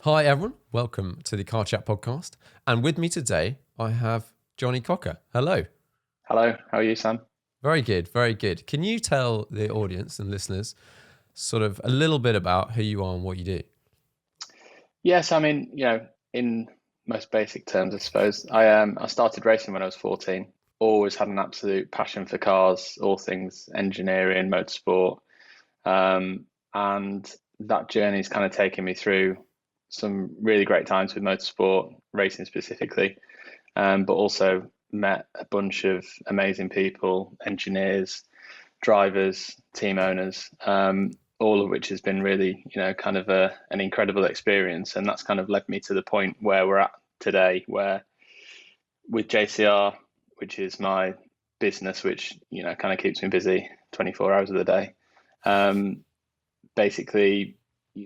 Hi everyone, welcome to the Car Chat podcast. And with me today, I have Jonny Cocker. Hello. Hello, how are you, Sam? Very good, very good. Can you tell the audience and listeners sort of a little bit about who you are and what you do? Yes, I mean, in most basic terms, I suppose. I started racing when I was 14. Always had an absolute passion for cars, all things engineering, motorsport. And that journey's kind of taken me through some really great times with motorsport, racing specifically, but also met a bunch of amazing people, engineers, drivers, team owners, all of which has been really, kind of an incredible experience. And that's kind of led me to the point where we're at today, where with JCR, which is my business, which, kind of keeps me busy 24 hours of the day, basically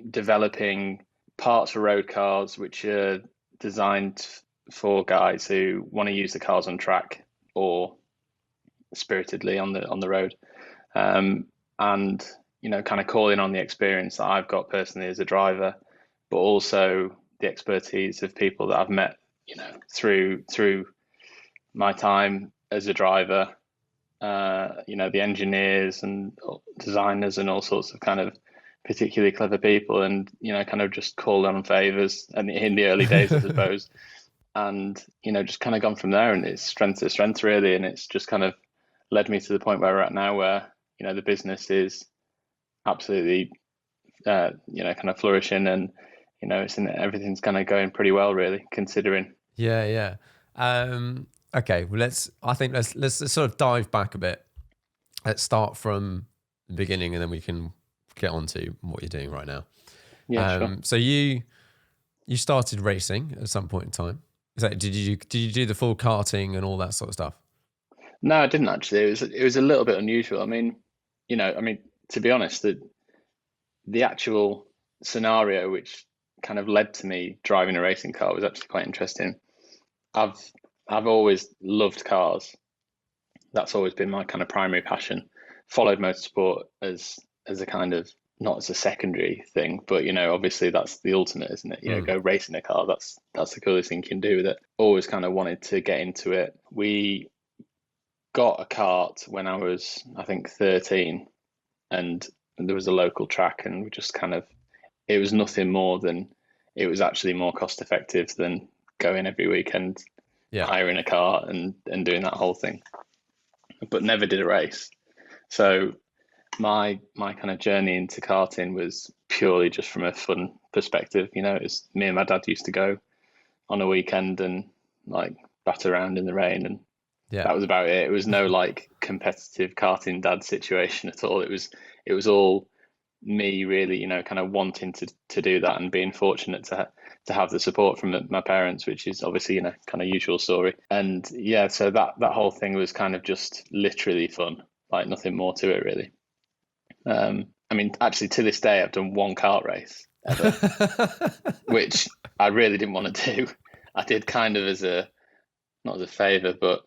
developing parts for road cars, which are designed for guys who want to use the cars on track or spiritedly on the road. And kind of calling on the experience that I've got personally as a driver, but also the expertise of people that I've met, through my time as a driver, the engineers and designers and all sorts of kind of particularly clever people, and kind of just called on favors and in the early days, I suppose, and just kind of gone from there, and it's strength to strength really, and it's just kind of led me to the point where we're at now, where the business is absolutely kind of flourishing, and everything's kind of going pretty well really, considering. Yeah. Okay, well let's sort of dive back a bit. Let's start from the beginning and then we can get on to what you're doing right now. Sure. So you started racing at some point in time. Did you do the full karting and all that sort of stuff? No, I didn't actually. It was a little bit unusual. I mean, to be honest, the actual scenario which kind of led to me driving a racing car was actually quite interesting. I've always loved cars. That's always been my kind of primary passion. Followed motorsport as a kind of, not as a secondary thing, but obviously that's the ultimate, isn't it? Go racing a car. That's the coolest thing you can do with it. Always kind of wanted to get into it. We got a kart when I was, I think, 13, and there was a local track, and we just kind of, it was nothing more than, it was actually more cost effective than going every weekend, hiring a car and doing that whole thing, but never did a race. So my kind of journey into karting was purely just from a fun perspective. It was me and my dad used to go on a weekend and like bat around in the rain, and that was about it. It was no like competitive karting dad situation at all. It was all me really, kind of wanting to do that and being fortunate to have the support from my parents, which is obviously, kind of usual story. And yeah, so that whole thing was kind of just literally fun, like nothing more to it really. I mean, actually to this day, I've done one kart race ever, which I really didn't want to do. I did kind of not as a favor, but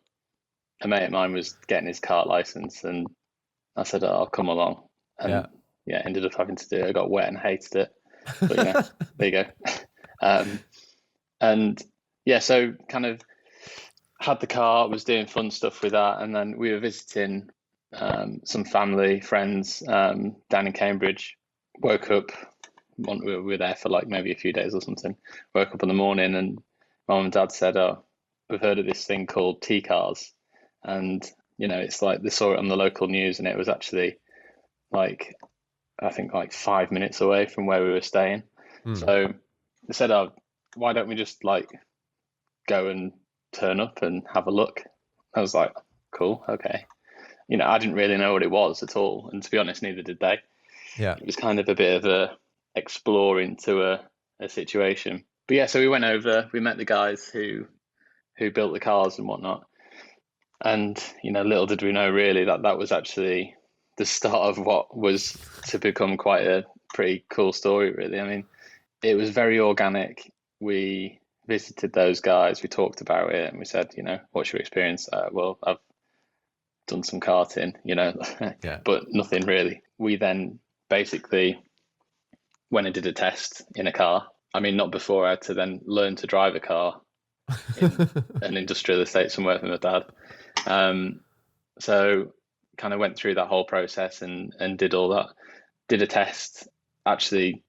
a mate of mine was getting his kart license, and I said, "Oh, I'll come along." And ended up having to do it. I got wet and hated it, but there you go. And yeah, so kind of had the car, was doing fun stuff with that, and then we were visiting some family, friends down in Cambridge. Woke up, we were there for like maybe a few days or something. Woke up in the morning, and mum and dad said, "Oh, we've heard of this thing called T-cars." And it's like they saw it on the local news, and it was actually like, I think like 5 minutes away from where we were staying. So they said, "Oh, why don't we just like go and turn up and have a look?" I was like, "Cool, okay." I didn't really know what it was at all, and to be honest, neither did they. It was kind of a bit of a explore into a situation. But yeah, so we went over, we met the guys who built the cars and whatnot. And, little did we know really that was actually the start of what was to become quite a pretty cool story, really. I mean, it was very organic. We visited those guys, we talked about it, and we said, "What's your experience?" Well, I've done some karting, but nothing really. We then basically went and did a test in a car, I mean, not before I had to then learn to drive a car in an industrial estate somewhere with my dad. So kind of went through that whole process and did all that. Did a test. Actually,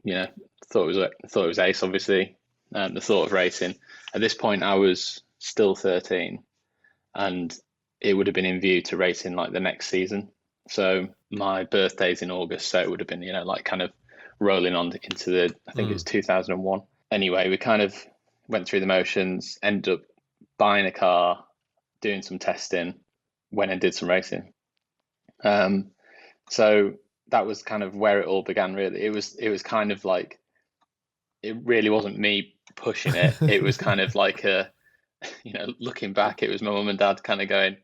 thought it was ace. Obviously, the thought of racing. At this point, I was still 13, and it would have been in view to race in like the next season. So my birthday's in August, so it would have been like kind of rolling on into the, I think it was 2001. Anyway, we kind of went through the motions, ended up buying a car, doing some testing, went and did some racing. So that was kind of where it all began, really. It was kind of like, it really wasn't me pushing it. It was kind of like looking back, it was my mum and dad kind of going,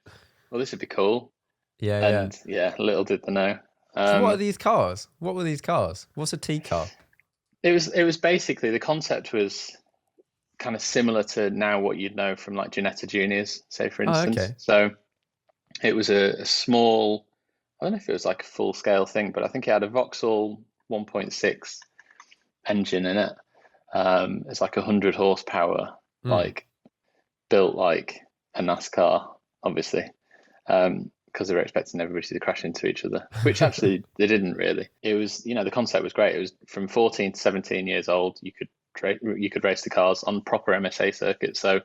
well, this would be cool. Yeah. Little did they know. So what are these cars? What were these cars? What's a T car? It was basically, the concept was kind of similar to now what you'd know from like Ginetta Juniors, say, for instance. Okay. So it was a small, I don't know if it was like a full scale thing, but I think it had a Vauxhall 1.6 engine in it. It's like 100 horsepower, like built like a NASCAR, obviously, because they were expecting everybody to crash into each other, which actually they didn't really. It was, the concept was great. It was from 14 to 17 years old. You could race the cars on proper MSA circuits. So,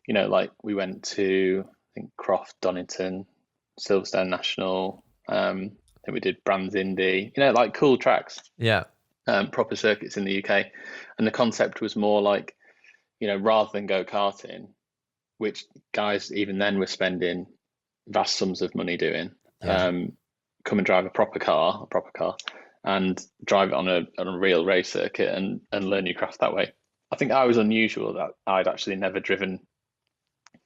like we went to, I think, Croft, Donington, Silverstone National. Then we did Brands Indy. Like cool tracks. Yeah. Proper circuits in the UK, and the concept was more like, rather than go karting, which guys even then were spending vast sums of money doing. Come and drive a proper car, and drive it on a real race circuit and learn your craft that way. I think I was unusual that I'd actually never driven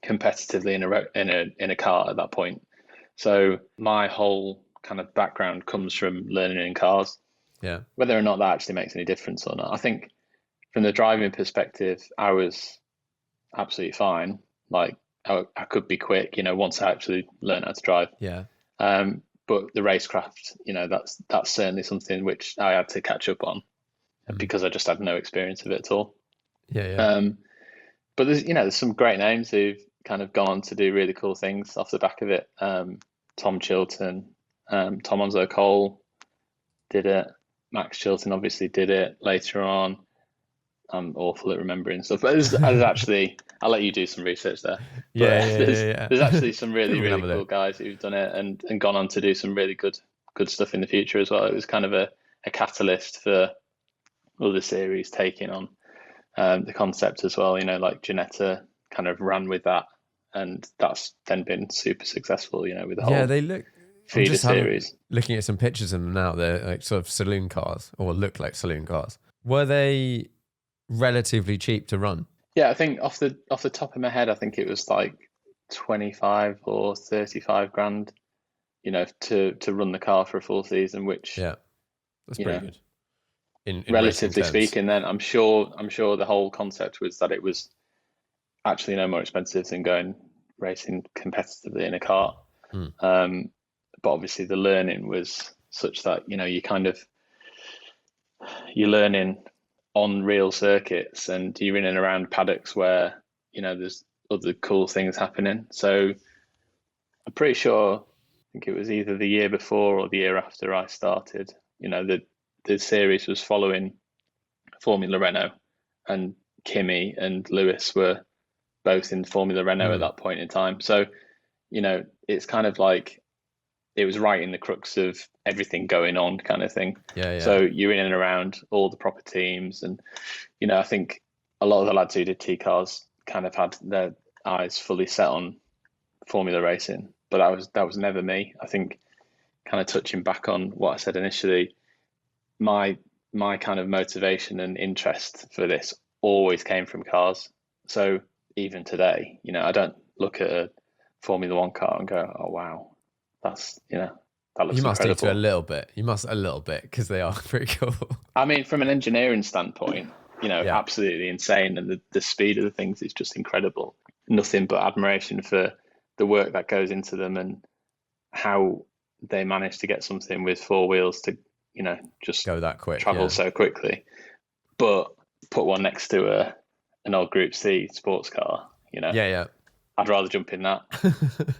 competitively in a car at that point. So my whole kind of background comes from learning in cars. Yeah. Whether or not that actually makes any difference or not, I think from the driving perspective, I was absolutely fine. Like I could be quick, once I actually learned how to drive. Yeah. But the racecraft, that's certainly something which I had to catch up on because I just had no experience of it at all. Yeah. But there's some great names who've kind of gone on to do really cool things off the back of it. Tom Chilton, Tom Onslow Cole did it. Max Chilton obviously did it later on. I'm awful at remembering stuff, but there's actually, I'll let you do some research there. There's actually some really cool guys who've done it and gone on to do some really good stuff in the future as well. It was kind of a catalyst for other series taking on the concept as well. Like Ginetta kind of ran with that, and that's then been super successful. With the whole they look feeder series. Looking at some pictures of them now, they're like sort of saloon cars, or look like saloon cars. Were they relatively cheap to run? Yeah, I think off the top of my head, I think it was like 25 or 35 grand, to run the car for a full season, which that's pretty good. In relatively speaking, then I'm sure the whole concept was that it was actually no more expensive than going racing competitively in a car. But obviously the learning was such that, you're learning on real circuits and you're in and around paddocks where, there's other cool things happening. So I'm pretty sure, I think it was either the year before or the year after I started, the series was following Formula Renault, and Kimi and Lewis were both in Formula Renault at that point in time. So, it's kind of like, it was right in the crux of everything going on kind of thing. Yeah. So you're in and around all the proper teams. And, I think a lot of the lads who did T-cars kind of had their eyes fully set on Formula racing, but that was never me. I think, kind of touching back on what I said initially, my kind of motivation and interest for this always came from cars. So even today, I don't look at a Formula One car and go, oh, wow, that's, that looks You must incredible. need to a little bit. You must a little bit, because they are pretty cool. I mean, from an engineering standpoint, absolutely insane. And the speed of the things is just incredible. Nothing but admiration for the work that goes into them and how they manage to get something with four wheels to, just go that quick, travel so quickly. But put one next to an old Group C sports car, Yeah, I'd rather jump in that.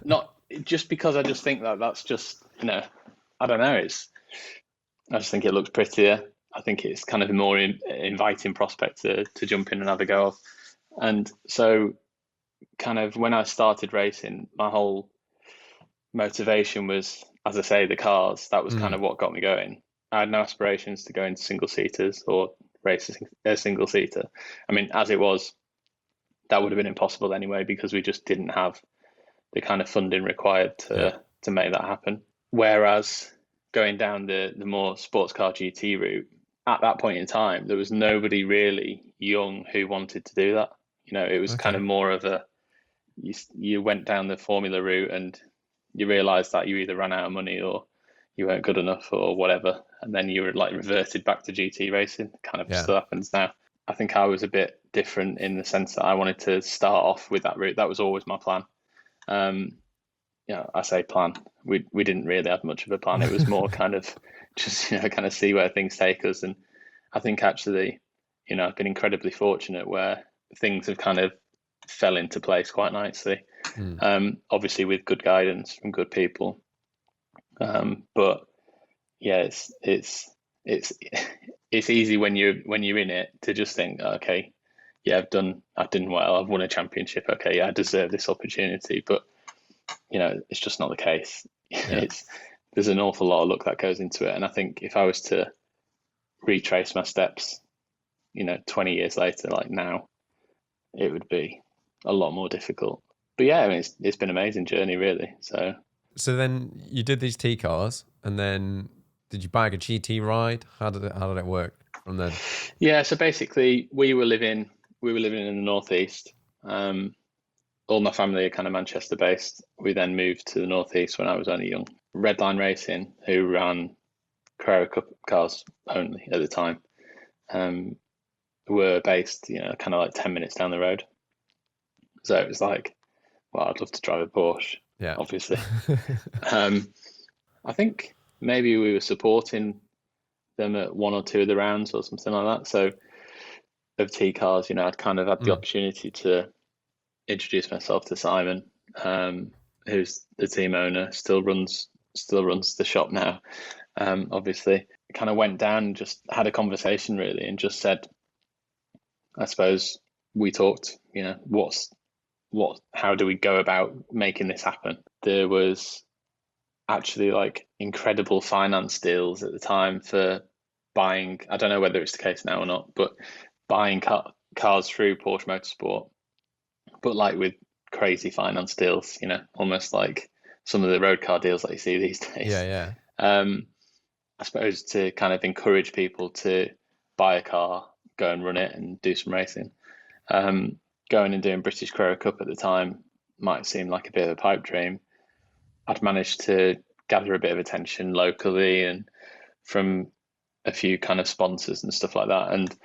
Not just because I just think that's just, I don't know. I just think it looks prettier. I think it's kind of a more inviting prospect to jump in and have a go of. And so kind of when I started racing, my whole motivation was, as I say, the cars. That was kind of what got me going. I had no aspirations to go into single seaters or race a single seater. I mean, as it was, that would have been impossible anyway, because we just didn't have the kind of funding required to make that happen. Whereas going down the more sports car GT route, at that point in time, there was nobody really young who wanted to do that. It was kind of more of you went down the formula route and you realized that you either ran out of money or you weren't good enough or whatever, and then you were like reverted back to GT racing. Kind of still happens now. I think I was a bit different in the sense that I wanted to start off with that route. That was always my plan. I say plan. We didn't really have much of a plan. It was more kind of just kind of see where things take us. And I think actually, I've been incredibly fortunate where things have kind of fell into place quite nicely. Obviously with good guidance from good people. But yeah, it's easy when you're in it to just think, okay, yeah, I've done well. I've won a championship. Okay, yeah, I deserve this opportunity. But it's just not the case. There's an awful lot of luck that goes into it. And I think if I was to retrace my steps, 20 years later, like now, it would be a lot more difficult. But yeah, I mean, it's been an amazing journey, really. So then you did these T cars, and then did you bag a GT ride? How did it work from then? Yeah, so basically we were living in the northeast. All my family are kind of Manchester based. We then moved to the northeast when I was only young. Redline Racing, who ran Carrera Cup cars only at the time, were based, kind of like 10 minutes down the road. So it was like, well, I'd love to drive a Porsche, obviously. I think maybe we were supporting them at one or two of the rounds or something like that. So of T cars, I'd kind of had the opportunity to introduce myself to Simon, who's the team owner, still runs the shop now. Obviously, kind of went down and just had a conversation really, and just said, I suppose we talked, how do we go about making this happen? There was actually like incredible finance deals at the time for buying, I don't know whether it's the case now or not, but buying cars through Porsche Motorsport, but like with crazy finance deals, almost like some of the road car deals that you see these days. Yeah. I suppose to kind of encourage people to buy a car, go and run it and do some racing. Going and doing British Carrera Cup at the time might seem like a bit of a pipe dream. I'd managed to gather a bit of attention locally and from a few kind of sponsors and stuff like that. And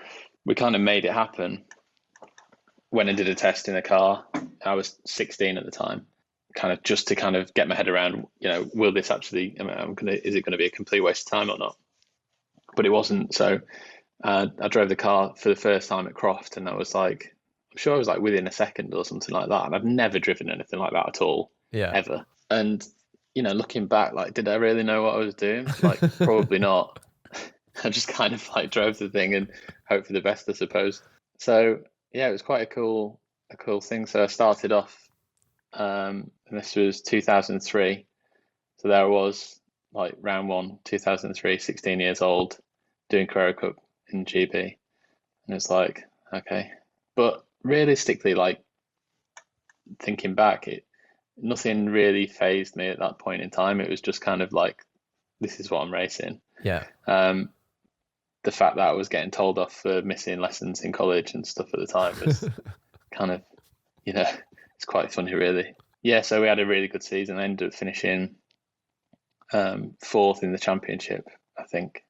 we kind of made it happen. When I did a test in a car, I was 16 at the time, kind of just to kind of get my head around, will this actually, is it going to be a complete waste of time or not? But it wasn't. So I drove the car for the first time at Croft, and I was like, I'm sure I was like within a second or something like that. And I've never driven anything like that at all, ever. And, looking back, like, did I really know what I was doing? Like, probably not. I just kind of like drove the thing and hoped for the best, I suppose. So yeah, it was quite a cool thing. So I started off, and this was 2003. So there I was, like round one, 2003, 16 years old, doing Carrera Cup in GB. And it's like, okay. But realistically, like thinking back, nothing really fazed me at that point in time. It was just kind of like, this is what I'm racing. Yeah. The fact that I was getting told off for missing lessons in college and stuff at the time was kind of, it's quite funny really. Yeah, so we had a really good season. I ended up finishing fourth in the championship, I think,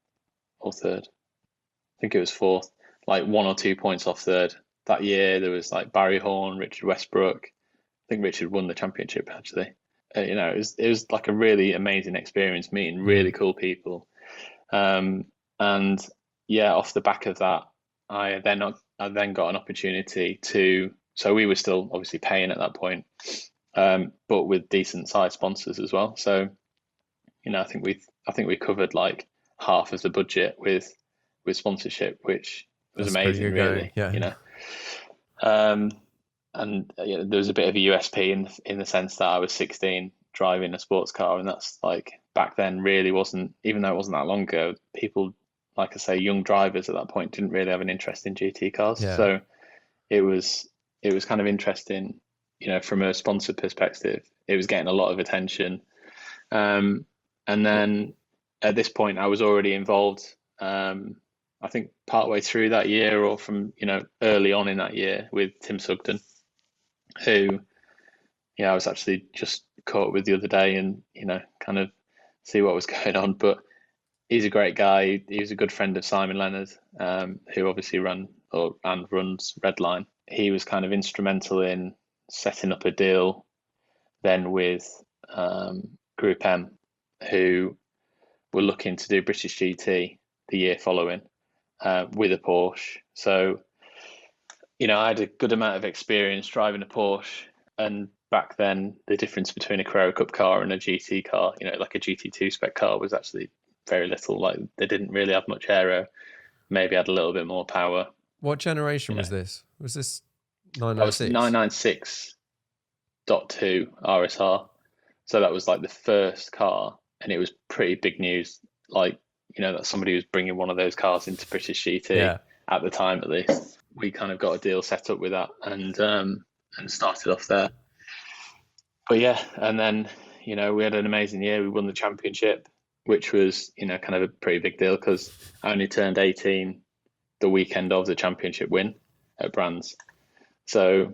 or third. I think it was fourth, like 1 or 2 points off third. That year there was like Barry Horn, Richard Westbrook. I think Richard won the championship actually. It was like a really amazing experience, meeting really cool people. And yeah, off the back of that, I then got an opportunity to. So we were still obviously paying at that point, but with decent size sponsors as well. So, I think we covered like half of the budget with sponsorship, which was That's pretty amazing, good going. really. Yeah. And there was a bit of a USP in the sense that I was 16 driving a sports car, and that's like back then really wasn't, even though it wasn't that long ago, people, like I say, young drivers at that point didn't really have an interest in GT cars. Yeah. So it was kind of interesting, from a sponsor perspective. It was getting a lot of attention. And then at this point, I was already involved. I think partway through that year, or from early on in that year, with Tim Sugden, who I was actually just caught up with the other day, and kind of see what was going on. But he's a great guy. He was a good friend of Simon Leonard, who obviously runs Redline. He was kind of instrumental in setting up a deal then with Group M, who were looking to do British GT the year following with a Porsche. So, I had a good amount of experience driving a Porsche, and back then the difference between a Carrera Cup car and a GT car, like a GT2 spec car, was actually very little. Like, they didn't really have much aero, maybe had a little bit more power. What generation was this? Was this 996? 996? 996.2 RSR. So that was like the first car, and it was pretty big news. Like, that somebody was bringing one of those cars into British GT at the time, at least. We kind of got a deal set up with that, and started off there. But yeah, and then we had an amazing year. We won the championship, which was kind of a pretty big deal, because I only turned 18 the weekend of the championship win at Brands. So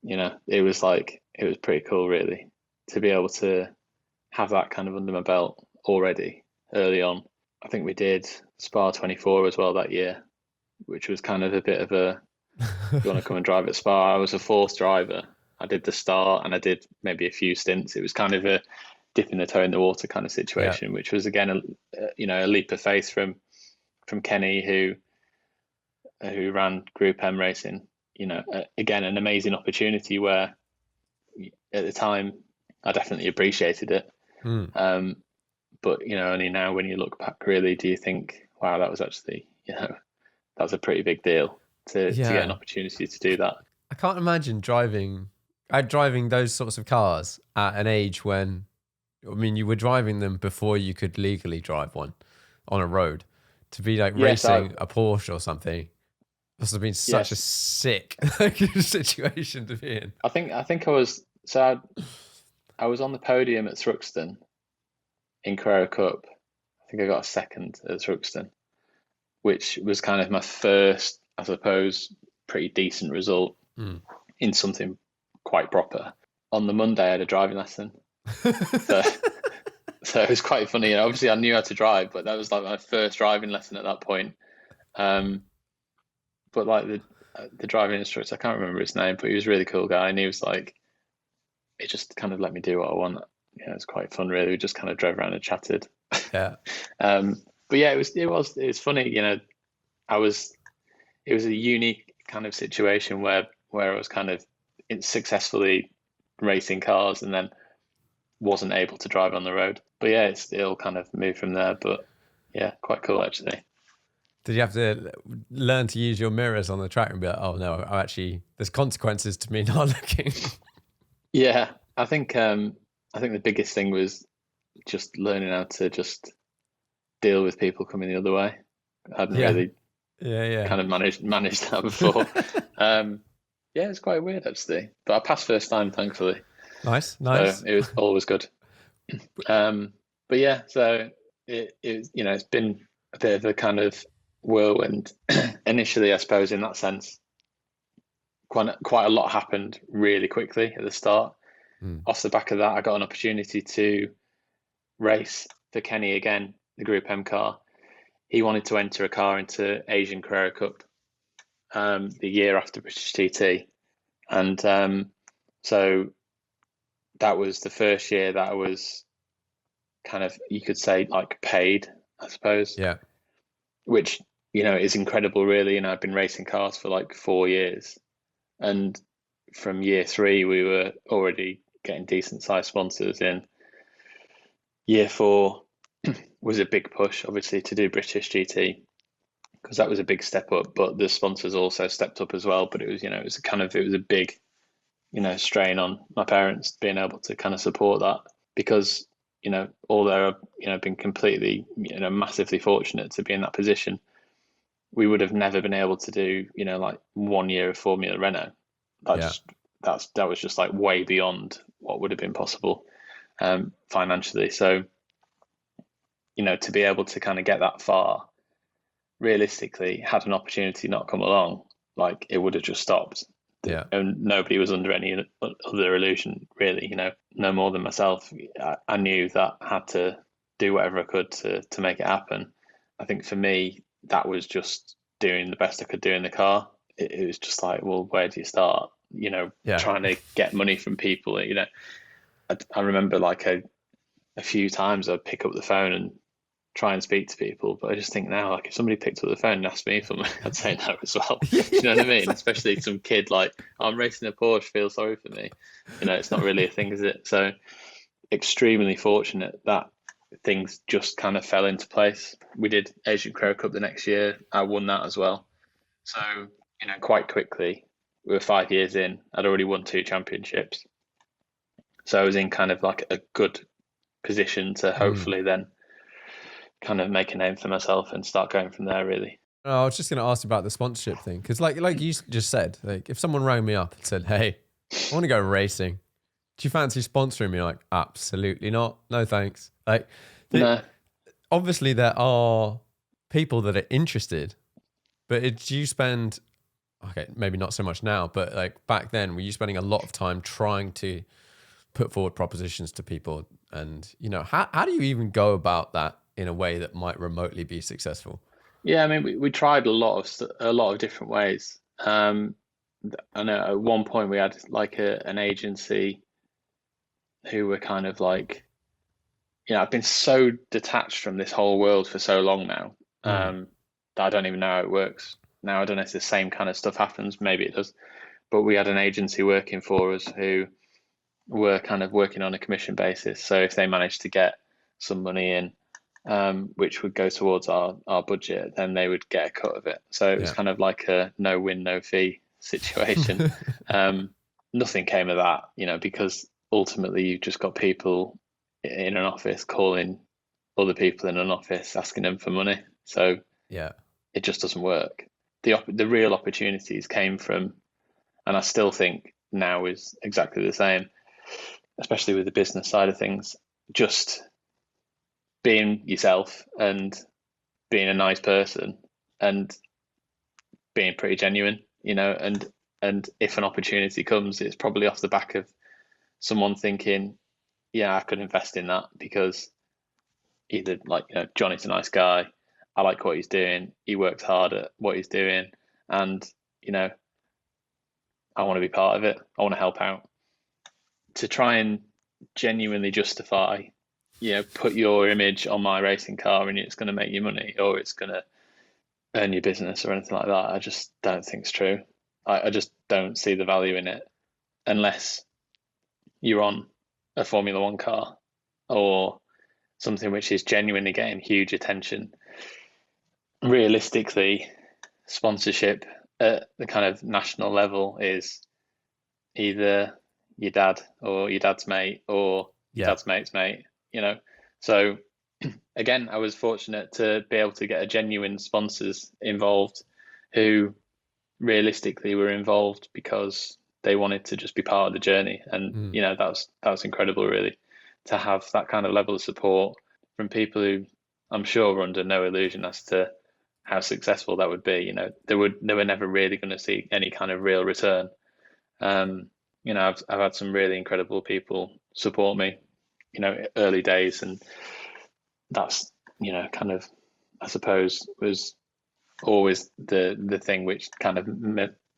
it was pretty cool, really, to be able to have that kind of under my belt already early on. I think we did Spa 24 as well that year, which was kind of a bit of a, you want to come and drive at Spa? I was a fourth driver. I did the start, and I did maybe a few stints. It was kind of a dipping the toe in the water kind of situation, which was again a leap of faith from Kenny, who ran Group M Racing. Again, an amazing opportunity where at the time I definitely appreciated it. But only now when you look back, really, do you think, wow, that was actually that was a pretty big deal to get an opportunity to do that. I can't imagine driving those sorts of cars at an age when, you were driving them before you could legally drive one on a road. To be like racing a Porsche or something must have been such a sick situation to be in. I think I was I was on the podium at Thruxton in Carrera Cup. I think I got a second at Thruxton, which was kind of my first, I suppose, pretty decent result in something quite proper. On the Monday, I had a driving lesson. So it was quite funny. Obviously, I knew how to drive, but that was like my first driving lesson at that point. But like the driving instructor, I can't remember his name, but he was a really cool guy, and he was like, it just kind of let me do what I want. It was quite fun, really. We just kind of drove around and chatted. Yeah. But yeah, it was funny. It was a unique kind of situation where I was kind of successfully racing cars, and then wasn't able to drive on the road. But yeah, it still kind of moved from there. But yeah, quite cool, actually. Did you have to learn to use your mirrors on the track and be like, oh no, there's consequences to me not looking? Yeah, I think the biggest thing was just learning how to just deal with people coming the other way. I hadn't really kind of managed that before. Yeah, it's quite weird, actually. But I passed first time, thankfully. Nice. So it was always good. But yeah, so it's been a bit of a kind of whirlwind. Initially, I suppose, in that sense, quite a lot happened really quickly at the start. Off the back of that, I got an opportunity to race for Kenny again, the Group M car. He wanted to enter a car into Asian Carrera Cup the year after British GT. And so that was the first year that I was kind of, you could say, like paid, I suppose. Yeah. Which it's incredible, really. I've been racing cars for like 4 years, and from year 3, we were already getting decent sized sponsors. In year 4 was a big push, obviously, to do British GT, because that was a big step up. But the sponsors also stepped up as well. But it was, it was a big, strain on my parents being able to kind of support that, because, although I've been completely, massively fortunate to be in that position, we would have never been able to do, like 1 year of Formula Renault. That was just like way beyond what would have been possible financially. So, to be able to kind of get that far, realistically, had an opportunity not come along, like, it would have just stopped. Yeah. And nobody was under any other illusion, really, no more than myself. I knew that I had to do whatever I could to make it happen. I think for me, that was just doing the best I could do in the car. It was just like, well, where do you start? Trying to get money from people. I remember like a few times I'd pick up the phone and try and speak to people, but I just think now, like, if somebody picked up the phone and asked me for money, I'd say no as well. You know what I mean? Especially some kid like, I'm racing a Porsche, feel sorry for me. It's not really a thing, is it? So extremely fortunate that things just kind of fell into place. We did Asian Carrera Cup the next year. I won that as well. So, quite quickly, we were 5 years in, I'd already won 2 championships. So I was in kind of like a good position to hopefully then kind of make a name for myself and start going from there, really. I was just going to ask you about the sponsorship thing, because like you just said, like, if someone rang me up and said, hey, I want to go racing, do you fancy sponsoring me? Like, absolutely not. No, thanks. Like, No. Obviously there are people that are interested, but do you spend, okay, maybe not so much now, but like back then, were you spending a lot of time trying to put forward propositions to people? And, how do you even go about that in a way that might remotely be successful? Yeah, I mean, we tried a lot of different ways. I know at one point we had like an agency who were kind of like, I've been so detached from this whole world for so long now, that I don't even know how it works. Now, I don't know if the same kind of stuff happens. Maybe it does. But we had an agency working for us who were kind of working on a commission basis. So if they managed to get some money in, which would go towards our budget, then they would get a cut of it. So it was kind of like a no win, no fee situation. Nothing came of that, because ultimately you've just got people in an office calling other people in an office asking them for money. So it just doesn't work. The real opportunities came from, and I still think now is exactly the same, especially with the business side of things, just being yourself and being a nice person and being pretty genuine, and if an opportunity comes, it's probably off the back of someone thinking, yeah, I could invest in that, because either like, Johnny's a nice guy, I like what he's doing, he works hard at what he's doing, and I want to be part of it, I want to help out. To try and genuinely justify, put your image on my racing car and it's going to make you money or it's going to earn your business or anything like that, I just don't think it's true. I just don't see the value in it unless you're on a Formula One car or something which is genuinely getting huge attention. Realistically, sponsorship at the kind of national level is either your dad or your dad's mate or your dad's mate's mate, So again, I was fortunate to be able to get a genuine sponsors involved who realistically were involved because they wanted to just be part of the journey. And, that was incredible, really, to have that kind of level of support from people who I'm sure were under no illusion as to how successful that would be. They were never really going to see any kind of real return. I've had some really incredible people support me, early days, and that's, kind of, I suppose, was always the thing which kind of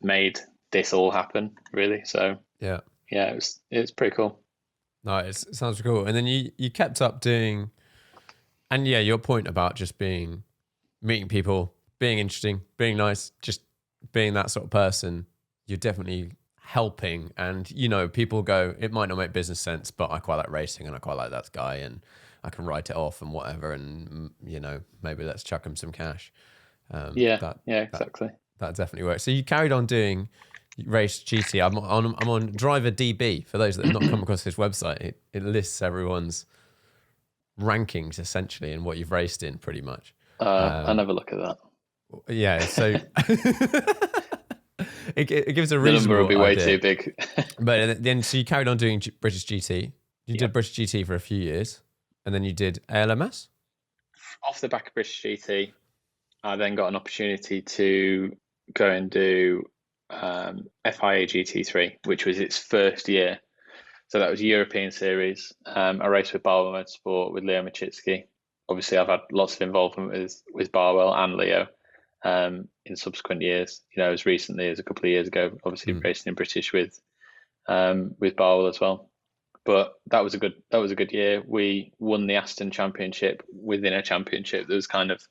made this all happen, really. So it's pretty cool. No, it sounds cool. And then you kept up doing, and your point about just meeting people, being interesting, being nice, just being that sort of person, you're definitely helping. And, you know, people go, it might not make business sense, but I quite like racing and I quite like that guy and I can write it off and whatever. And, you know, maybe let's chuck him some cash. Exactly. That definitely works. So you carried on doing race GT. I'm on Driver DB. For those that have not come across this website, it lists everyone's rankings essentially and what you've raced in pretty much. I never look at that. Yeah, so it gives a The reasonable number will be way idea. too big. But then, so you carried on doing British GT. You did British GT for a few years, and then you did ALMS. Off the back of British GT, I then got an opportunity to go and do FIA GT3, which was its first year. So that was European Series. I raced with Barwell Motorsport with Leo Machitsky. Obviously, I've had lots of involvement with Barwell and Leo in subsequent years. You know, as recently as a couple of years ago, obviously racing in British with Barwell as well. But that was a good year. We won the Aston Championship within a championship. There was kind of,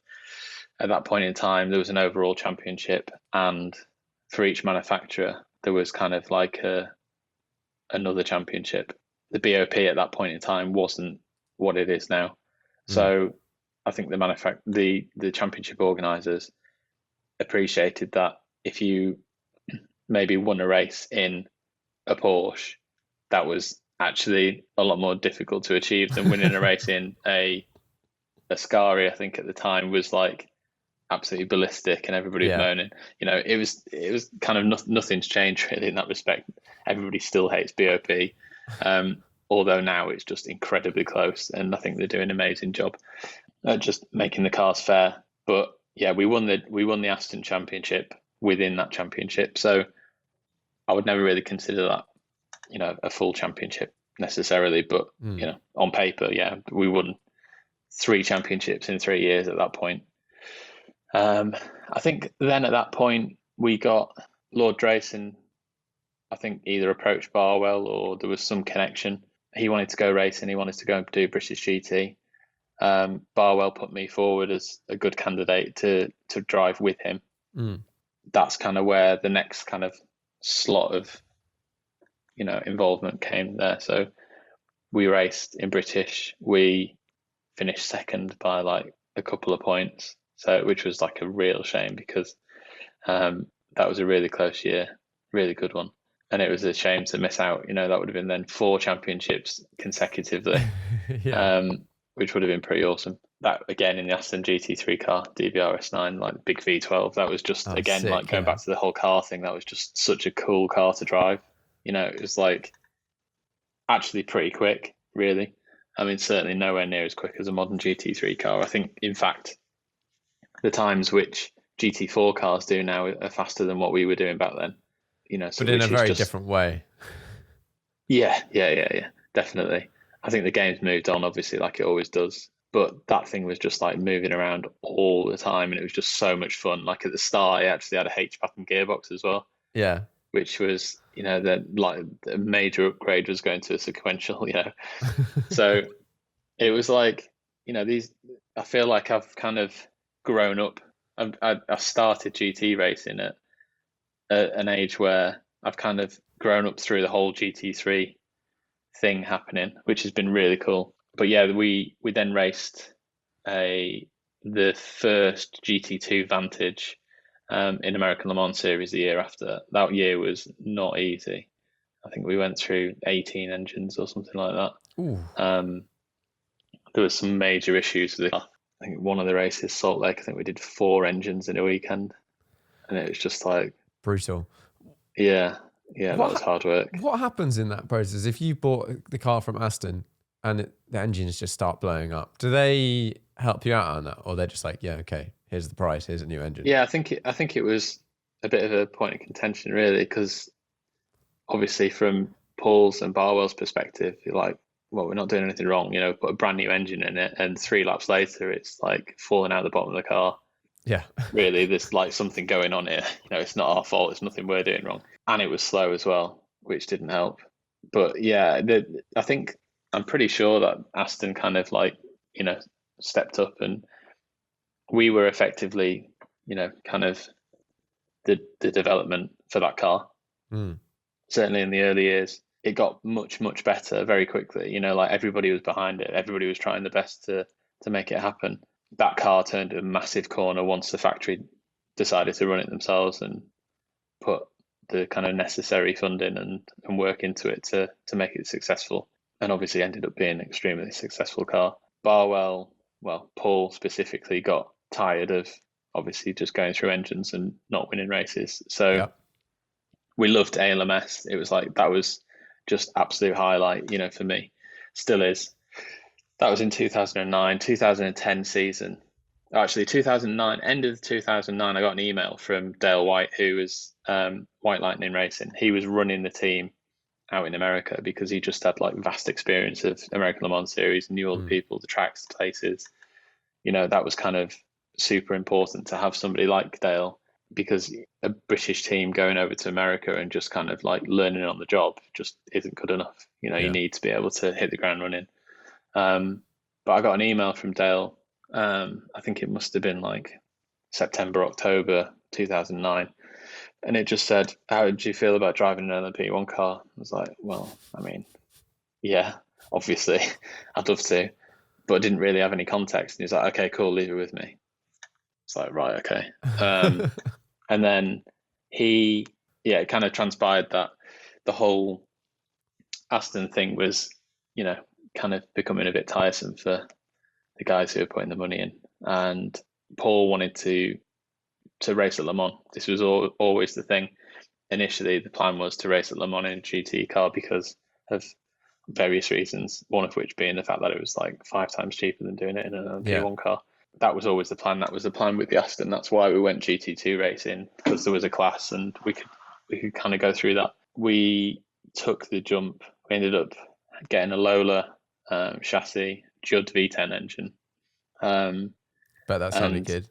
at that point in time, there was an overall championship, and for each manufacturer, there was kind of like another championship. The BOP at that point in time wasn't what it is now. So I think the championship organisers appreciated that if you maybe won a race in a Porsche, that was actually a lot more difficult to achieve than winning a race in a Ascari. I think at the time was like absolutely ballistic, and everybody was moaning. You know, it was kind of nothing's changed really in that respect. Everybody still hates BOP, although now it's just incredibly close, and I think they're doing an amazing job at just making the cars fair. But yeah, we won the Aston Championship within that championship, so I would never really consider that, you know, a full championship necessarily. But you know, on paper, yeah, we won 3 championships in 3 years at that point. I think then at that point we got Lord Drayson, I think, either approached Barwell or there was some connection. He wanted to go racing. He wanted to go and do British GT. Barwell put me forward as a good candidate to drive with him. That's kind of where the next kind of slot of, you know, involvement came there. So we raced in British. We finished second by like a couple of points. So, which was like a real shame because that was a really close year, really good one. And it was a shame to miss out. You know, that would have been then 4 championships consecutively, which would have been pretty awesome. That again in the Aston GT3 car, DBRS9, like big V12. That was just going back to the whole car thing. That was just such a cool car to drive. You know, it was like actually pretty quick, really. I mean, certainly nowhere near as quick as a modern GT3 car. I think, in fact, the times which GT4 cars do now are faster than what we were doing back then. You know, so but in a very different way. Yeah, definitely. I think the game's moved on, obviously, like it always does. But that thing was just like moving around all the time, and it was just so much fun. Like at the start, it actually had a H-pattern gearbox as well. Yeah. Which was, you know, the major upgrade was going to a sequential, you know. So it was like, you know, I feel like I've kind of grown up. I started GT racing at an age where I've kind of grown up through the whole GT3 thing happening, which has been really cool. But yeah, we then raced the first GT2 Vantage in American Le Mans Series the year after. That year was not easy. I think we went through 18 engines or something like that. There was some major issues with it. I think one of the races, Salt Lake, I think we did 4 engines in a weekend, and it was just like brutal. Yeah, that was hard work. What happens in that process if you bought the car from Aston and the engines just start blowing up? Do they help you out on that, or they're just like, yeah, okay, here's the price, here's a new engine? Yeah, I think it was a bit of a point of contention, really, because obviously from Paul's and Barwell's perspective, you're like, well, we're not doing anything wrong, you know, put a brand new engine in it, and 3 laps later, it's like falling out the bottom of the car. Yeah. Really, there's like something going on here. You know, it's not our fault. It's nothing we're doing wrong. And it was slow as well, which didn't help. But yeah, I'm pretty sure that Aston kind of like, you know, stepped up, and we were effectively kind of the development for that car. Certainly in the early years, it got much, much better very quickly. Like everybody was behind it. Everybody was trying the best to make it happen. That car turned a massive corner once the factory decided to run it themselves and put the kind of necessary funding and work into it to make it successful. And obviously ended up being an extremely successful car. Paul specifically got tired of obviously just going through engines and not winning races. So we loved ALMS. It was like, that was just absolute highlight, for me. Still is. That was in 2009, 2010 season. Actually, 2009, end of 2009, I got an email from Dale White, who was White Lightning Racing. He was running the team out in America because he just had like vast experience of American Le Mans series, knew all the people, the tracks, the places. That was kind of super important to have somebody like Dale, because a British team going over to America and just kind of like learning on the job just isn't good enough. You need to be able to hit the ground running. But I got an email from Dale. I think it must have been like September, October 2009. And it just said, how did you feel about driving an LMP1 car? I was like, well, I mean, yeah, obviously, I'd love to, but I didn't really have any context. And he's like, okay, cool, leave it with me. It's like, right, okay. And then it kind of transpired that the whole Aston thing was, kind of becoming a bit tiresome for the guys who were putting the money in. And Paul wanted to race at Le Mans. This was always the thing. Initially, the plan was to race at Le Mans in a GT car because of various reasons, one of which being the fact that it was like 5 times cheaper than doing it in an P1 car. That was always the plan. That was the plan with the Aston. That's why we went GT2 racing, because there was a class and we could kind of go through that. We took the jump. We ended up getting a Lola chassis, Judd V10 engine. Bet that sounded good.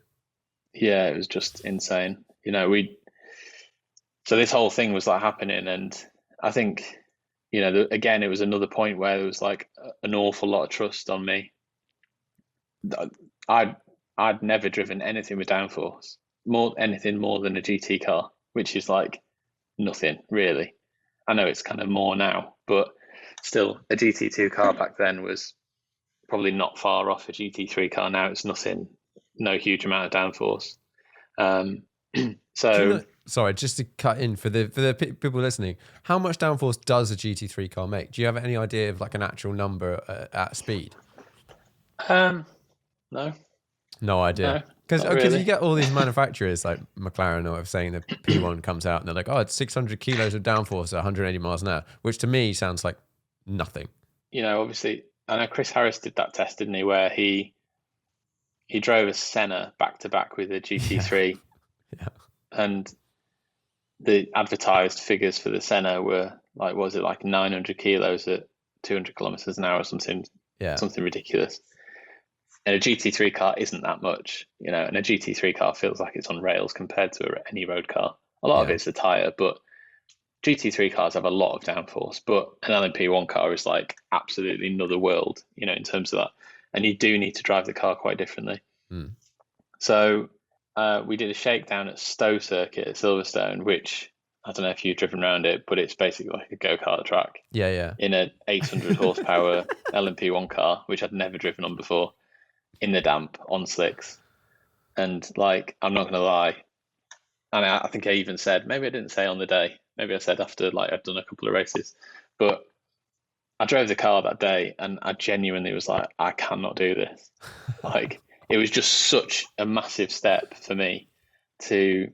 Yeah, it was just insane. So this whole thing was like happening, and I think, again, it was another point where there was like an awful lot of trust on me. I'd never driven anything with downforce, anything more than a GT car, which is like nothing really. I know it's kind of more now, but still, a GT2 car back then was probably not far off a GT3 car now. It's nothing, no huge amount of downforce. Sorry, just to cut in for the people listening, how much downforce does a GT3 car make? Do you have any idea of like an actual number at speed? No idea. Because you get all these manufacturers like McLaren or saying the P1 comes out and they're like, oh, it's 600 kilos of downforce at 180 miles an hour, which to me sounds like nothing. Obviously, I know Chris Harris did that test, didn't he, where he drove a Senna back to back with a GT3. Yeah. And the advertised figures for the Senna were like, was it like 900 kilos at 200 kilometers an hour or something? Yeah. Something ridiculous. And a GT3 car isn't that much, and a GT3 car feels like it's on rails compared to any road car. A lot of it's the tyre, but GT3 cars have a lot of downforce, but an LMP1 car is like absolutely another world, in terms of that. And you do need to drive the car quite differently. So we did a shakedown at Stowe Circuit at Silverstone, which I don't know if you've driven around it, but it's basically like a go-kart track. Yeah. In an 800 horsepower LMP1 car, which I'd never driven on before, in the damp on slicks. And like, I'm not going to lie, and I think I even said, maybe I didn't say on the day, maybe I said after like I'd done a couple of races, but I drove the car that day and I genuinely was like, I cannot do this. Like, it was just such a massive step for me to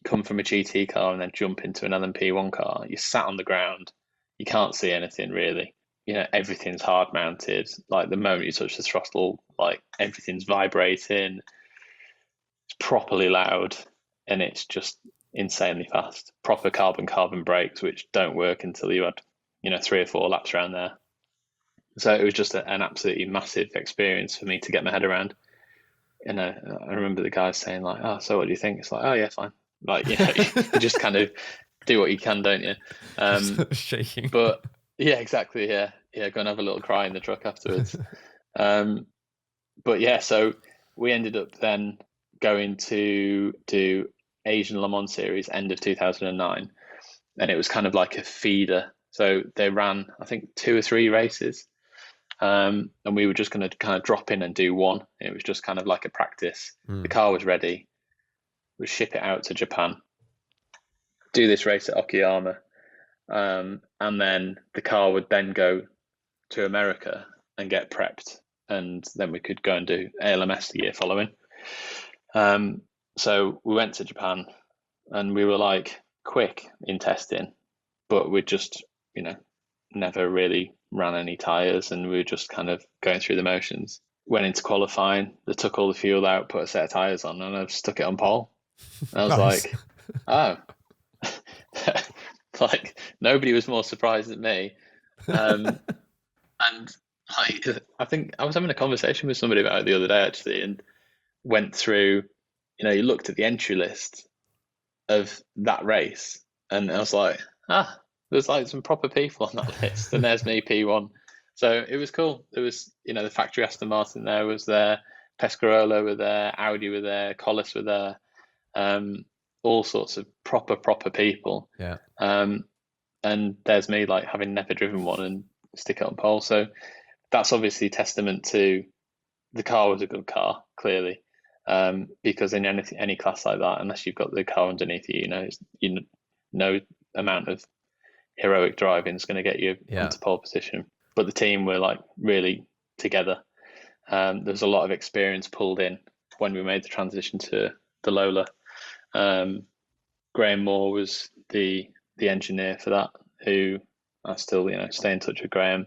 come from a GT car and then jump into an LMP1 car. You sat on the ground, you can't see anything really. Everything's hard mounted. Like the moment you touch the throttle, like everything's vibrating. It's properly loud and it's just insanely fast. Proper carbon brakes, which don't work until you had, 3 or 4 laps around there. So it was just an absolutely massive experience for me to get my head around. And I remember the guys saying like, oh, so what do you think? It's like, oh yeah, fine. Like, you just kind of do what you can, don't you? Shaking. But yeah, exactly. Yeah. Go and have a little cry in the truck afterwards. But yeah, so we ended up then going to do Asian Le Mans Series end of 2009, and it was kind of like a feeder. So they ran, I think, 2 or 3 races, and we were just going to kind of drop in and do one. It was just kind of like a practice. The car was ready. We'd ship it out to Japan, do this race at Okayama, and then the car would then go to America and get prepped, and then we could go and do ALMS the year following. So we went to Japan, and we were like quick in testing, but we just, never really ran any tires, and we were just kind of going through the motions. Went into qualifying, they took all the fuel out, put a set of tires on, and I stuck it on pole. And I was like, oh, like nobody was more surprised than me. And like, I think I was having a conversation with somebody about it the other day actually, and went through, you looked at the entry list of that race, and I was like, there's like some proper people on that list, and there's me, P1. So it was cool. There was, the factory Aston Martin there was there, Pescarolo were there, Audi were there, Collis were there, all sorts of proper people. Yeah. And there's me, like, having never driven one and stick it on pole. So that's obviously testament to the car was a good car, clearly, because in any class like that, unless you've got the car underneath you, no amount of heroic driving is going to get you into pole position. But the team were like really together. There was a lot of experience pulled in when we made the transition to the Lola. Graham Moore was the engineer for that, who I still stay in touch with. Graham,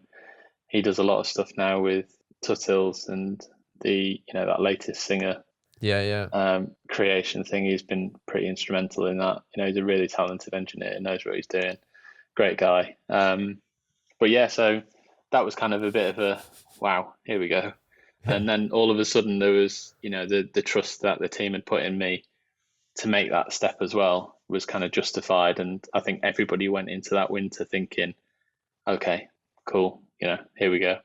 he does a lot of stuff now with Tuttils and the that latest Singer creation thing. He's been pretty instrumental in that. He's a really talented engineer, knows what he's doing, great guy. But yeah, so that was kind of a bit of a wow, here we go. And then all of a sudden there was the trust that the team had put in me to make that step as well was kind of justified. And I think everybody went into that winter thinking, okay, cool, here we go.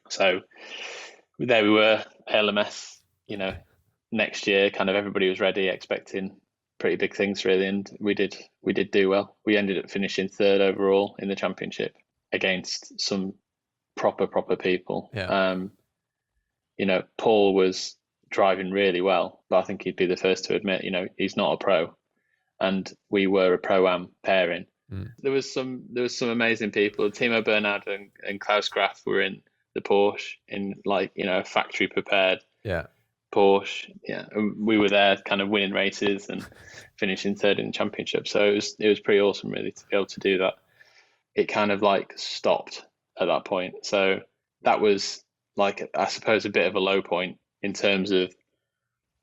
So there we were, LMS, next year, kind of everybody was ready, expecting pretty big things really, and we did do well. We ended up finishing 3rd overall in the championship against some proper people. Paul was driving really well, but I think he'd be the first to admit, he's not a pro, and we were a pro-am pairing. There was some amazing people. Timo Bernard and Klaus Graf were in the Porsche in a factory prepared Porsche. And we were there kind of winning races and finishing 3rd in the championship. So it was pretty awesome really to be able to do that. It kind of stopped at that point. So that was I suppose a bit of a low point in terms of,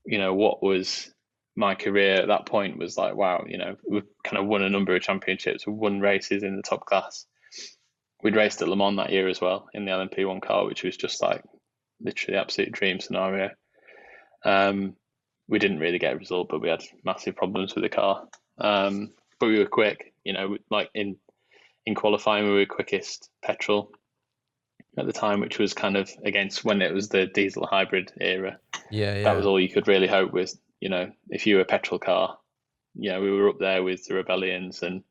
what was my career at that point was like, wow, we've kind of won a number of championships, we won races in the top class. We'd raced at Le Mans that year as well in the LMP1 car, which was just literally absolute dream scenario. We didn't really get a result, but we had massive problems with the car. But we were quick, in qualifying, we were quickest petrol at the time, which was kind of against when it was the diesel hybrid era. That was all you could really hope with, if you were a petrol car, we were up there with the Rebellions and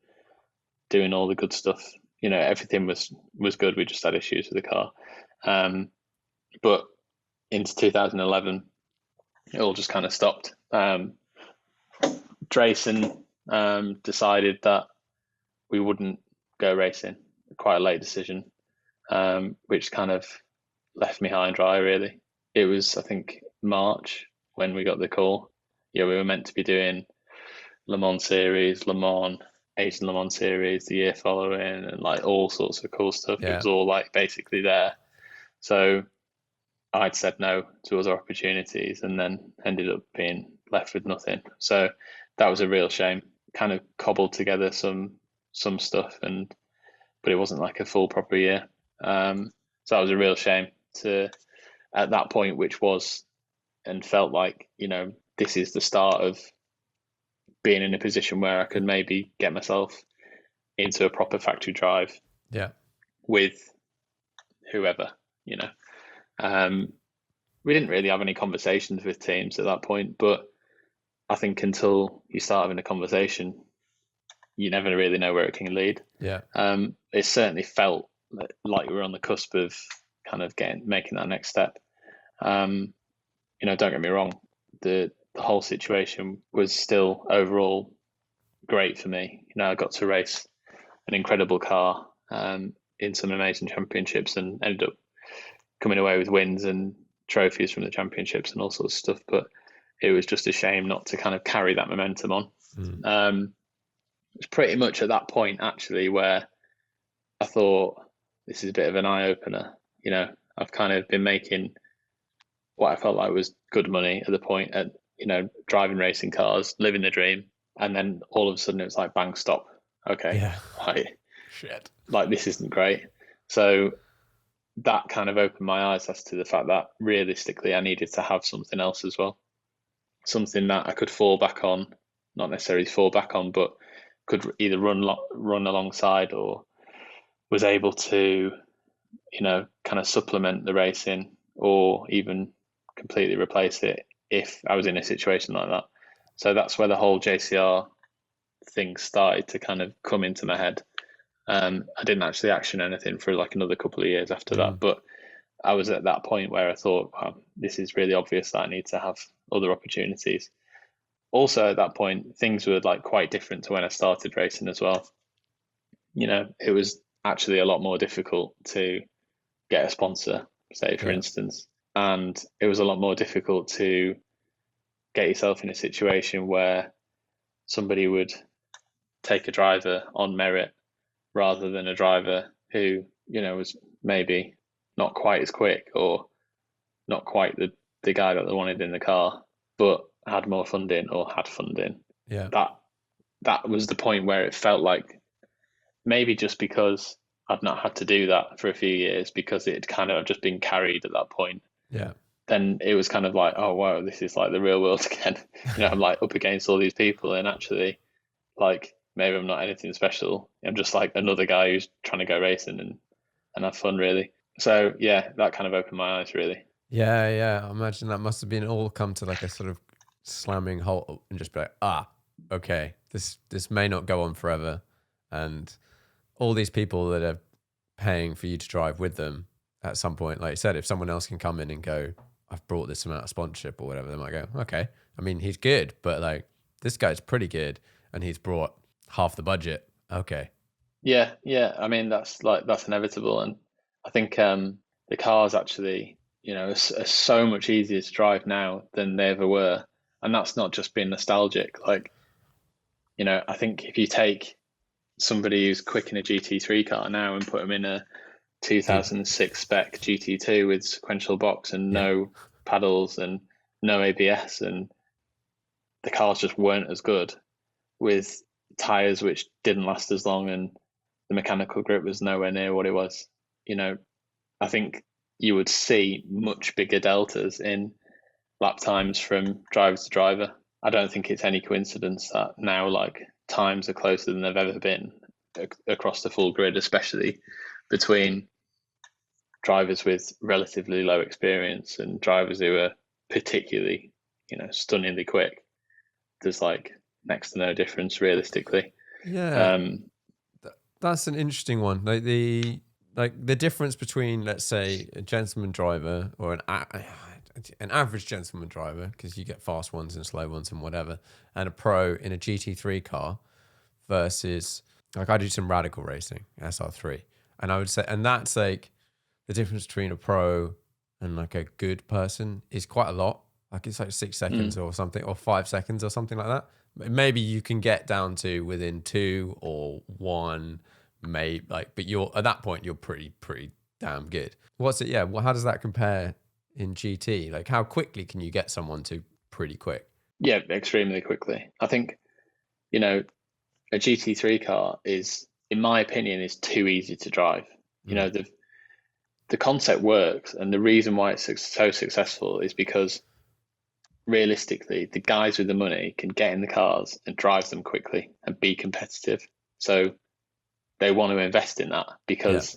doing all the good stuff. Everything was good. We just had issues with the car. But into 2011, it all just kind of stopped. Drayson decided that we wouldn't go racing. Quite a late decision, which kind of left me high and dry, really. It was, I think, March when we got the call. We were meant to be doing Le Mans Series, Le Mans, Asian Le Mans Series the year following, and all sorts of cool stuff. It was all basically there. So I'd said no to other opportunities and then ended up being left with nothing. So that was a real shame. Kind of cobbled together some stuff, but it wasn't a full proper year. So that was a real shame at that point, which was and felt like, this is the start of being in a position where I could maybe get myself into a proper factory drive with whoever, we didn't really have any conversations with teams at that point, but I think until you start having a conversation, you never really know where it can lead. Yeah. It certainly felt like we were on the cusp of kind of making that next step. Don't get me wrong, the whole situation was still overall great for me. I got to race an incredible car in some amazing championships and ended up coming away with wins and trophies from the championships and all sorts of stuff. But it was just a shame not to kind of carry that momentum on. It was pretty much at that point actually where I thought, this is a bit of an eye opener. I've kind of been making what I felt like was good money at the point at, driving racing cars, living the dream. And then all of a sudden it was like, bang, stop. Okay. Yeah. Like, shit. Like, this isn't great. So that kind of opened my eyes as to the fact that realistically I needed to have something else as well. Something that I could fall back on, not necessarily fall back on, but could either run alongside or was able to, kind of supplement the racing or even completely replace it if I was in a situation like that. So that's where the whole JCR thing started to kind of come into my head. I didn't actually action anything for like another couple of years after that, but I was at that point where I thought, wow, this is really obvious that I need to have other opportunities. Also at that point, things were like quite different to when I started racing as well. It was actually a lot more difficult to get a sponsor, say, for instance, and it was a lot more difficult to get yourself in a situation where somebody would take a driver on merit rather than a driver who, was maybe not quite as quick or not quite the guy that they wanted in the car, but had more funding or had funding. Yeah. That was the point where it felt like maybe just because I'd not had to do that for a few years because it had kind of just been carried at that point. Yeah. Then it was kind of like, oh, wow, this is like the real world again. I'm like up against all these people and actually like maybe I'm not anything special. I'm just like another guy who's trying to go racing and have fun really. So yeah, that kind of opened my eyes really. Yeah. I imagine that must have been all come to like a sort of slamming halt and just be like, okay, this may not go on forever. And all these people that are paying for you to drive with them at some point, like you said, if someone else can come in and go, I've brought this amount of sponsorship or whatever, they might go, okay. I mean, he's good, but like this guy's pretty good and he's brought half the budget. Okay. Yeah. I mean, that's inevitable. And I think the cars actually, are so much easier to drive now than they ever were. And that's not just being nostalgic. Like, I think if you take somebody who's quick in a GT3 car now and put them in a 2006 spec GT2 with sequential box and no paddles and no ABS, and the cars just weren't as good with tires which didn't last as long and the mechanical grip was nowhere near what it was. I think you would see much bigger deltas in lap times from driver to driver. I don't think it's any coincidence that now like times are closer than they've ever been across the full grid, especially between drivers with relatively low experience and drivers who are particularly, stunningly quick. There's like next to no difference realistically. Yeah. That's an interesting one. Like the difference between, let's say, a gentleman driver or an average gentleman driver, because you get fast ones and slow ones and whatever, and a pro in a GT3 car versus, like, I do some radical racing, SR3, and I would say, and that's like the difference between a pro and like a good person is quite a lot. Like it's like 6 seconds or something, or 5 seconds or something like that. Maybe you can get down to within 2 or 1, maybe, like, but you're at that point you're pretty damn good. What's it? Yeah. Well, how does that compare in GT? Like, how quickly can you get someone to pretty quick? Yeah, extremely quickly. I think, a GT3 car is, in my opinion, is too easy to drive. The concept works, and the reason why it's so successful is because realistically, the guys with the money can get in the cars and drive them quickly and be competitive. So they want to invest in that because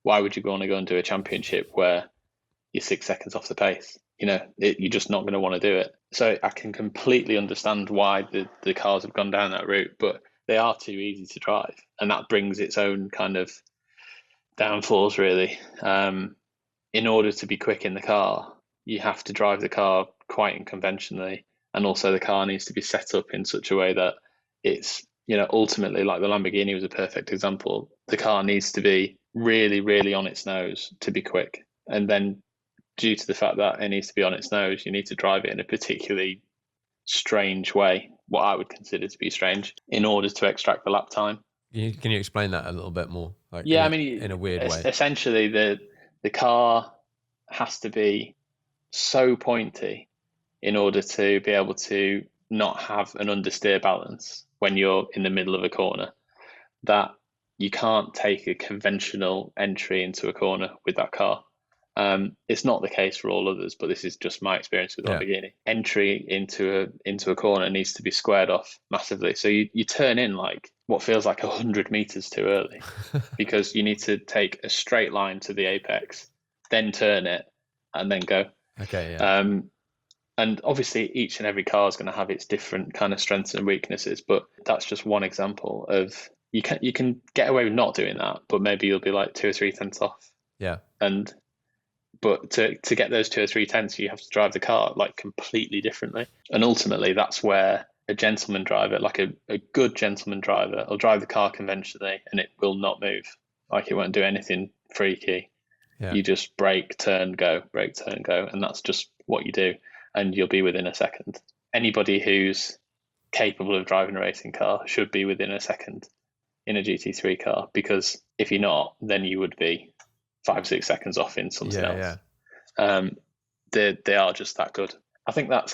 why would you want to go and do a championship where you're 6 seconds off the pace? you're just not going to want to do it. So I can completely understand why the cars have gone down that route, but they are too easy to drive, and that brings its own kind of downfalls, really. In order to be quick in the car, you have to drive the car quite unconventionally, and also the car needs to be set up in such a way that it's, ultimately, like the Lamborghini was a perfect example. The car needs to be really, really on its nose to be quick, and then due to the fact that it needs to be on its nose, you need to drive it in a particularly strange way, what I would consider to be strange, in order to extract the lap time. Can you explain that a little bit more? Like, Yeah, in a weird way. Essentially, the car has to be so pointy in order to be able to not have an understeer balance when you're in the middle of a corner, that you can't take a conventional entry into a corner with that car. It's not the case for all others, but this is just my experience with Lamborghini. Entry into a corner needs to be squared off massively. So you turn in like what feels like 100 meters too early because you need to take a straight line to the apex, then turn it, and then go. Okay, yeah. And obviously each and every car is going to have its different kind of strengths and weaknesses, but that's just one example of you can get away with not doing that, but maybe you'll be like 2 or 3 tenths off. Yeah. But to get those 2 or 3 tenths, you have to drive the car like completely differently. And ultimately, that's where a gentleman driver, like a good gentleman driver, will drive the car conventionally and it will not move. Like it won't do anything freaky. Yeah. You just brake, turn, go, brake, turn, go. And that's just what you do. And you'll be within a second. Anybody who's capable of driving a racing car should be within a second in a GT3 car, because if you're not, then you would be 5 or 6 seconds off in something else. Yeah. They are just that good. I think that's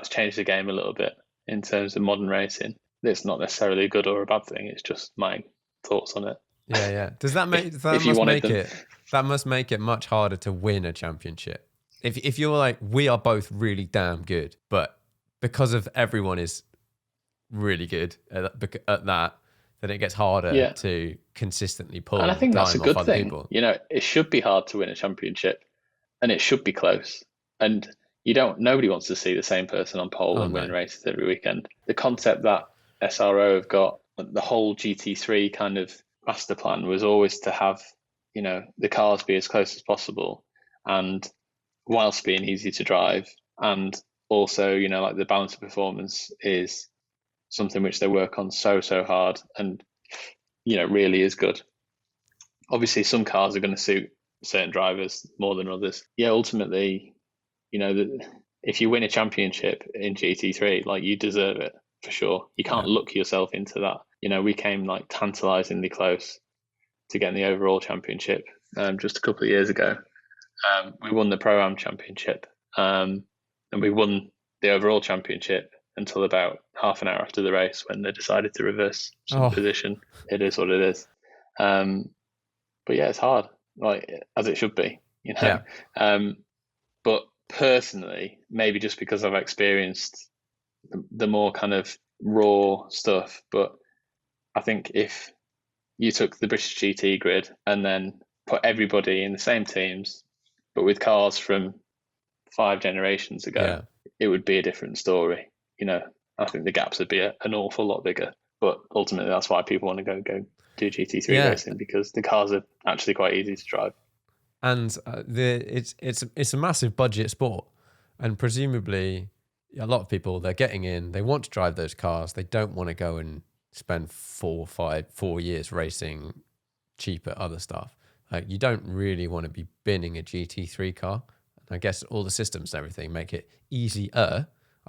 changed the game a little bit in terms of modern racing. It's not necessarily a good or a bad thing. It's just my thoughts on it. Yeah. Does that make that must make it much harder to win a championship? If you're like, we are both really damn good, but because of everyone is really good at that, then it gets harder to consistently pull. And I think that's a good thing. People. It should be hard to win a championship, and it should be close. And nobody wants to see the same person on pole and winning races every weekend. The concept that SRO have got, the whole GT3 kind of master plan, was always to have, the cars be as close as possible, and whilst being easy to drive, and also, like the balance of performance is something which they work on so hard, and really is good. Obviously some cars are going to suit certain drivers more than others. Ultimately, if you win a championship in GT3, like, you deserve it for sure. You can't look yourself into that. We came like tantalizingly close to getting the overall championship just a couple of years ago. We won the Pro-Am championship, and we won the overall championship until about half an hour after the race, when they decided to reverse some position. It is what it is. But yeah, it's hard, like, as it should be, but personally, maybe just because I've experienced the more kind of raw stuff, but I think if you took the British GT grid and then put everybody in the same teams, but with cars from 5 generations ago, it would be a different story. I think the gaps would be an awful lot bigger. But ultimately, that's why people want to go do GT3 racing, because the cars are actually quite easy to drive. And it's a massive budget sport, and presumably a lot of people, they're getting in, they want to drive those cars, they don't want to go and spend 4 years racing cheap at other stuff. Like, you don't really want to be binning a GT3 car. I guess all the systems and everything make it easier.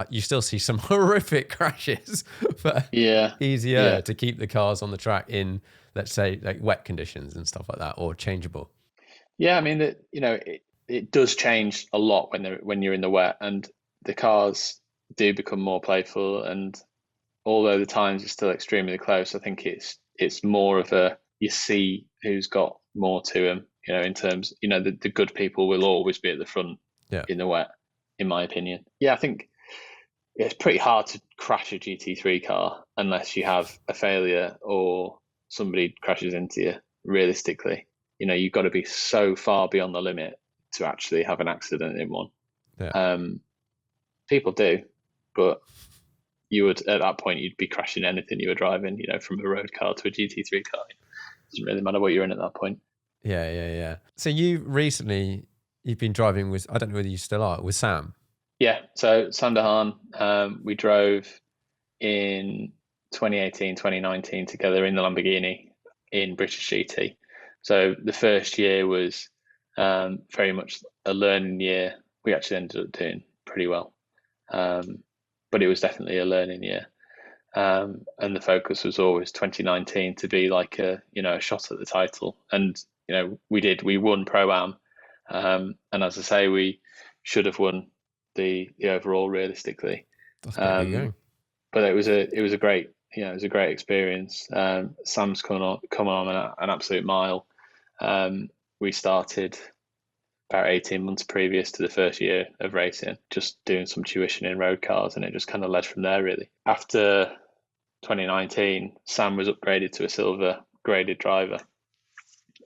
You still see some horrific crashes, but easier to keep the cars on the track in, let's say, like wet conditions and stuff like that, or changeable. Yeah, I mean, it does change a lot when you're in the wet, and the cars do become more playful. And although the times are still extremely close, I think it's more of you see who's got more to them. In terms, the good people will always be at the front in the wet, in my opinion. Yeah, I think it's pretty hard to crash a GT3 car unless you have a failure or somebody crashes into you. Realistically, you've got to be so far beyond the limit to actually have an accident in one. Yeah. People do, but you would, at that point, you'd be crashing anything you were driving, from a road car to a GT3 car. It doesn't really matter what you're in at that point. Yeah. So you've been driving with, I don't know whether you still are, with Sam. Yeah, so Sam DeHaan, we drove in 2018, 2019 together in the Lamborghini in British GT. So the first year was very much a learning year. We actually ended up doing pretty well, but it was definitely a learning year. And the focus was always 2019 to be like a shot at the title. And we won Pro-Am, and as I say, we should have won the overall realistically. That's pretty good going. But it was a great experience. Sam's come on an absolute mile. We started about 18 months previous to the first year of racing, just doing some tuition in road cars, and it just kind of led from there really. After 2019, Sam was upgraded to a silver graded driver,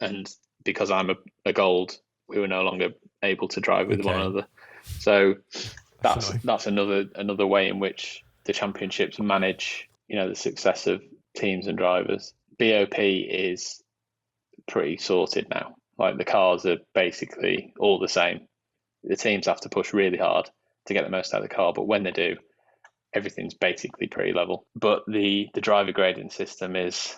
and because I'm a gold, we were no longer able to drive with one another. So that's another way in which the championships manage, the success of teams and drivers. BOP is pretty sorted now. Like the cars are basically all the same. The teams have to push really hard to get the most out of the car, but when they do, everything's basically pretty level. But the driver grading system is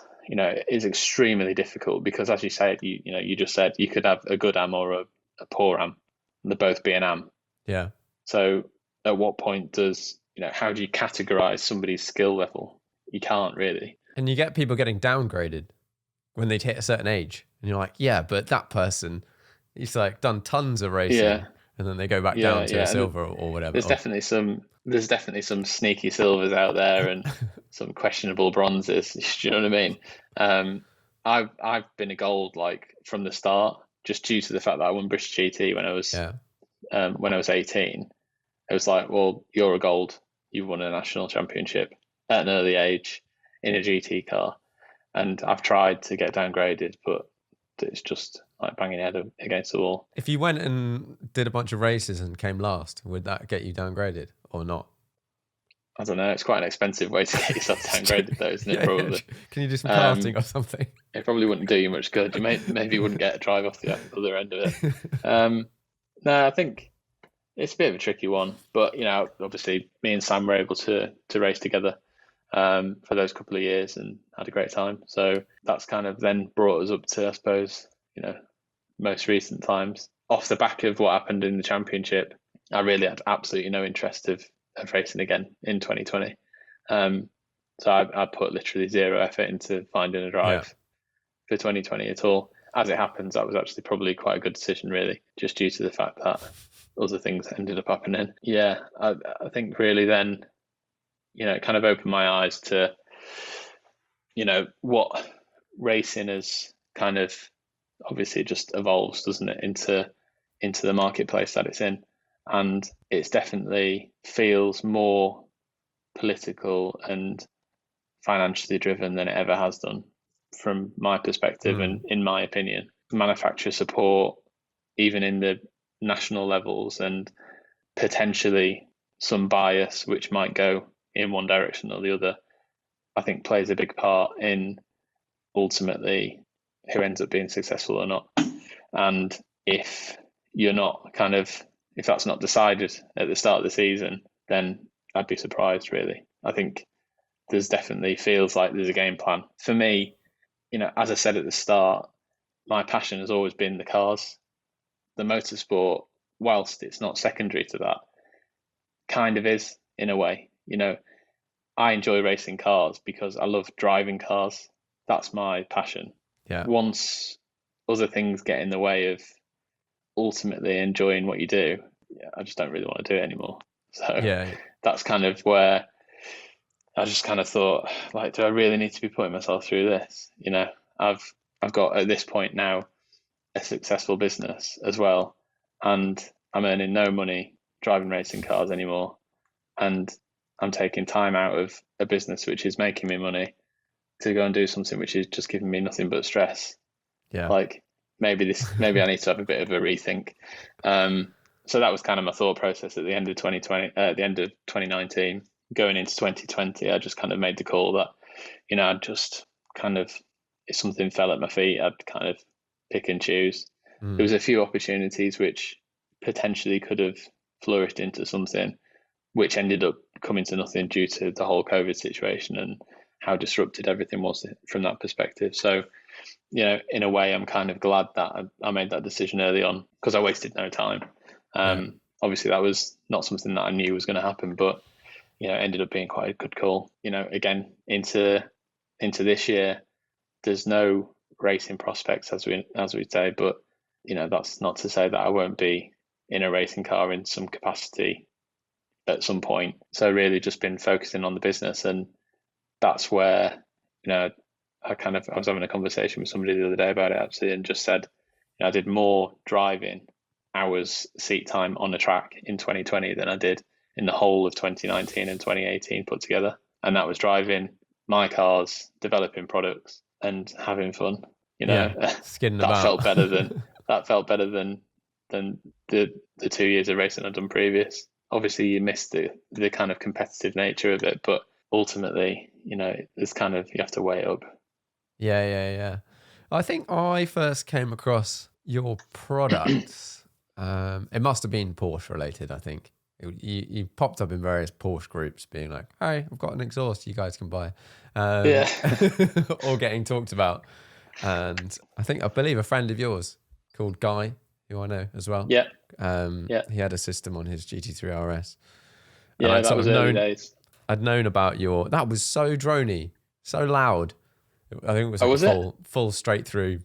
extremely difficult because, as you said, you just said you could have a good AM or a poor AM, and they both be an AM. Yeah. So at what point how do you categorize somebody's skill level? You can't really. And you get people getting downgraded when they hit a certain age, and you're like, yeah, but that person, he's like done tons of racing, and then they go back down to a silver or whatever. There's definitely some sneaky silvers out there and some questionable bronzes. Do you know what I mean? I've been a gold like from the start, just due to the fact that I won British GT when I was 18. It was like, well, you're a gold. You've won a national championship at an early age in a GT car. And I've tried to get downgraded, but it's just like banging your head against the wall. If you went and did a bunch of races and came last, would that get you downgraded or not? I don't know. It's quite an expensive way to get yourself downgraded, though, isn't it? Probably. Yeah. Can you do some karting or something? It probably wouldn't do you much good. You maybe wouldn't get a drive off the other end of it. No, I think it's a bit of a tricky one. But obviously, me and Sam were able to race together for those couple of years and had a great time. So that's kind of then brought us up to, I suppose, most recent times. Off the back of what happened in the championship, I really had absolutely no interest of racing again in 2020. So I put literally zero effort into finding a drive for 2020 at all. As it happens, that was actually probably quite a good decision, really, just due to the fact that other things ended up happening. Yeah, I think really then, it kind of opened my eyes to, what racing is kind of, obviously it just evolves, doesn't it, into the marketplace that it's in. And it's definitely feels more political and financially driven than it ever has done, from my perspective and in my opinion. Manufacturer support, even in the national levels, and potentially some bias which might go in one direction or the other, I think plays a big part in ultimately who ends up being successful or not. And if that's not decided at the start of the season, then I'd be surprised, really. I think there's definitely feels like there's a game plan. For me, as I said at the start, my passion has always been the cars. The motorsport, whilst it's not secondary to that, kind of is in a way. I enjoy racing cars because I love driving cars. That's my passion. Yeah. Once other things get in the way of ultimately enjoying what you do, I just don't really want to do it anymore. So that's kind of where I just kind of thought, like, do I really need to be putting myself through this? I've got at this point now a successful business as well, and I'm earning no money driving racing cars anymore, and I'm taking time out of a business which is making me money to go and do something which is just giving me nothing but stress. Yeah. Like, maybe I need to have a bit of a rethink. So that was kind of my thought process at the end of 2020, at the end of 2019, going into 2020. I just kind of made the call that, I'd just kind of, if something fell at my feet, I'd kind of pick and choose. There was a few opportunities which potentially could have flourished into something, which ended up coming to nothing due to the whole COVID situation and how disrupted everything was from that perspective. So, in a way, I'm kind of glad that I made that decision early on, because I wasted no time. Obviously, that was not something that I knew was going to happen, but it ended up being quite a good call. Again, into this year, there's no racing prospects as we say, but that's not to say that I won't be in a racing car in some capacity at some point. So really just been focusing on the business, and that's where I was having a conversation with somebody the other day about it actually, and just said I did more driving hours seat time on the track in 2020 than I did in the whole of 2019 and 2018 put together, and that was driving my cars, developing products, and having fun. Skidding that about. felt better than the 2 years of racing I've done previous. Obviously, you miss the kind of competitive nature of it, but ultimately, it's kind of, you have to weigh it up. Yeah. I think I first came across your products. It must have been Porsche related, I think. You popped up in various Porsche groups being like, hey, I've got an exhaust you guys can buy. Or getting talked about. And I believe a friend of yours called Guy, who I know as well. Yeah. He had a system on his GT3RS. And that was early days. I'd known about that was so drony, so loud. I think it was like full straight through.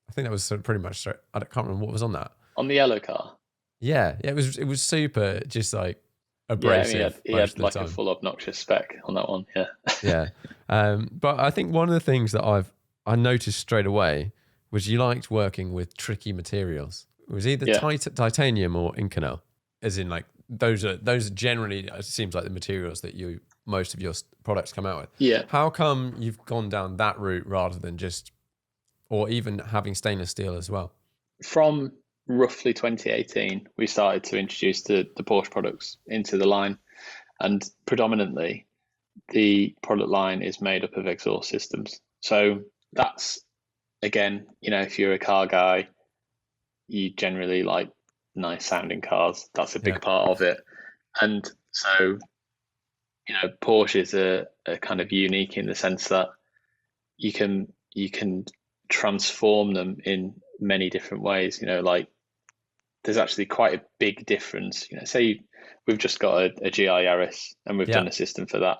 I think that was pretty much straight. I can't remember what was on that. On the yellow car? Yeah, it was super, just like abrasive. He had like a full obnoxious spec on that one. Yeah. But I think one of the things that I noticed straight away was you liked working with tricky materials. It was either titanium or Inconel, as in like those are generally, it seems like the materials that most of your products come out with. Yeah. How come you've gone down that route rather than just, or even having stainless steel as well? From roughly 2018, we started to introduce the Porsche products into the line, and predominantly the product line is made up of exhaust systems. So that's, again, if you're a car guy, you generally like nice sounding cars. That's a big part of it. And so, Porsches are kind of unique in the sense that you can transform them in many different ways. Like there's actually quite a big difference. Say we've just got a GI Yaris and we've done a system for that,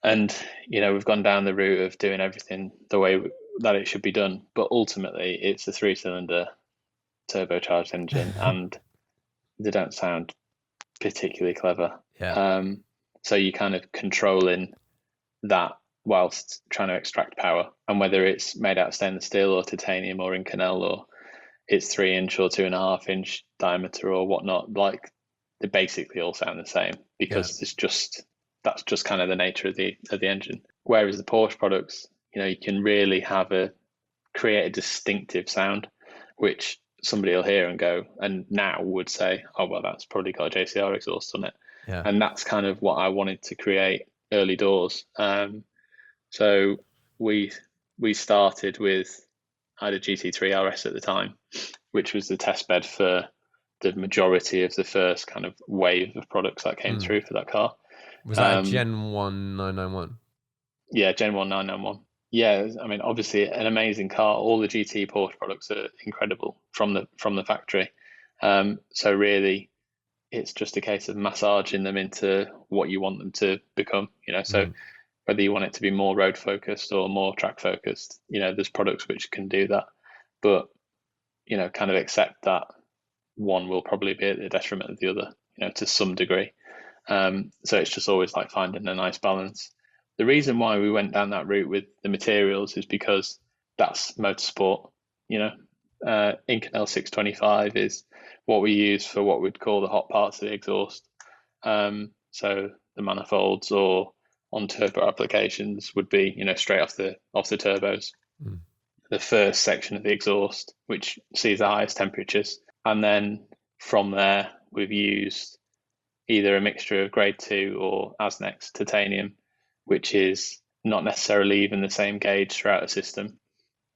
and we've gone down the route of doing everything the way that it should be done, but ultimately it's a 3-cylinder turbocharged engine and they don't sound particularly clever. So you're kind of controlling that whilst trying to extract power, and whether it's made out of stainless steel or titanium or Inconel, or it's 3-inch or 2.5-inch diameter or whatnot, like they basically all sound the same, because that's just kind of the nature of the engine. Whereas the Porsche products, you can really create a distinctive sound, which somebody will hear and go, and now would say, oh, well, that's probably got a JCR exhaust on it. And that's kind of what I wanted to create early doors. So we started with, I had a GT3RS at the time, which was the test bed for the majority of the first kind of wave of products that came through for that car. Was that a Gen 1 991? Yeah, Gen 1 991. Yeah, I mean, obviously an amazing car. All the GT Porsche products are incredible from the factory. So really, it's just a case of massaging them into what you want them to become. So whether you want it to be more road focused or more track focused, there's products which can do that. But kind of accept that one will probably be at the detriment of the other, to some degree. So it's just always like finding a nice balance. The reason why we went down that route with the materials is because that's motorsport. Inconel 625 is what we use for what we'd call the hot parts of the exhaust. So the manifolds or on turbo applications would be, straight off the turbos. the first section of the exhaust, which sees the highest temperatures. And then from there, we've used either a mixture of grade 2 or ASNEX titanium, which is not necessarily even the same gauge throughout the system.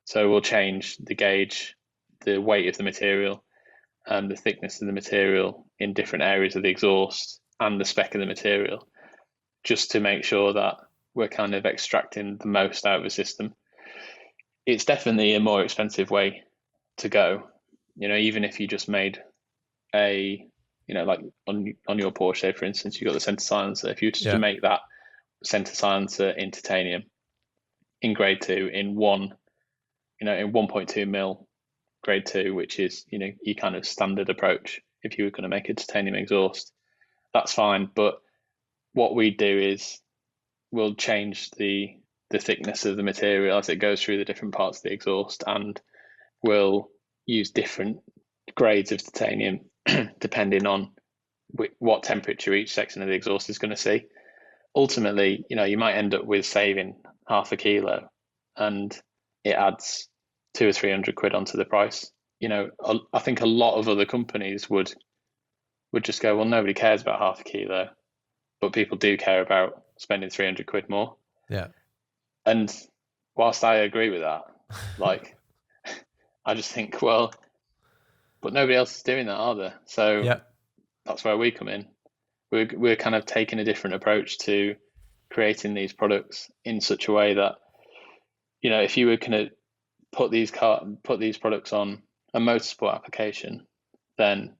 So we'll change the gauge, the weight of the material, and the thickness of the material in different areas of the exhaust and the spec of the material, just to make sure that we're kind of extracting the most out of the system. It's definitely a more expensive way to go. Even if you just made a, like on your Porsche, say, for instance, you got the center silencer. If you were to make that center silencer in titanium in grade 2 in 1.2 mil grade 2, which is, your kind of standard approach if you were going to make a titanium exhaust, that's fine. But what we do is we'll change the thickness of the material as it goes through the different parts of the exhaust, and we'll use different grades of titanium depending on what temperature each section of the exhaust is going to see. Ultimately, you might end up with saving half a kilo, and it adds 200 or 300 quid onto the price. I think a lot of other companies would just go, well, nobody cares about half a kilo, but people do care about spending 300 quid more. Yeah. And whilst I agree with that, like, I just think, well, but nobody else is doing that, are there? So that's where we come in. We're kind of taking a different approach to creating these products in such a way that, if you were going to put these products on a motorsport application, then,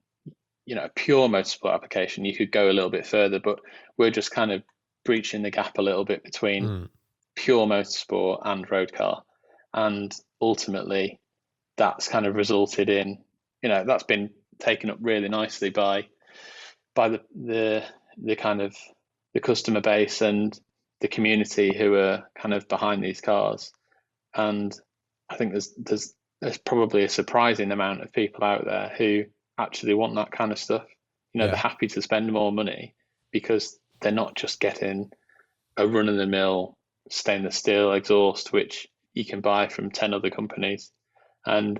a pure motorsport application, you could go a little bit further, but we're just kind of breaching the gap a little bit between pure motorsport and road car. And ultimately, that's kind of resulted in, that's been taken up really nicely by the kind of the customer base and the community who are kind of behind these cars. And I think there's probably a surprising amount of people out there who actually want that kind of stuff. They're happy to spend more money because they're not just getting a run-of-the-mill stainless steel exhaust, which you can buy from 10 other companies, and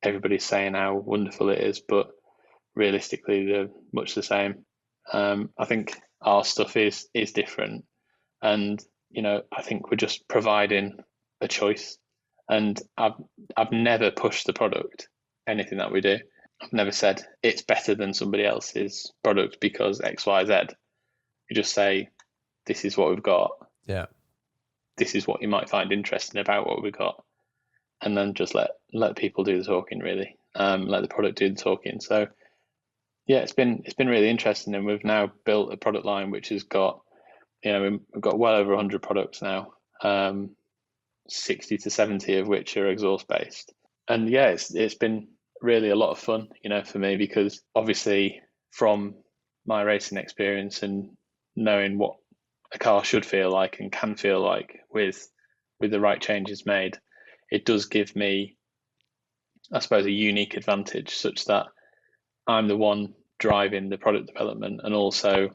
everybody's saying how wonderful it is, but realistically they're much the same. I think our stuff is different, and I think we're just providing a choice. And I've never pushed the product, anything that we do. I've never said it's better than somebody else's product because X, Y, Z. You just say, this is what we've got. Yeah. This is what you might find interesting about what we've got. And then just let people do the talking, really. Let the product do the talking. So yeah, it's been really interesting, and we've now built a product line which has got, we've got well over 100 products now, 60 to 70 of which are exhaust based. And yeah, it's been really a lot of fun, for me, because obviously from my racing experience and knowing what a car should feel like and can feel like with the right changes made, it does give me, I suppose, a unique advantage, such that I'm the one driving the product development, and also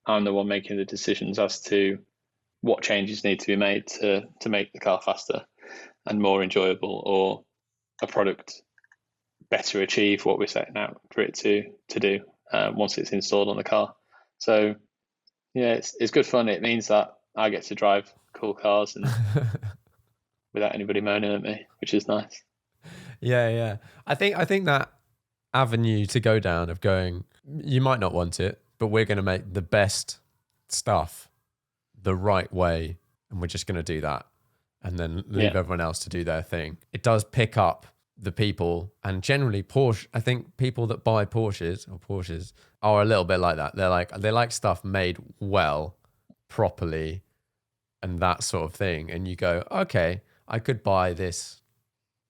I'm the one making the decisions as to what changes need to be made to make the car faster and more enjoyable, or a product better achieve what we're setting out for it to do once it's installed on the car. So yeah, it's good fun. It means that I get to drive cool cars and without anybody moaning at me, which is nice. Yeah. I think that avenue to go down of going, you might not want it, but we're going to make the best stuff the right way, and we're just going to do that, and then leave everyone else to do their thing. It does pick up the people, and generally Porsche, I think people that buy Porsches are a little bit like that. They like stuff made well, properly, and that sort of thing. And you go, okay, I could buy this.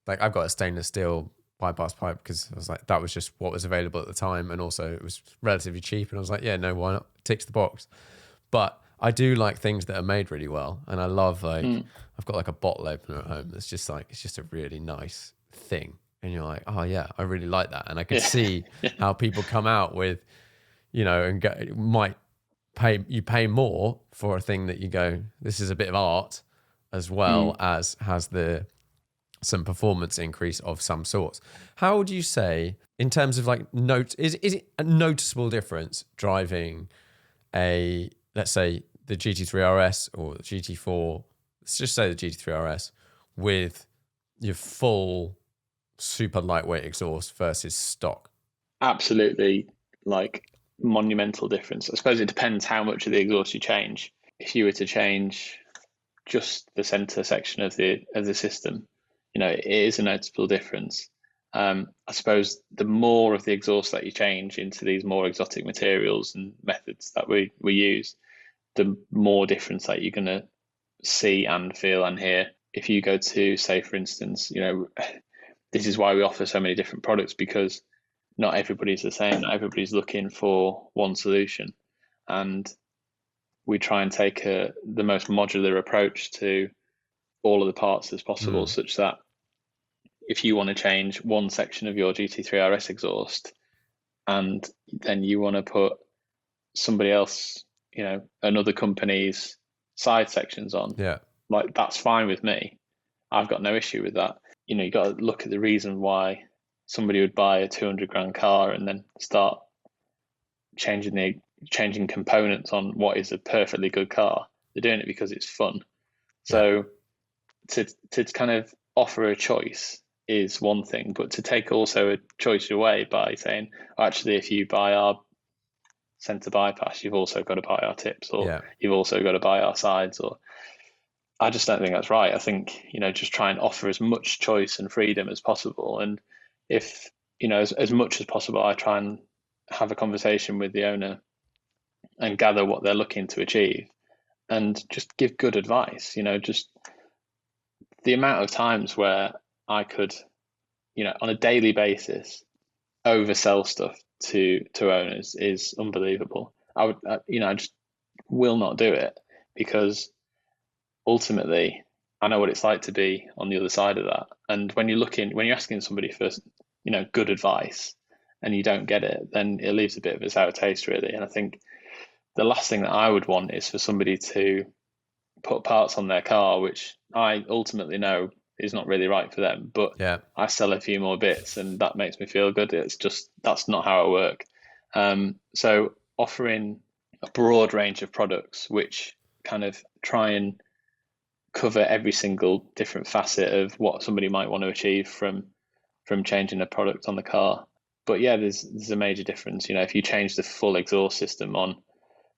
Like, I've got a stainless steel bypass pipe because I was like, that was just what was available at the time, and also it was relatively cheap, and I was like, yeah, no, why not? Ticks the box. But I do like things that are made really well, and I love I've got like a bottle opener at home that's just like, it's just a really nice thing, and you're like, oh yeah, I really like that. And I could see how people come out with, and pay more for a thing that you go, this is a bit of art, as well as has the some performance increase of some sorts. How would you say, in terms of like is it a noticeable difference driving a, let's say, the GT3RS or the GT4, let's just say the GT3RS, with your full super lightweight exhaust versus stock? Absolutely, like monumental difference. I suppose it depends how much of the exhaust you change. If you were to change just the center section of the system, it is a noticeable difference. I suppose the more of the exhaust that you change into these more exotic materials and methods that we use, the more difference that you're going to see and feel and hear. If you go to, say, for instance, this is why we offer so many different products, because not everybody's the same. Not everybody's looking for one solution. And we try and take the most modular approach to all of the parts as possible, such that if you want to change one section of your GT3RS exhaust and then you want to put somebody else, another company's side sections on, like that's fine with me. I've got no issue with that. You got to look at the reason why somebody would buy a 200 grand car and then start changing components on what is a perfectly good car. They're doing it because it's fun. So to kind of offer a choice is one thing, but to take also a choice away by saying, actually, if you buy our center bypass, you've also got to buy our tips, or you've also got to buy our sides, or I just don't think that's right. I think, just try and offer as much choice and freedom as possible. And if, as much as possible, I try and have a conversation with the owner and gather what they're looking to achieve and just give good advice. Just the amount of times where I could, on a daily basis, oversell stuff to owners is unbelievable. I just will not do it, because ultimately I know what it's like to be on the other side of that. And when you're asking somebody for, good advice and you don't get it, then it leaves a bit of a sour taste, really. And I think the last thing that I would want is for somebody to put parts on their car, which I ultimately know is not really right for them, but I sell a few more bits and that makes me feel good. It's just, that's not how I work. So offering a broad range of products, which kind of try and cover every single different facet of what somebody might want to achieve from changing a product on the car. But there's a major difference. If you change the full exhaust system on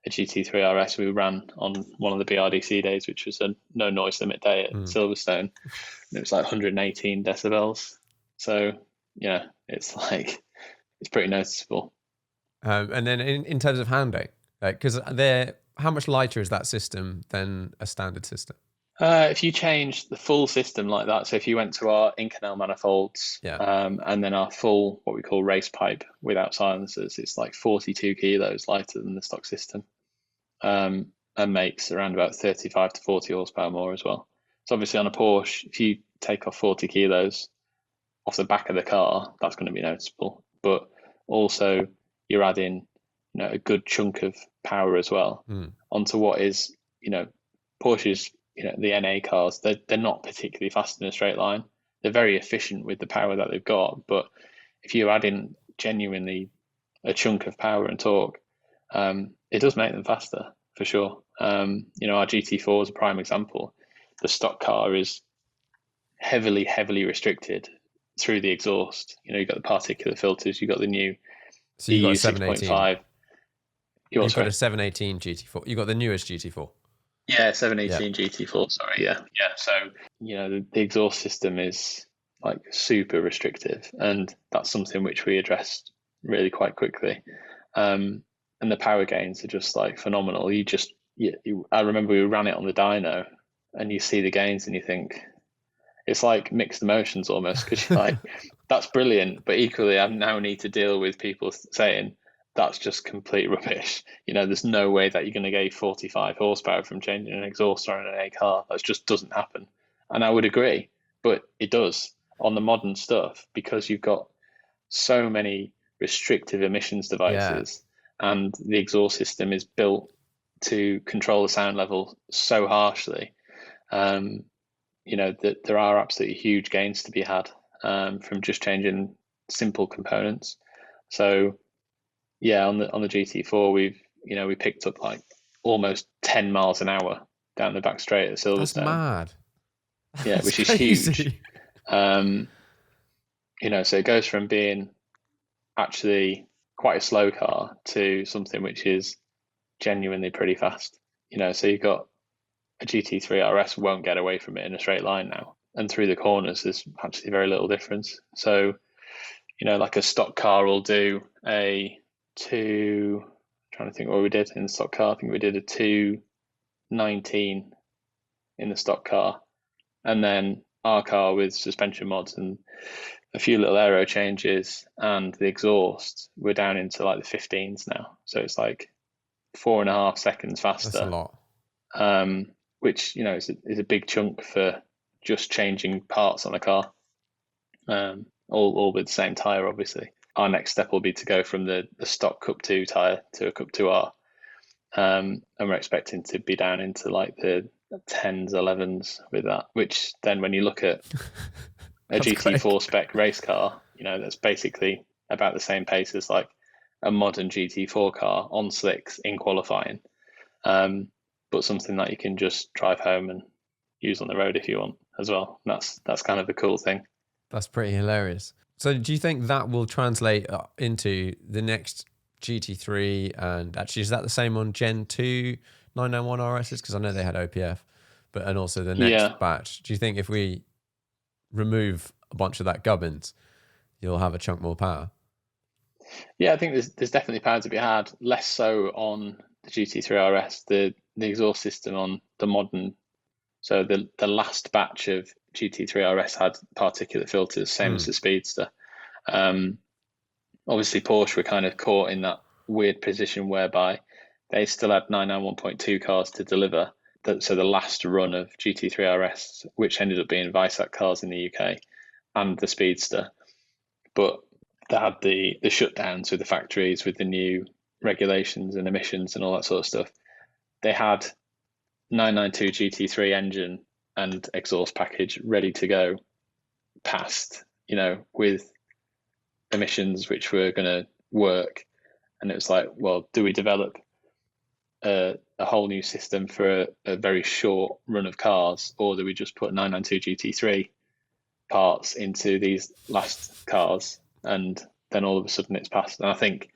a GT3RS, we ran on one of the BRDC days, which was a no noise limit day at Silverstone, and it was like 118 decibels. So it's pretty noticeable. And then in terms of handling, because how much lighter is that system than a standard system? If you change the full system like that, so if you went to our Inconel manifolds, and then our full, what we call race pipe without silencers, it's like 42 kilos lighter than the stock system, and makes around about 35 to 40 horsepower more as well. So obviously on a Porsche, if you take off 40 kilos off the back of the car, that's going to be noticeable. But also you're adding, a good chunk of power as well onto what is, Porsche's, the NA cars, they're not particularly fast in a straight line. They're very efficient with the power that they've got, but if you're adding genuinely a chunk of power and torque, it does make them faster for sure. Our GT4 is a prime example. The stock car is heavily restricted through the exhaust. You've got the particulate filters, you've got the new EU 6.5. You've got a 718 GT4. You've got the newest GT4. Yeah, 718 GT4, sorry, yeah. So, the exhaust system is like super restrictive, and that's something which we addressed really quite quickly. And the power gains are just like phenomenal. I remember we ran it on the dyno, and you see the gains and you think, it's like mixed emotions almost, because you're like, that's brilliant, but equally I now need to deal with people saying, that's just complete rubbish. There's no way that you're going to get 45 horsepower from changing an exhaust on an A car. That just doesn't happen. And I would agree, but it does on the modern stuff, because you've got so many restrictive emissions devices, and the exhaust system is built to control the sound level so harshly. that there are absolutely huge gains to be had from just changing simple components. So yeah, on the GT4, we picked up like almost 10 miles an hour down the back straight at Silverstone. That's mad. Yeah, That's which is crazy. huge. So it goes from being actually quite a slow car to something which is genuinely pretty fast. So you've got a GT3RS won't get away from it in a straight line now. And through the corners, there's actually very little difference. So, like a stock car will do trying to think what we did in the stock car. I think we did a 219 in the stock car. And then our car with suspension mods and a few little aero changes and the exhaust, we're down into like the 15s now. So it's like 4.5 seconds faster. That's a lot. Which is a big chunk for just changing parts on a car, all with the same tire. Obviously, our next step will be to go from the stock Cup 2 tire to a Cup 2R, and we're expecting to be down into like the 10s, 11s with that. Which then, when you look at a GT4 spec race car, that's basically about the same pace as like a modern GT4 car on slicks in qualifying. But something that you can just drive home and use on the road if you want as well. That's kind of the cool thing. That's pretty hilarious. So do you think that will translate into the next GT3? And actually, is that the same on Gen 2 991 RSs? Because I know they had OPF, and also the next batch. Do you think if we remove a bunch of that gubbins, you'll have a chunk more power? Yeah, I think there's definitely power to be had. Less so on the GT3RS. The exhaust system on the modern, so the last batch of GT3RS had particulate filters, same as the Speedster. Obviously, Porsche were kind of caught in that weird position whereby they still had 991.2 cars to deliver. So the last run of GT3RS, which ended up being Weissach cars in the UK, and the Speedster, but they had the shutdowns with the factories, with the new regulations and emissions and all that sort of stuff. They had 992 GT3 engine and exhaust package ready to go past, with emissions which were going to work. And it was like, well, do we develop a whole new system for a very short run of cars, or do we just put 992 GT3 parts into these last cars and then all of a sudden it's passed? And I think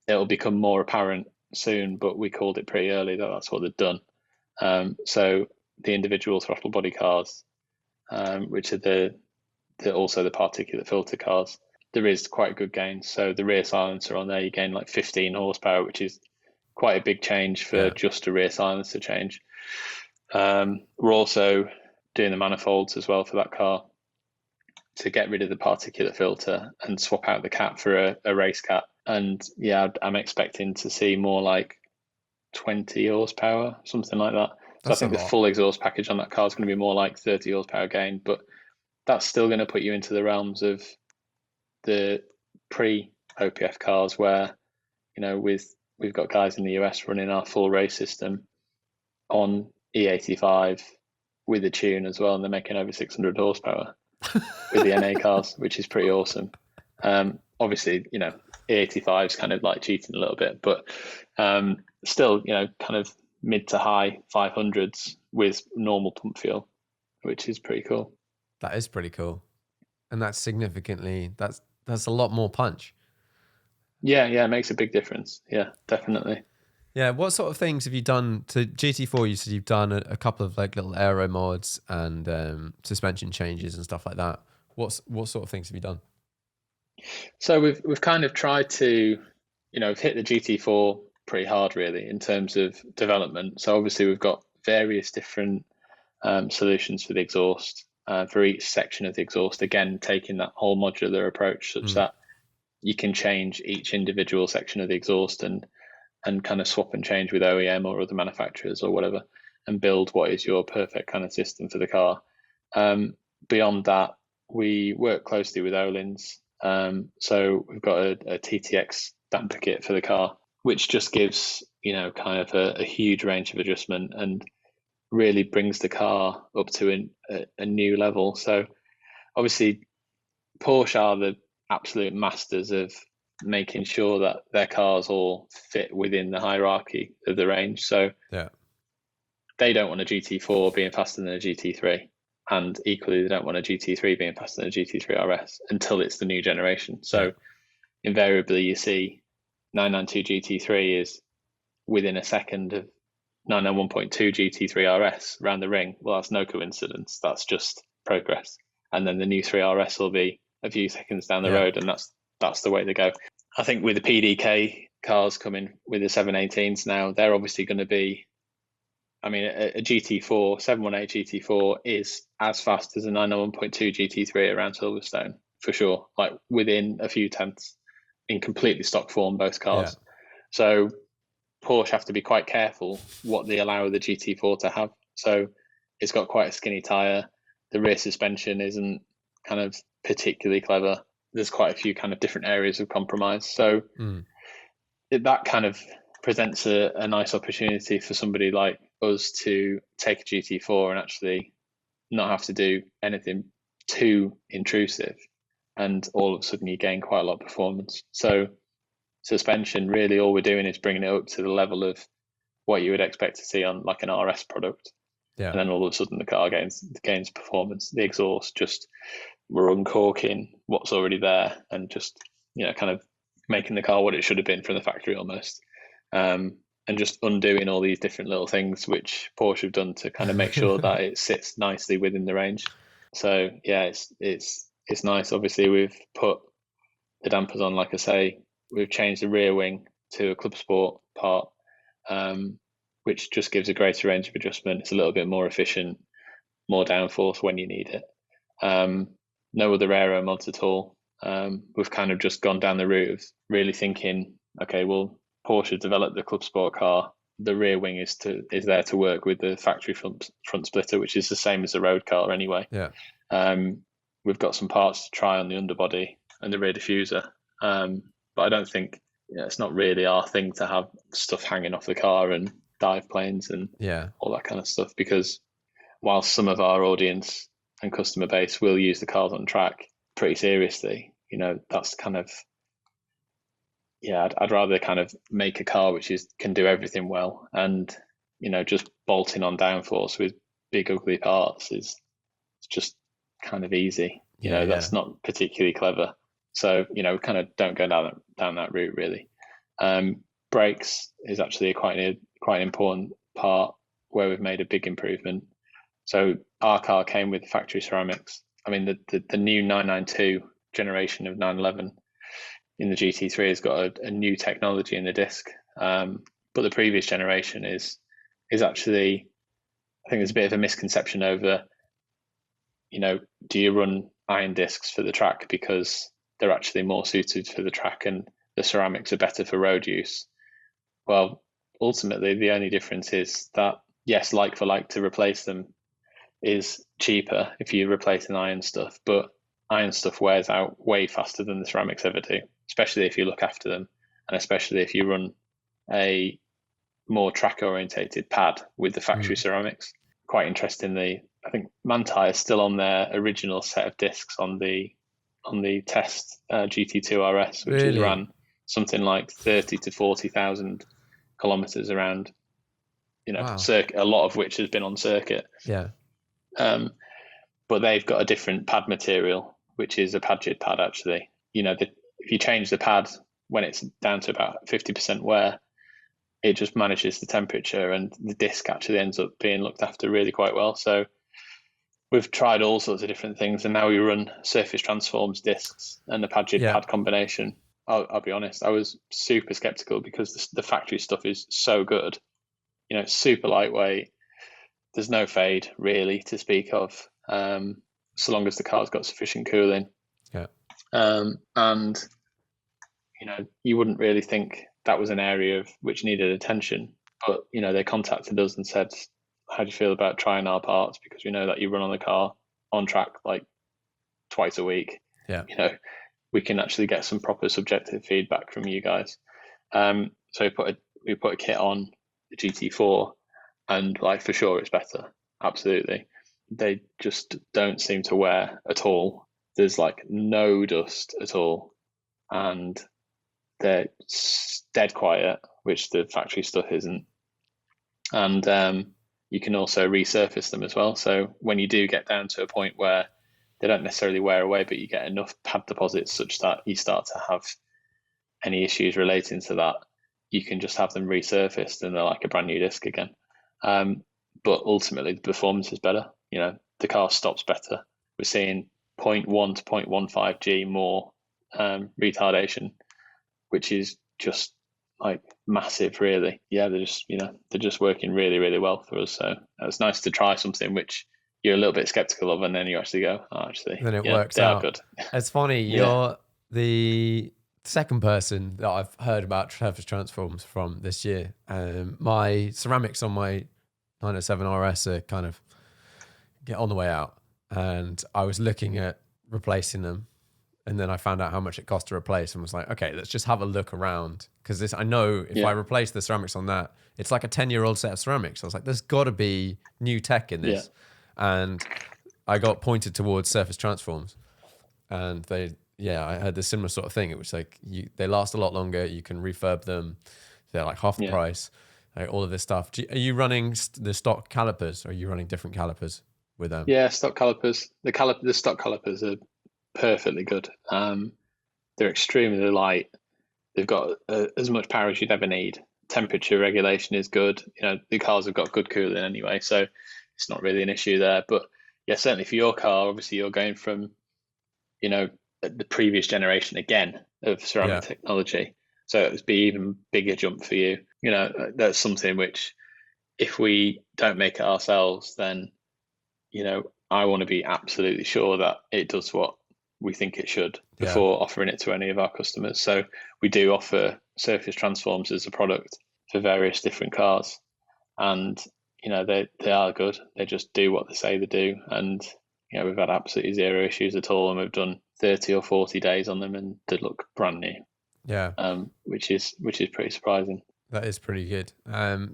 it'll become more apparent soon, but we called it pretty early that that's what they'd done. So the individual throttle body cars, which are also the particulate filter cars, there is quite good gains. So the rear silencer on there, you gain like 15 horsepower, which is quite a big change for just a rear silencer change. We're also doing the manifolds as well for that car to get rid of the particulate filter and swap out the cap for a race cap. And yeah, I'm expecting to see more like 20 horsepower, something like that. So I think the full exhaust package on that car is going to be more like 30 horsepower gain, but that's still going to put you into the realms of the pre-OPF cars where, we've got guys in the US running our full race system on E85 with a tune as well, and they're making over 600 horsepower with the NA cars, which is pretty awesome. Obviously, E85 is kind of like cheating a little bit, but still, kind of mid to high 500s with normal pump fuel, which is pretty cool. That is pretty cool. And that's significantly, that's a lot more punch. Yeah, it makes a big difference. Yeah, definitely. Yeah, what sort of things have you done to GT4? You said you've done a couple of like little aero mods and suspension changes and stuff like that. What sort of things have you done? So we've kind of tried to, hit the GT4 pretty hard really in terms of development. So obviously we've got various different solutions for the exhaust for each section of the exhaust. Again, taking that whole modular approach such that you can change each individual section of the exhaust and kind of swap and change with OEM or other manufacturers or whatever, and build what is your perfect kind of system for the car. Beyond that, we work closely with Öhlins. So we've got a TTX damper kit for the car, which just gives, kind of a huge range of adjustment. And really brings the car up to a new level. So obviously Porsche are the absolute masters of making sure that their cars all fit within the hierarchy of the range. So they don't want a GT4 being faster than a GT3. And equally, they don't want a GT3 being faster than a GT3RS until it's the new generation. So invariably, you see 992 GT3 is within a second of 991.2 GT3RS around the ring. Well, that's no coincidence. That's just progress. And then the new 3RS will be a few seconds down the road, and that's the way to go. I think with the PDK cars coming with the 718s now, they're obviously going to be, I mean, a GT4, 718 GT4 is as fast as a 991.2 GT3 around Silverstone, for sure, like within a few tenths in completely stock form, both cars. So Porsche have to be quite careful what they allow the GT4 to have. So it's got quite a skinny tyre. The rear suspension isn't kind of particularly clever. There's quite a few kind of different areas of compromise. So that kind of presents a nice opportunity for somebody like us to take a GT4 and actually not have to do anything too intrusive, and all of a sudden you gain quite a lot of performance. So suspension, really all we're doing is bringing it up to the level of what you would expect to see on like an RS product. And then all of a sudden the car gains performance. The exhaust, just we're uncorking what's already there and just, you know, kind of making the car what it should have been from the factory almost. And just undoing all these different little things which Porsche have done to kind of make sure that it sits nicely within the range. So yeah, it's nice. Obviously we've put the dampers on, like I say, we've changed the rear wing to a Club Sport part, which just gives a greater range of adjustment. It's a little bit more efficient, more downforce when you need it. No other aero mods at all. We've kind of just gone down the route of really thinking, okay, well, Porsche developed the Club Sport car. The rear wing is there to work with the factory front splitter, which is the same as the road car anyway. We've got some parts to try on the underbody and the rear diffuser, but I don't think, you know, it's not really our thing to have stuff hanging off the car and dive planes and all that kind of stuff, because while some of our audience and customer base will use the cars on track pretty seriously, you know, that's kind of, I'd rather kind of make a car which can do everything well, and, you know, just bolting on downforce with big ugly parts is just kind of easy. You know, that's not particularly clever. So, you know, we kind of don't go down that route really. Brakes is actually quite an important part where we've made a big improvement. So our car came with factory ceramics. I mean, the new 992 generation of 911 in the GT3 has got a new technology in the disc, but the previous generation is actually, I think there's a bit of a misconception over, you know, do you run iron discs for the track because they're actually more suited for the track and the ceramics are better for road use? Well, ultimately the only difference is that, yes, like for like, to replace them is cheaper if you replace an iron stuff, but iron stuff wears out way faster than the ceramics ever do, especially if you look after them, and especially if you run a more track orientated pad with the factory ceramics. Quite interestingly, I think Manthey is still on their original set of discs on the test GT2RS, which has ran something like 30 to 40,000 kilometers around, you know, circuit, a lot of which has been on circuit. But they've got a different pad material, which is a pad jit pad actually. You know, if you change the pad when it's down to about 50% wear, it just manages the temperature, and the disc actually ends up being looked after really quite well. So we've tried all sorts of different things, and now we run surface transforms discs and the pad jit pad combination. I'll be honest, I was super skeptical because the factory stuff is so good. You know, it's super lightweight. There's no fade really to speak of, so long as the car's got sufficient cooling. And, you know, you wouldn't really think that was an area which needed attention. But, you know, they contacted us and said, how do you feel about trying our parts? Because we know that you run on the car on track like twice a week. You know, we can actually get some proper subjective feedback from you guys. So we put a kit on the GT4, and like for sure it's better. Absolutely. They just don't seem to wear at all. There's like no dust at all, and they're dead quiet, which the factory stuff isn't. And you can also resurface them as well. So when you do get down to a point where they don't necessarily wear away, but you get enough pad deposits such that you start to have any issues relating to that, you can just have them resurfaced and they're like a brand new disc again. But ultimately, the performance is better. The car stops better. We're seeing 0.1 to 0.15 G more retardation, which is just like massive, really. Yeah, they're just working really, really well for us. So it's nice to try something which you're a little bit skeptical of, and then you actually go, oh, actually, then it works out. Are good. It's funny. You're the second person that I've heard about surface transforms from this year. My ceramics on my 907 RS are kind of get on the way out, and I was looking at replacing them, and then I found out how much it cost to replace, and was like, okay, let's just have a look around, because I know if I replace the ceramics on that, it's like a 10-year-old set of ceramics. I was like, there's got to be new tech in this, and I got pointed towards surface transforms, and I had this similar sort of thing. It was like they last a lot longer. You can refurb them. They're like half the price. Like all of this stuff. Are you running the stock calipers, or are you running different calipers with them? Yeah, stock calipers. The stock calipers are perfectly good. They're extremely light. They've got as much power as you'd ever need. Temperature regulation is good. The cars have got good cooling anyway, so it's not really an issue there. But yeah, certainly for your car, obviously you're going from, the previous generation again of ceramic technology. So it would be even bigger jump for you. That's something which, if we don't make it ourselves, then, I want to be absolutely sure that it does what we think it should before offering it to any of our customers. So we do offer surface transforms as a product for various different cars, and they are good. They just do what they say they do, and we've had absolutely zero issues at all, and we've done 30 or 40 days on them, and they look brand new. Yeah, which is pretty surprising. That is pretty good.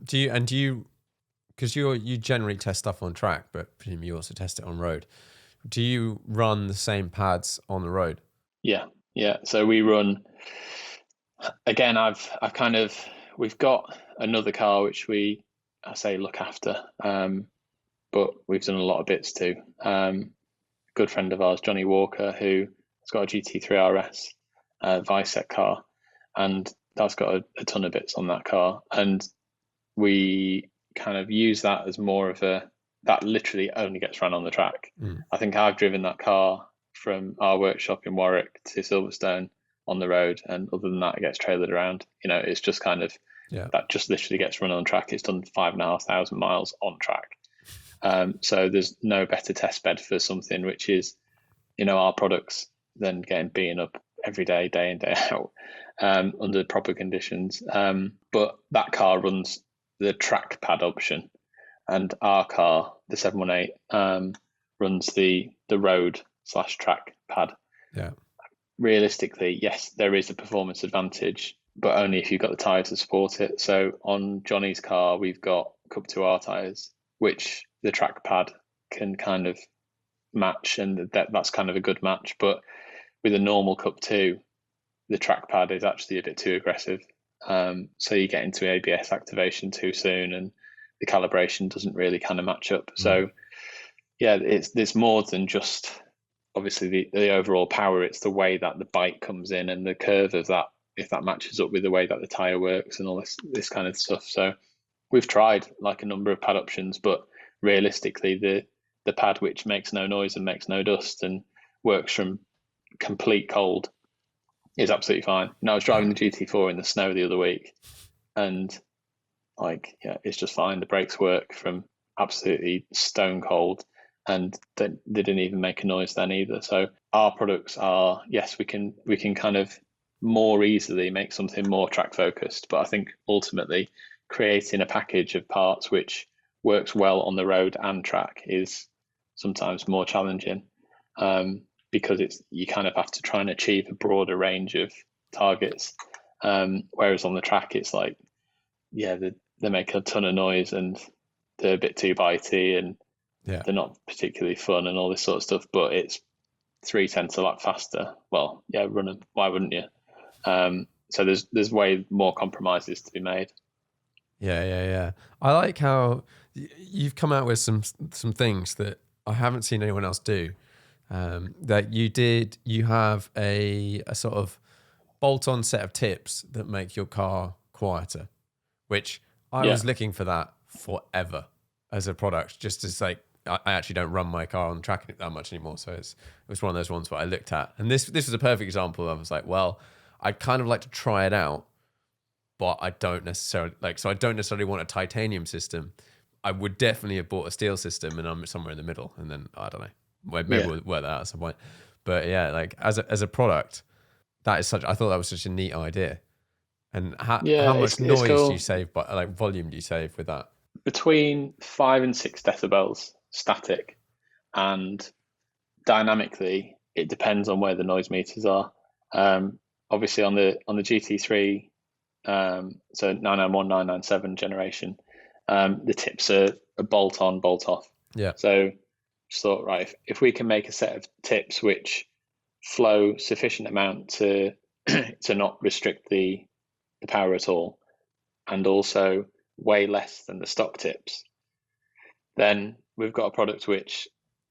Do you because you generally test stuff on track, but presumably you also test it on road. Do you run the same pads on the road? Yeah. So we run. Again, we've got another car which I say look after, but we've done a lot of bits too. Good friend of ours, Jonny Cocker, who has got a GT3RS Vicec car, and that's got a ton of bits on that car, and we kind of use that as more of that literally only gets run on the track. I think I've driven that car from our workshop in Warwick to Silverstone on the road, and other than that, it gets trailered around. It's just kind of that just literally gets run on track. It's done 5,500 miles on track. So there's no better test bed for something which is, our products than getting beaten up every day, day in, day out, under proper conditions. But that car runs the track pad option, and our car, the 718, runs the road / track pad. Yeah. Realistically, yes, there is a performance advantage, but only if you've got the tyre to support it. So on Johnny's car, we've got Cup 2R tyres, which the track pad can kind of match, and that's kind of a good match. But with a normal Cup 2, the track pad is actually a bit too aggressive. So you get into ABS activation too soon, and the calibration doesn't really kind of match up. So yeah, there's more than just obviously the overall power. It's the way that the bike comes in and the curve of that, if that matches up with the way that the tire works and all this kind of stuff. So we've tried like a number of pad options, but realistically the pad which makes no noise and makes no dust and works from complete cold is absolutely fine. And I was driving the GT4 in the snow the other week, and it's just fine. The brakes work from absolutely stone cold, and they didn't even make a noise then either. So our products are, yes, we can kind of more easily make something more track focused, but I think ultimately creating a package of parts which works well on the road and track is sometimes more challenging, because you kind of have to try and achieve a broader range of targets, whereas on the track it's like, they make a ton of noise, and they're a bit too bitey and Yeah. they're not particularly fun and all this sort of stuff, but it's 0.3 a lap faster. Well, yeah, running. Why wouldn't you? So there's way more compromises to be made. Yeah. I like how you've come out with some things that I haven't seen anyone else do. That you have a sort of bolt-on set of tips that make your car quieter, which I was looking for that forever as a product, just as like, I actually don't run my car on tracking it that much anymore. So it was one of those ones where I looked at, and this was a perfect example. I was like, well, I'd kind of like to try it out, but I don't necessarily so I don't necessarily want a titanium system. I would definitely have bought a steel system, and I'm somewhere in the middle. And then I don't know, maybe we'll work that out at some point. But yeah, like as a product, I thought that was such a neat idea. And how much noise do you save, but like volume do you save with that? Between 5 and 6 decibels static, and dynamically it depends on where the noise meters are. Obviously on the GT3, so 991, 997 generation, the tips are a bolt on, bolt off. Yeah. So just thought, right, if we can make a set of tips which flow sufficient amount to to not restrict the power at all, and also way less than the stock tips, then we've got a product which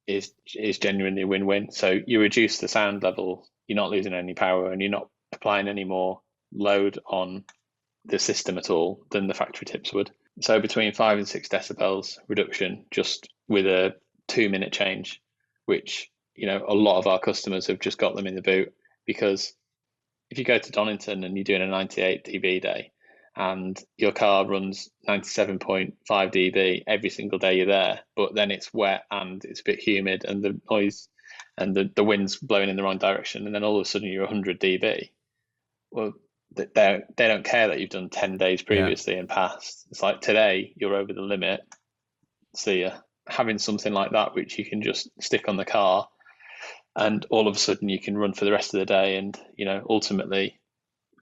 is genuinely a win-win. So you reduce the sound level, you're not losing any power, and you're not applying any more load on the system at all than the factory tips would. So between 5 and 6 decibels reduction just with a 2-minute change, which, you know, a lot of our customers have just got them in the boot, because if you go to Donington and you're doing a 98 dB day and your car runs 97.5 dB every single day you're there, but then it's wet and it's a bit humid and the noise and the wind's blowing in the wrong direction, and then all of a sudden you're 100 dB. Well, they don't care that you've done 10 days previously and passed. It's like, today you're over the limit. So having something like that which you can just stick on the car, and all of a sudden you can run for the rest of the day, and, you know, ultimately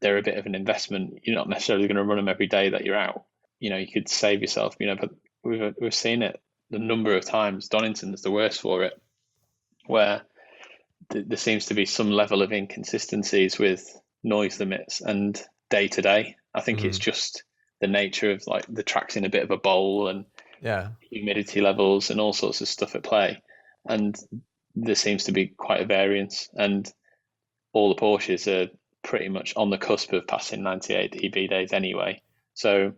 they're a bit of an investment. You're not necessarily going to run them every day that you're out. You know, you could save yourself, you know, but we've seen it the number of times. Donington is the worst for it, where there seems to be some level of inconsistencies with noise limits and day to day. I think it's just the nature of, like, the track's in a bit of a bowl, and humidity levels and all sorts of stuff at play. And there seems to be quite a variance, and all the Porsches are pretty much on the cusp of passing 98 dB days anyway. So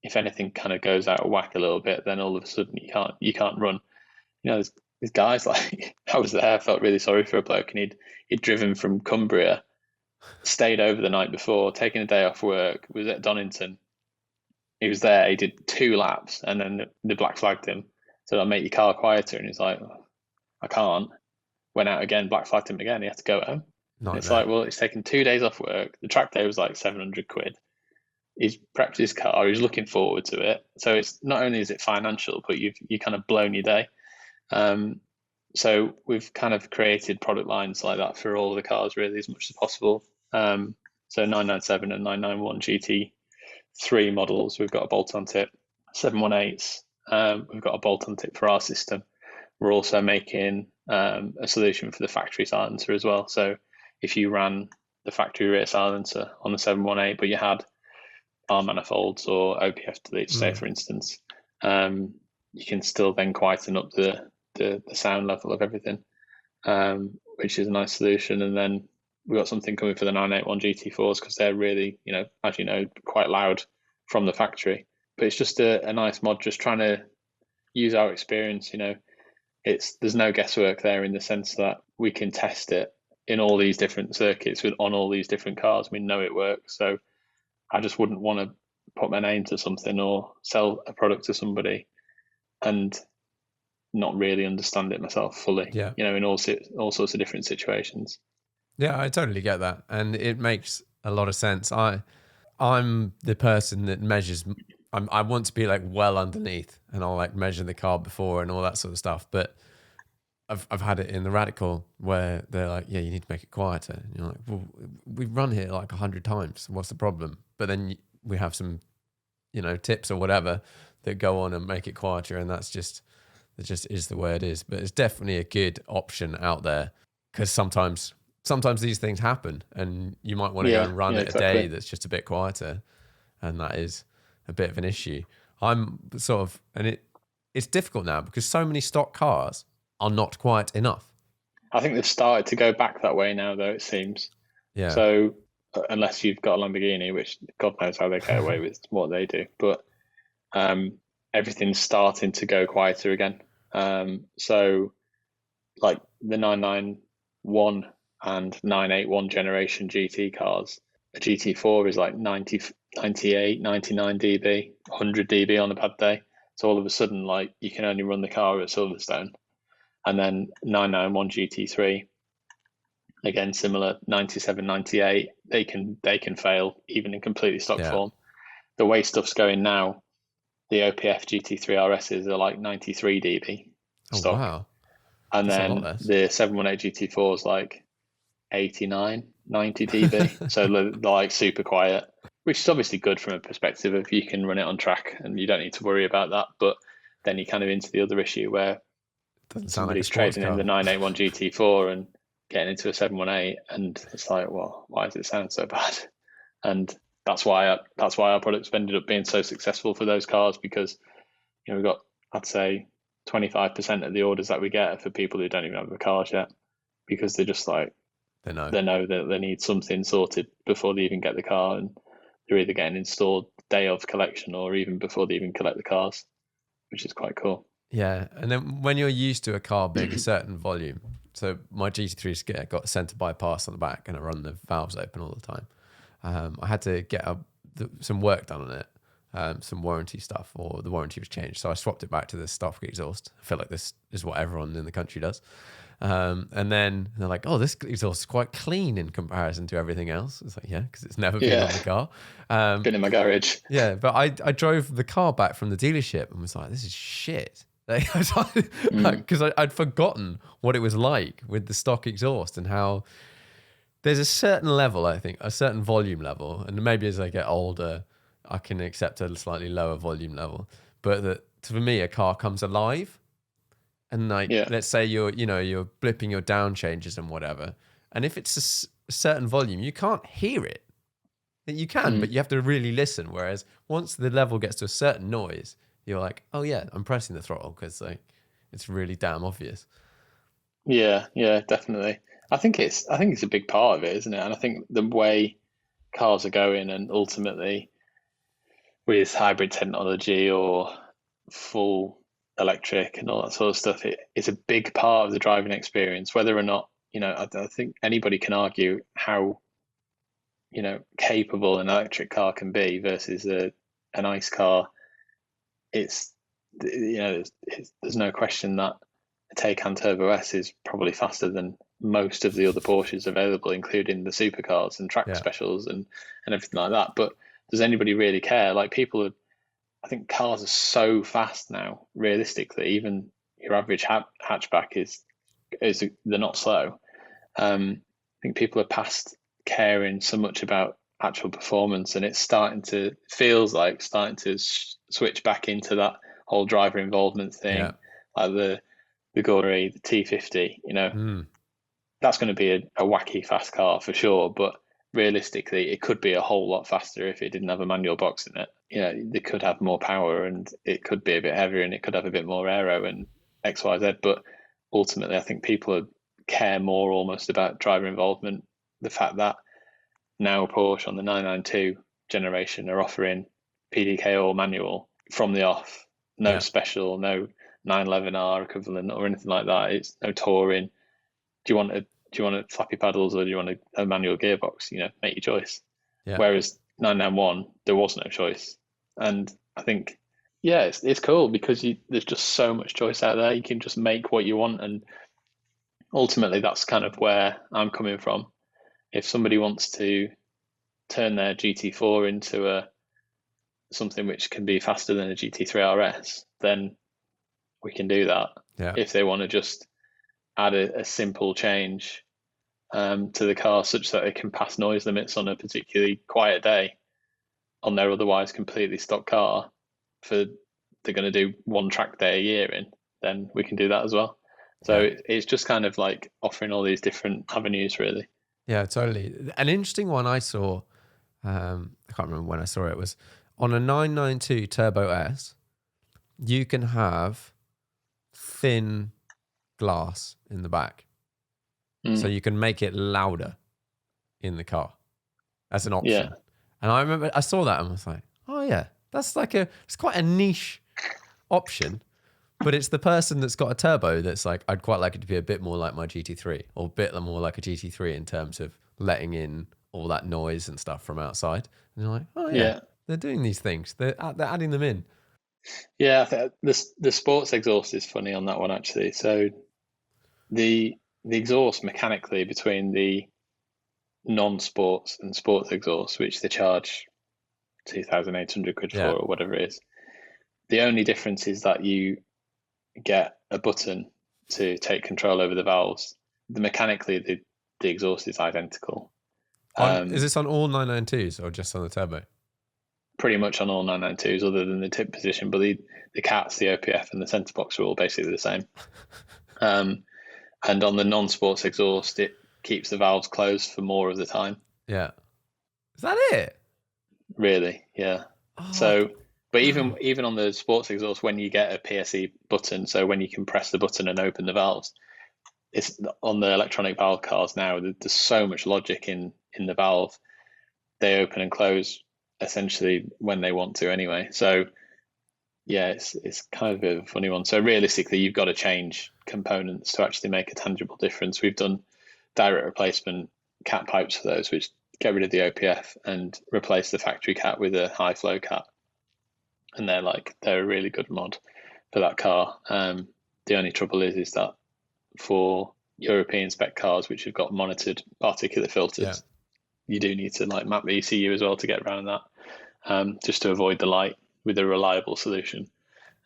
if anything kind of goes out of whack a little bit, then all of a sudden you can't run. You know, there's guys, like, I was there, I felt really sorry for a bloke, and he'd driven from Cumbria, stayed over the night before, taken a day off work, was at Donington. He was there, he did 2 laps, and then the black flagged him. So I'll make your car quieter, and he's like, I can't. Went out again, black flagged him again, he had to go home. It's like, well, it's taken 2 days off work. The track day was like 700 quid. He's prepped his car, he's looking forward to it. So it's not only is it financial, but you kind of blown your day. So we've kind of created product lines like that for all of the cars, really, as much as possible. So 997 and 991 GT3 models, we've got a bolt-on tip. 718s, we've got a bolt-on tip for our system. We're also making a solution for the factory silencer as well. So if you ran the factory rear silencer on the 718, but you had R manifolds or OPF deletes, say, for instance, you can still then quieten up the sound level of everything, which is a nice solution. And then we've got something coming for the 981 GT4s, because they're really, you know, as you know, quite loud from the factory. But it's just a nice mod, just trying to use our experience. You know, there's no guesswork there, in the sense that we can test it in all these different circuits on all these different cars. We know it works. So I just wouldn't want to put my name to something or sell a product to somebody and not really understand it myself fully. You know, in all sorts of different situations. Yeah, I totally get that, and it makes a lot of sense. I'm the person that measures. I want to be like well underneath, and I'll like measure the car before and all that sort of stuff. But I've had it in the Radical where they're like, yeah, you need to make it quieter. And you're like, well, we've run here like 100 times. What's the problem? But then we have some, you know, tips or whatever that go on and make it quieter, and it just is the way it is. But it's definitely a good option out there, because sometimes these things happen, and you might want to go and run it exactly. a day that's just a bit quieter, and that is a bit of an issue. I'm sort of, and it's difficult now because so many stock cars are not quiet enough. I think they've started to go back that way now, though, it seems. Yeah. So unless you've got a Lamborghini, which God knows how they get away with what they do, but everything's starting to go quieter again. So like the 991 and 981 generation GT cars, a GT4 is like 90, 98, 99 dB, 100 dB on a bad day. So all of a sudden, like, you can only run the car at Silverstone. And then 991 GT3, again, similar, 97, 98, they can fail even in completely stock form. The way stuff's going now, the OPF GT3RSs are like 93 dB stock. Wow. And then the 718 GT4 is like 89, 90 dB. So they're like super quiet, which is obviously good from a perspective of you can run it on track and you don't need to worry about that. But then you're kind of into the other issue where somebody's trading in the 981 GT4 and getting into a 718, and it's like, well, why does it sound so bad? And that's why our products ended up being so successful for those cars, because we've got, I'd say, 25% of the orders that we get are for people who don't even have the cars yet, because they're just like, they know that they need something sorted before they even get the car, and they're either getting installed day of collection or even before they even collect the cars, which is quite cool. Yeah, and then when you're used to a car being a certain volume, so my GT3's got center bypass on the back, and I run the valves open all the time. I had to get some work done on it, some warranty stuff, or the warranty was changed, so I swapped it back to the Stock Exhaust. I feel like this is what everyone in the country does. And then they're like, oh, this exhaust is quite clean in comparison to everything else. It's like, yeah, because it's never been on the car. Been in my garage. Yeah, but I drove the car back from the dealership and was like, this is shit. Because I'd forgotten what it was like with the stock exhaust, and how there's a certain level, I think, a certain volume level, and maybe as I get older, I can accept a slightly lower volume level. But that, for me, a car comes alive, and let's say you're blipping your down changes and whatever, and if it's a certain volume, you can't hear it. You can, but you have to really listen. Whereas once the level gets to a certain noise, you're like, oh yeah, I'm pressing the throttle, because it's really damn obvious. Yeah, definitely. I think it's a big part of it, isn't it? And I think the way cars are going, and ultimately with hybrid technology or full electric and all that sort of stuff, it's a big part of the driving experience. Whether or not, I think anybody can argue how capable an electric car can be versus an ICE car. It's there's no question that a Taycan Turbo S is probably faster than most of the other Porsches available, including the supercars and track specials and everything like that. But does anybody really care? Like, I think cars are so fast now. Realistically, even your average hatchback is they're not slow. I think people are past caring so much about actual performance, and it's feels like starting to switch back into that whole driver involvement thing, like the Gorey, the T50. That's going to be a wacky fast car for sure, but realistically, it could be a whole lot faster if it didn't have a manual box in it. They could have more power, and it could be a bit heavier, and it could have a bit more aero and X, Y, Z. But ultimately, I think people care more almost about driver involvement. The fact that now Porsche on the 992 generation are offering PDK all manual from the off, no special, no 911R equivalent or anything like that. It's no touring. Do you want flappy paddles, or do you want a manual gearbox? Make your choice. Yeah. Whereas 991, there was no choice. And I think, it's cool because there's just so much choice out there. You can just make what you want. And ultimately, that's kind of where I'm coming from. If somebody wants to turn their GT4 into something which can be faster than a GT3RS, then we can do that. Yeah. If they want to just add a simple change to the car such that it can pass noise limits on a particularly quiet day on their otherwise completely stock car for they're going to do one track day a year in, then we can do that as well. So it's just kind of like offering all these different avenues, really. Yeah, totally. An interesting one I saw, I can't remember when I saw it, was on a 992 Turbo S, you can have thin glass in the back. So you can make it louder in the car as an option. Yeah. And I remember I saw that and was like, oh yeah, that's like it's quite a niche option, but it's the person that's got a turbo that's like, I'd quite like it to be a bit more like my GT3 or a bit more like a GT3 in terms of letting in all that noise and stuff from outside. And you're like, oh yeah, they're doing these things. They're adding them in. Yeah, I think the sports exhaust is funny on that one, actually. So the exhaust mechanically between the non-sports and sports exhaust, which they charge 2,800 quid for or whatever it is, the only difference is that you get a button to take control over the valves. Mechanically, the exhaust is identical. Is this on all 992s or just on the turbo? Pretty much on all 992s, other than the tip position, but the cats, the OPF, and the centre box are all basically the same. And on the non-sports exhaust, it keeps the valves closed for more of the time. Yeah. Is that it? Really? Yeah. So, but even on the sports exhaust, when you get a PSE button, so when you can press the button and open the valves, it's on the electronic valve cars now. There's so much logic in the valve. They open and close essentially when they want to anyway. So yeah, it's kind of a bit of a funny one. So realistically, you've got to change components to actually make a tangible difference. We've done direct replacement cat pipes for those, which get rid of the OPF and replace the factory cat with a high flow cat. And they're a really good mod for that car. The only trouble is that for European spec cars, which have got monitored particulate filters, you do need to map the ECU as well to get around that, just to avoid the light with a reliable solution.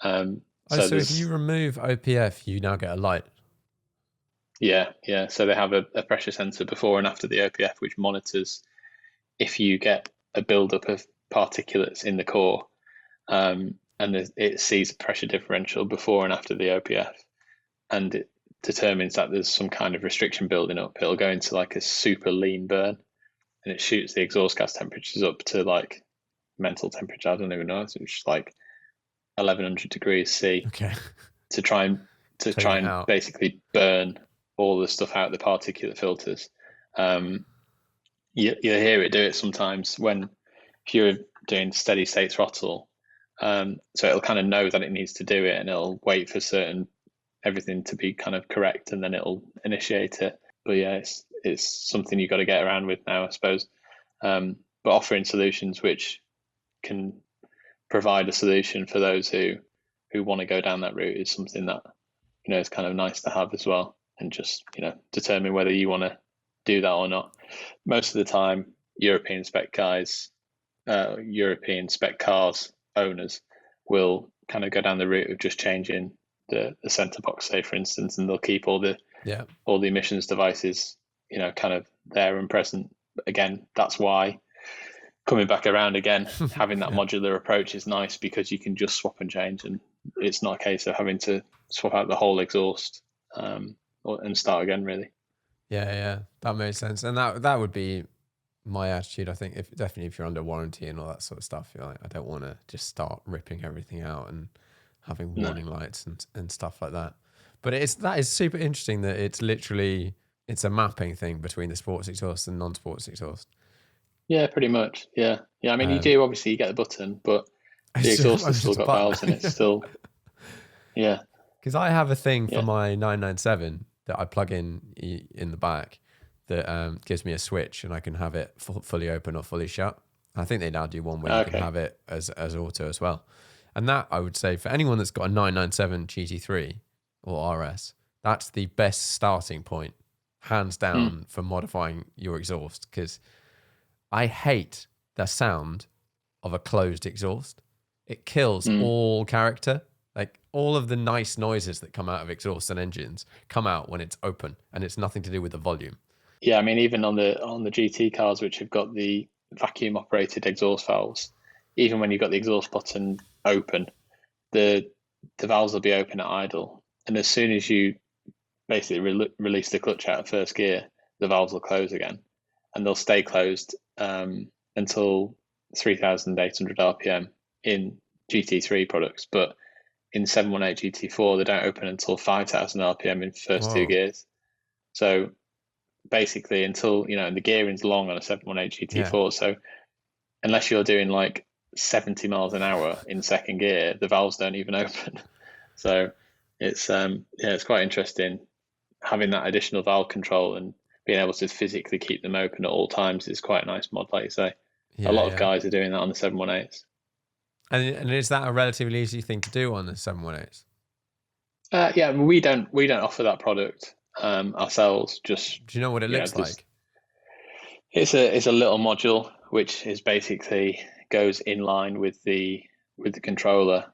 So if you remove OPF, you now get a light. Yeah. So they have a pressure sensor before and after the OPF, which monitors if you get a buildup of particulates in the core, and it sees a pressure differential before and after the OPF, and it determines that there's some kind of restriction building up. It'll go into a super lean burn, and it shoots the exhaust gas temperatures up to mental temperature. I don't even know. It's just 1100 degrees C. Okay. To try and basically burn all the stuff out of the particulate filters. You hear it do it sometimes if you're doing steady state throttle. So it'll kind of know that it needs to do it, and it'll wait for everything to be kind of correct, and then it'll initiate it. But yeah, it's something you've got to get around with now, I suppose. But offering solutions which can provide a solution for those who want to go down that route is something that is kind of nice to have as well, and just determine whether you want to do that or not. Most of the time, European spec cars owners will kind of go down the route of just changing the center box, say for instance, and they'll keep all the emissions devices kind of there and present. Again, that's why, coming back around again, having that modular approach is nice, because you can just swap and change, and it's not a case of having to swap out the whole exhaust and start again, really. Yeah, that makes sense. And that would be my attitude, I think. If you're under warranty and all that sort of stuff, you're like, I don't want to just start ripping everything out and having warning lights and stuff like that. But that is super interesting that it's a mapping thing between the sports exhaust and non-sports exhaust. Yeah, pretty much. Yeah. I mean, you do obviously you get the button, but the exhaust has still got valves in it. Still, yeah. Because I have a thing for my 997 that I plug in the back that gives me a switch, and I can have it fully open or fully shut. I think they now do one where you can have it as auto as well. And that, I would say, for anyone that's got a 997 GT3 or RS, that's the best starting point, hands down, for modifying your exhaust. Because I hate the sound of a closed exhaust. It kills all character. All of the nice noises that come out of exhausts and engines come out when it's open, and it's nothing to do with the volume. Yeah, I mean, even on the GT cars, which have got the vacuum operated exhaust valves, even when you've got the exhaust button open, the valves will be open at idle, and as soon as you basically release the clutch out of first gear, the valves will close again, and they'll stay closed until 3,800 RPM in GT3 products, but in 718 GT4 they don't open until 5,000 RPM in first two gears. So basically until, and the gearing's long on a 718 GT4, so unless you're doing like 70 miles an hour in second gear, the valves don't even open. So it's it's quite interesting having that additional valve control, and being able to physically keep them open at all times is quite a nice mod, like you say. A lot of guys are doing that on the 718s. And is that a relatively easy thing to do on the 718s? Yeah, we don't offer that product ourselves. Just, do you know what it looks like? It's a little module which is basically goes in line with the controller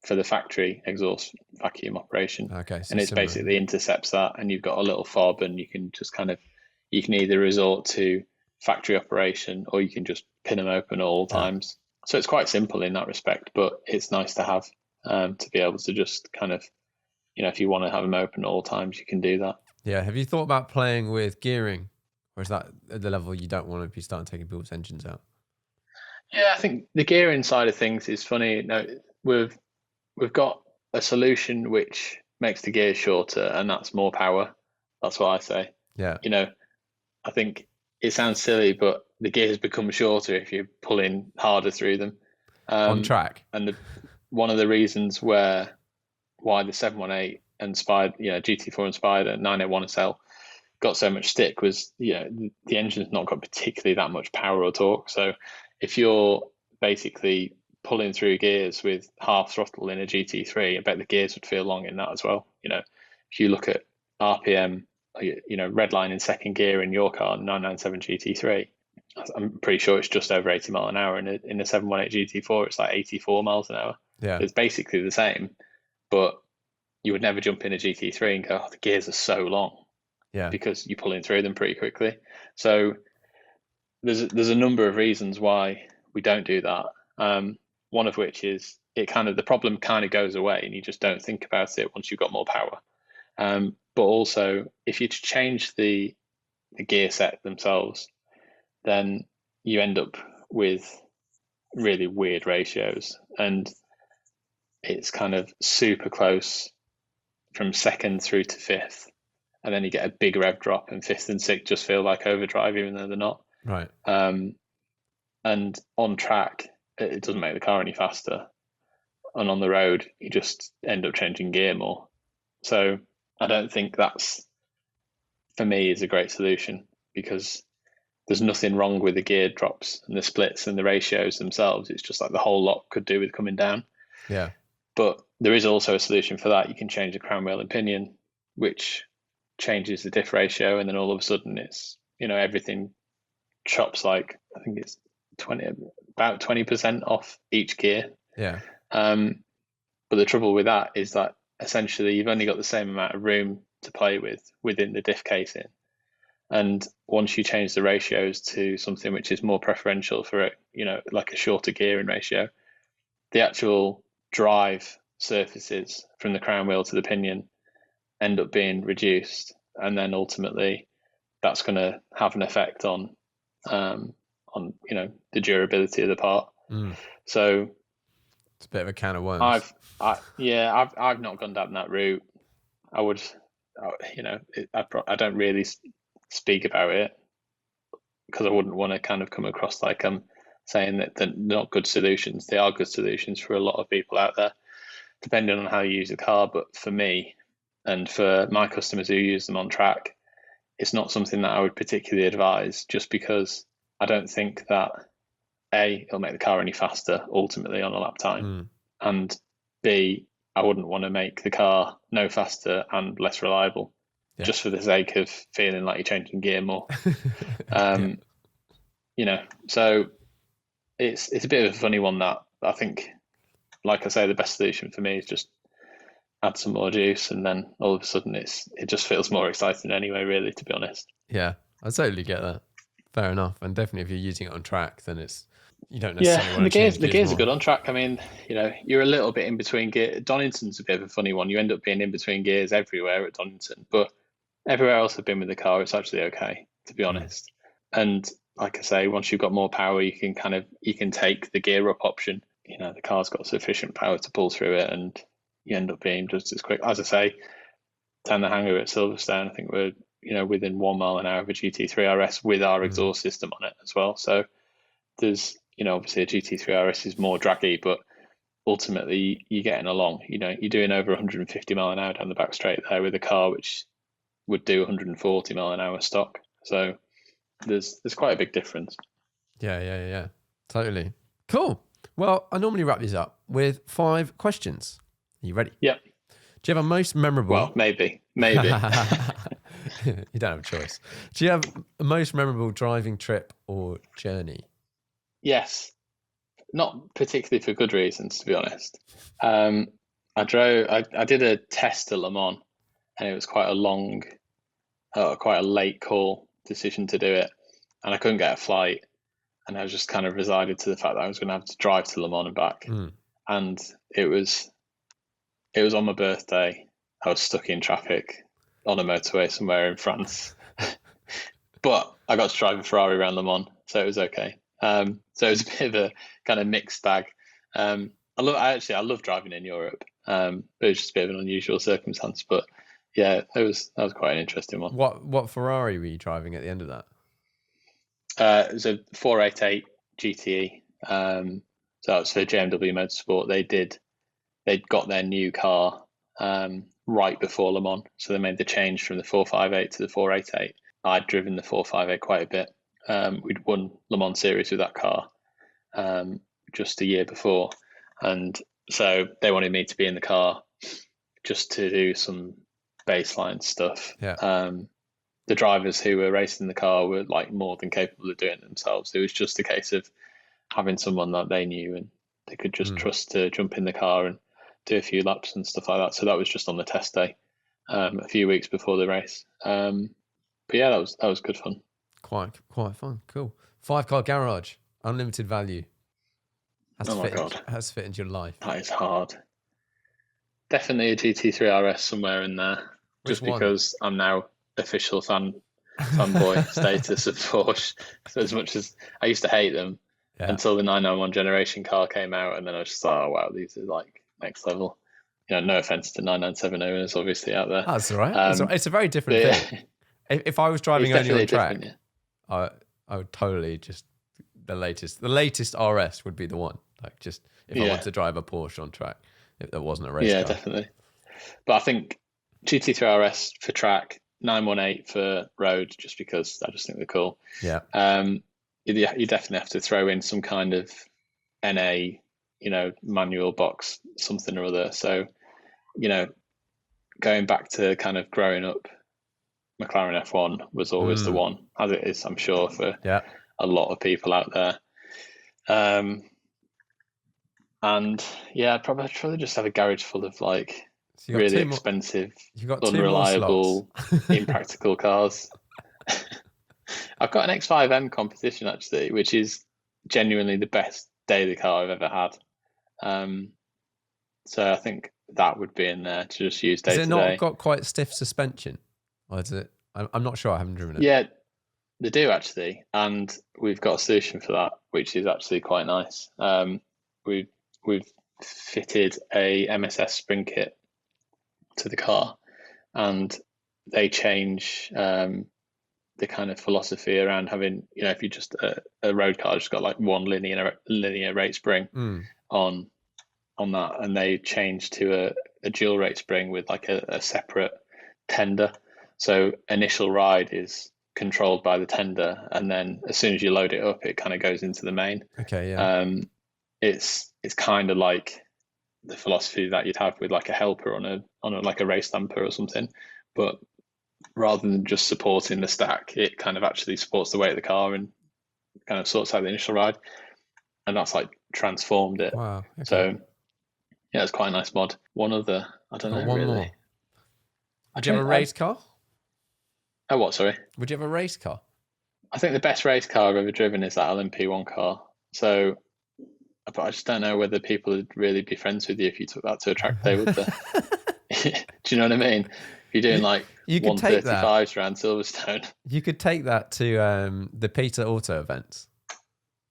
for the factory exhaust vacuum operation. Okay, so and it's basically intercepts that, and you've got a little fob, and you can just you can either resort to factory operation, or you can just pin them open at all times. So it's quite simple in that respect, but it's nice to have to be able to just if you want to have them open at all times, you can do that. Yeah. Have you thought about playing with gearing, or is that at the level you don't want to be starting taking people's engines out? Yeah, I think the gearing side of things is funny. No, we've got a solution which makes the gears shorter, and that's more power. That's what I say. Yeah. I think it sounds silly, but the gears become shorter if you're pulling harder through them. On track. And one of the reasons why the 718 and Spider, GT4 and Spider 981 SL got so much stick was, the engine's not got particularly that much power or torque. So if you're basically pulling through gears with half throttle in a GT3, I bet the gears would feel long in that as well. If you look at RPM, red line in second gear in your car, 997 GT3, I'm pretty sure it's just over 80 mile an hour. In a 718 GT4, it's like 84 miles an hour. Yeah. It's basically the same, but you would never jump in a GT3 and go, the gears are so long. Yeah. Because you're pulling through them pretty quickly. So there's a number of reasons why we don't do that. One of which is the problem kind of goes away, and you just don't think about it once you've got more power. But also, if you change the gear set themselves, then you end up with really weird ratios, and it's kind of super close from second through to fifth, and then you get a big rev drop, and fifth and sixth just feel like overdrive, even though they're not. Right. And on track, it doesn't make the car any faster, and on the road, you just end up changing gear more. So I don't think that's, for me, is a great solution, because there's nothing wrong with the gear drops and the splits and the ratios themselves. It's just like the whole lot could do with coming down. Yeah. But there is also a solution for that. You can change the crown wheel and pinion, which changes the diff ratio, and then all of a sudden it's, everything chops like, I think it's about 20% off each gear. Yeah. But the trouble with that is that essentially you've only got the same amount of room to play with within the diff casing. And once you change the ratios to something which is more preferential for it, like a shorter gearing ratio, the actual drive surfaces from the crown wheel to the pinion end up being reduced, and then ultimately that's going to have an effect on the durability of the part. So it's a bit of a can of worms. I've not gone down that route. I would, I don't really speak about it, because I wouldn't want to kind of come across like I'm saying that they're not good solutions. They are good solutions for a lot of people out there, depending on how you use the car. But for me, and for my customers who use them on track, it's not something that I would particularly advise, just because I don't think that A, it'll make the car any faster ultimately on a lap time, and B, I wouldn't want to make the car no faster and less reliable, just for the sake of feeling like you're changing gear more. So it's a bit of a funny one, that I think, like I say, the best solution for me is just add some more juice, and then all of a sudden it just feels more exciting anyway, really, to be honest. Yeah, I totally get that. Fair enough. And definitely if you're using it on track, then it's you don't Yeah, necessarily and want to change the gears are more. good on track. I mean, you're a little bit in between gear. Donington's a bit of a funny one. You end up being in between gears everywhere at Donington, but everywhere else I've been with the car, it's actually okay, to be honest. And like I say, once you've got more power, you can take the gear up option. The car's got sufficient power to pull through it, and you end up being just as quick. As I say, down the hangar at Silverstone, I think we're within 1 mile an hour of a GT3RS with our exhaust system on it as well. So there's obviously a GT3RS is more draggy, but ultimately you're getting along. You're doing over 150 mile an hour down the back straight there with a car which would do 140 mile an hour stock. So there's quite a big difference. Yeah. Totally. Cool. Well, I normally wrap these up with 5 questions. Are you ready? Yep. Do you have a most memorable? Well, maybe. You don't have a choice. Do you have a most memorable driving trip or journey? Yes. Not particularly for good reasons, to be honest. I did a test at Le Mans, and it was quite a late call decision to do it, and I couldn't get a flight, and I was just kind of resigned to the fact that I was going to have to drive to Le Mans and back. And it was on my birthday. I was stuck in traffic on a motorway somewhere in France, but I got to drive a Ferrari around Le Mans, so it was okay. So it was a bit of a kind of mixed bag. I love driving in Europe, but it was just a bit of an unusual circumstance. But yeah, that was quite an interesting one. What Ferrari were you driving at the end of that? It was a 488 GTE. So that was for JMW Motorsport. They'd got their new car right before Le Mans, so they made the change from the 458 to the 488. I'd driven the 458 quite a bit. We'd won Le Mans Series with that car just a year before, and so they wanted me to be in the car just to do some baseline stuff. The drivers who were racing the car were like more than capable of doing it themselves. It was just a case of having someone that they knew and they could just trust to jump in the car and do a few laps and stuff like that. So that was just on the test day, a few weeks before the race. But yeah, that was good fun. Quite fun. Cool. 5-car garage, unlimited value. Has to fit into your life. That is hard. Definitely a GT3RS somewhere in there. Just because I'm now official fanboy status of Porsche. So as much as I used to hate them until the 991 generation car came out, and then I was just like, oh wow, these are like next level. No offense to 997 owners, obviously out there. That's all right. It's a very different thing. If I was driving only on track, I would totally just the latest RS would be the one. Like just if I wanted to drive a Porsche on track, if there wasn't a race car. Yeah, definitely. But I think GT3RS for track, 918 for road, just because I just think they're cool. Yeah. You definitely have to throw in some kind of NA, manual box, something or other. So, going back to kind of growing up, McLaren F1 was always the one, as it is, I'm sure, for a lot of people out there. And yeah, I'd probably just have a garage full of like really expensive, unreliable, impractical cars. I've got an X5M competition actually, which is genuinely the best daily car I've ever had. So I think that would be in there to just use day to day. Has it not got quite stiff suspension? Or is it? I'm not sure. I haven't driven it. Yeah, they do actually, and we've got a solution for that, which is actually quite nice. We've fitted a MSS spring kit to the car, and they change the kind of philosophy around having, if you just a road car just got like one linear rate spring on that, and they change to a dual rate spring with like a separate tender. So initial ride is controlled by the tender, and then as soon as you load it up, it kind of goes into the main. Okay, yeah. It's kind of like the philosophy that you'd have with like a helper on a like a race damper or something, but rather than just supporting the stack, it kind of actually supports the weight of the car and kind of sorts out the initial ride, and that's like transformed it. Wow. Okay. So yeah, it's quite a nice mod. One other, I don't know. One really. more. Would you have a race car? Oh, what? Sorry. Would you have a race car? I think the best race car I've ever driven is that LMP1 car. So, but I just don't know whether people would really be friends with you if you took that to a track day, would they? Do you know what I mean? If you're doing like you could take 135s around Silverstone. You could take that to the Peter Auto events.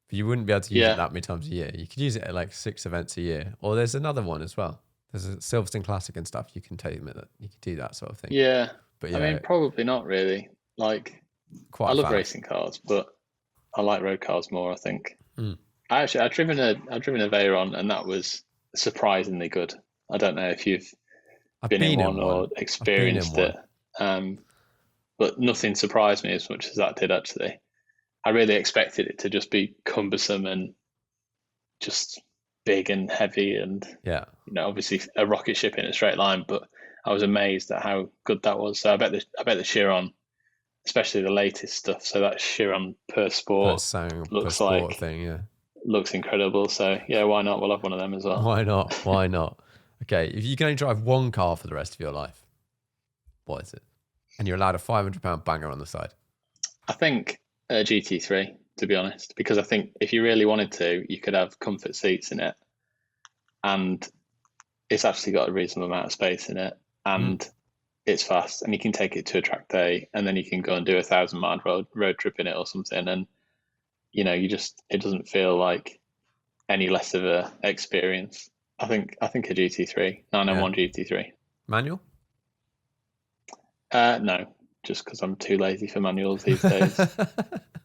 But you wouldn't be able to use it that many times a year. You could use it at like 6 events a year. Or there's another one as well. There's a Silverstone Classic and stuff. You can take them at that. You could do that sort of thing. Yeah. But I mean, probably not really. Like, I love racing cars, but I like road cars more, I think. I've driven a Veyron, and that was surprisingly good. I don't know if you've been in one or experienced it. But nothing surprised me as much as that did, actually. I really expected it to just be cumbersome and just big and heavy and, obviously a rocket ship in a straight line, but I was amazed at how good that was. So I bet the Chiron, especially the latest stuff, so that Chiron per sport looks like thing, looks incredible. So yeah, why not? We'll have one of them as well. Why not? Okay, if you can only drive one car for the rest of your life, what is it? And you're allowed a £500 banger on the side. I think a GT3, to be honest, because I think if you really wanted to, you could have comfort seats in it, and it's actually got a reasonable amount of space in it, and it's fast, and you can take it to a track day, and then you can go and do a 1,000-mile road trip in it or something, and it doesn't feel like any less of a experience. I think a GT3, 991 GT3. Manual? No, just because I'm too lazy for manuals these days.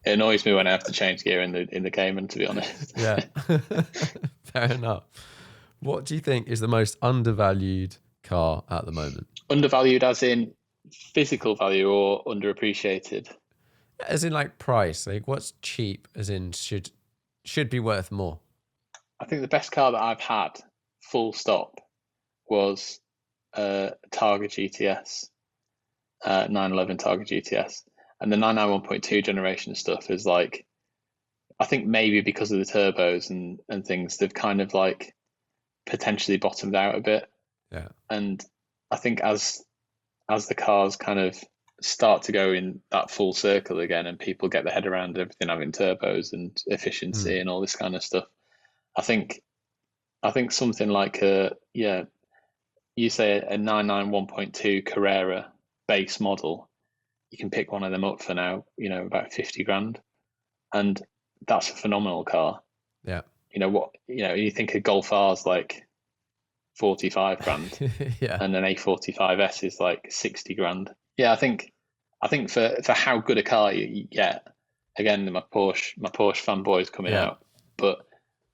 It annoys me when I have to change gear in the Cayman, to be honest. Yeah, fair enough. What do you think is the most undervalued car at the moment? Undervalued as in physical value or underappreciated? As in like price. Like what's cheap as in should be worth more? I think the best car that I've had, full stop, was a Targa GTS, 911 Targa GTS. And the 991.2 generation stuff is like, I think maybe because of the turbos and things, they've kind of like potentially bottomed out a bit. Yeah. And I think as the cars kind of start to go in that full circle again and people get their head around everything having turbos and efficiency and all this kind of stuff, I think something like you say a 991.2 Carrera base model, you can pick one of them up for now, about 50 grand. And that's a phenomenal car. Yeah. You think a Golf R's like 45 grand yeah. And an A45S is like 60 grand. Yeah, I think for how good a car you get, again, my Porsche fanboy is coming out, but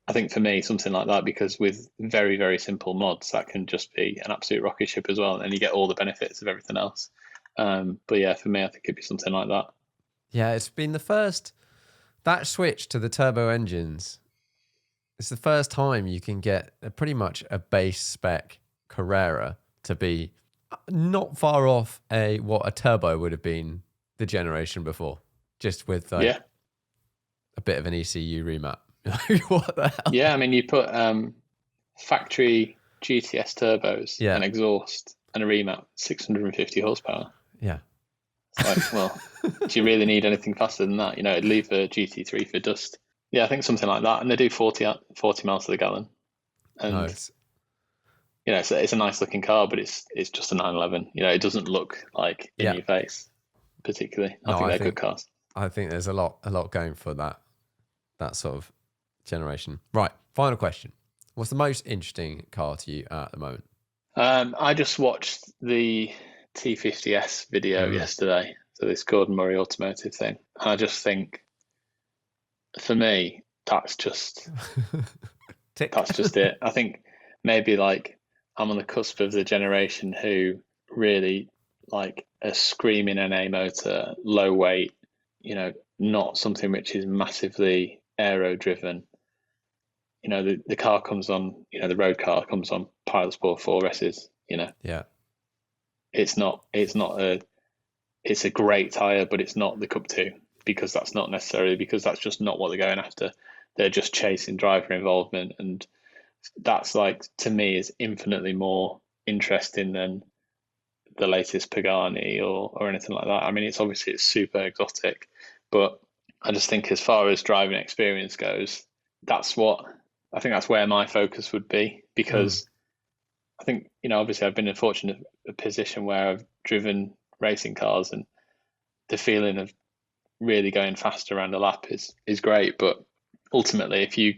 I think for me, something like that, because with very, very simple mods, that can just be an absolute rocket ship as well. And then you get all the benefits of everything else. But yeah, for me, I think it'd be something like that. Yeah, it's been that switch to the turbo engines. It's the first time you can get pretty much a base spec Carrera to be not far off what a turbo would have been the generation before, just with a bit of an ECU remap. What the hell? Yeah, I mean, you put factory GTS turbos and exhaust and a remap, 650 horsepower. Yeah. It's like, well, do you really need anything faster than that? It'd leave a GT3 for dust. Yeah, I think something like that. And they do 40 miles to the gallon. And, nice. It's a nice looking car, but it's just a 911. It doesn't look like in your face, particularly. I think they're good cars. I think there's a lot going for that sort of generation. Right, final question. What's the most interesting car to you at the moment? I just watched the T50S video yesterday, so this Gordon Murray Automotive thing. And I just think, for me, that's just it. I think maybe like I'm on the cusp of the generation who really like a screaming NA motor, low weight, not something which is massively aero driven. The car comes on, the road car comes on Pilot Sport 4Ss, Yeah. It's a great tyre, but it's not the Cup 2, because that's just not what they're going after. They're just chasing driver involvement. And that's like, to me, is infinitely more interesting than the latest Pagani or anything like that. I mean, it's super exotic, but I just think as far as driving experience goes, that's where my focus would be, because I think, obviously I've been in a fortunate position where I've driven racing cars, and the feeling of really going fast around a lap is great. But ultimately, if you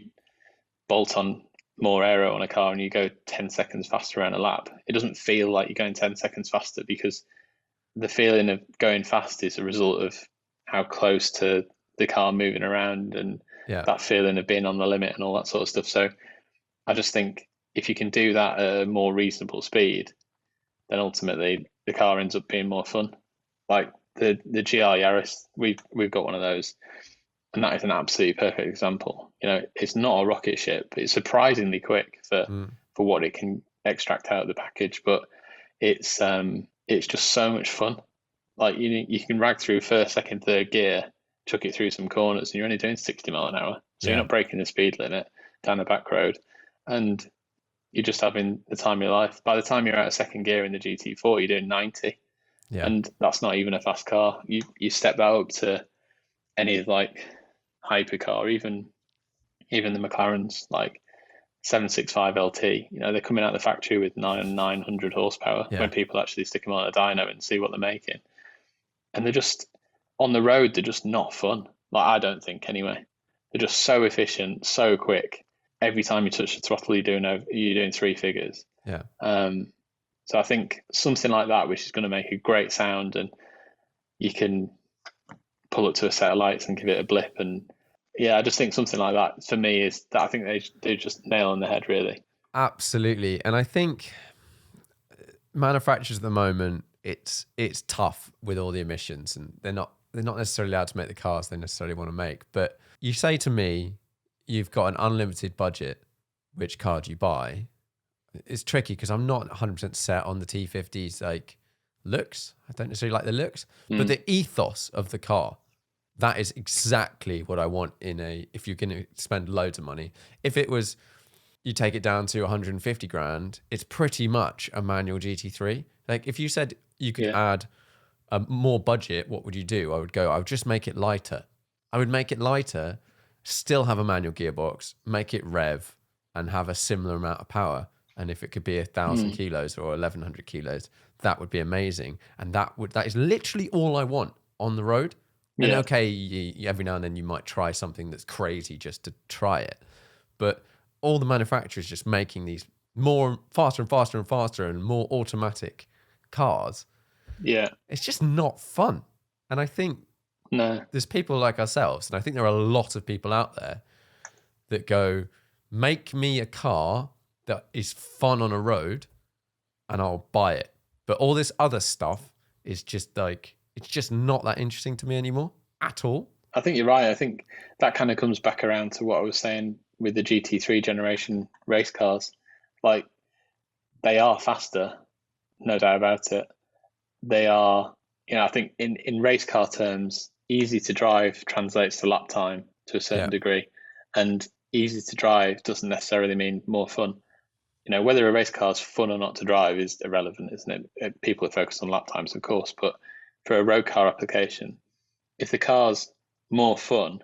bolt on more aero on a car and you go 10 seconds faster around a lap, it doesn't feel like you're going 10 seconds faster, because the feeling of going fast is a result of how close to the car moving around, and that feeling of being on the limit and all that sort of stuff. So I just think if you can do that at a more reasonable speed, then ultimately the car ends up being more fun. Like the GR Yaris, we've got one of those, and that is an absolutely perfect example. It's not a rocket ship. It's surprisingly quick for what it can extract out of the package, but it's just so much fun. Like you can rag through first, second, third gear, chuck it through some corners, and you're only doing 60 mile an hour. So you're not breaking the speed limit down the back road, and you're just having the time of your life. By the time you're out of second gear in the GT4, you're doing 90. Yeah. And that's not even a fast car. You step that up to any like hypercar, even the McLarens, like 765 LT. They're coming out of the factory with 900 horsepower when people actually stick them on a dyno and see what they're making. And they're just, on the road, they're just not fun. Like, I don't think anyway. They're just so efficient, so quick. Every time you touch the throttle, you're doing three figures. Yeah. So I think something like that, which is going to make a great sound, and you can pull it to a set of lights and give it a blip. And yeah, I just think something like that for me is that I think they just nail on the head, really. Absolutely. And I think manufacturers at the moment, it's tough with all the emissions, and they're not necessarily allowed to make the cars they necessarily want to make. But you say to me, you've got an unlimited budget, which car do you buy? It's tricky because I'm not 100% set on the T50's like looks. I don't necessarily like the looks, but the ethos of the car, that is exactly what I want if you're going to spend loads of money. If it was, you take it down to 150 grand, it's pretty much a manual GT3. Like if you said you could add a more budget, what would you do? I would just make it lighter. I would make it lighter, still have a manual gearbox, make it rev, and have a similar amount of power. And if it could be 1,000 kilos or 1,100 kilos, that would be amazing. And that is literally all I want on the road. Yeah. And okay, every now and then you might try something that's crazy just to try it. But all the manufacturers just making these faster and faster and faster and more automatic cars. Yeah. It's just not fun. And I think there's people like ourselves, and I think there are a lot of people out there that go, make me a car that is fun on a road and I'll buy it. But all this other stuff is just like, it's just not that interesting to me anymore at all. I think you're right. I think that kind of comes back around to what I was saying with the GT3 generation race cars. Like, they are faster, no doubt about it. They are, I think in race car terms, easy to drive translates to lap time to a certain degree. And easy to drive doesn't necessarily mean more fun. Whether a race car is fun or not to drive is irrelevant, isn't it? People are focused on lap times, of course, but for a road car application, if the car's more fun,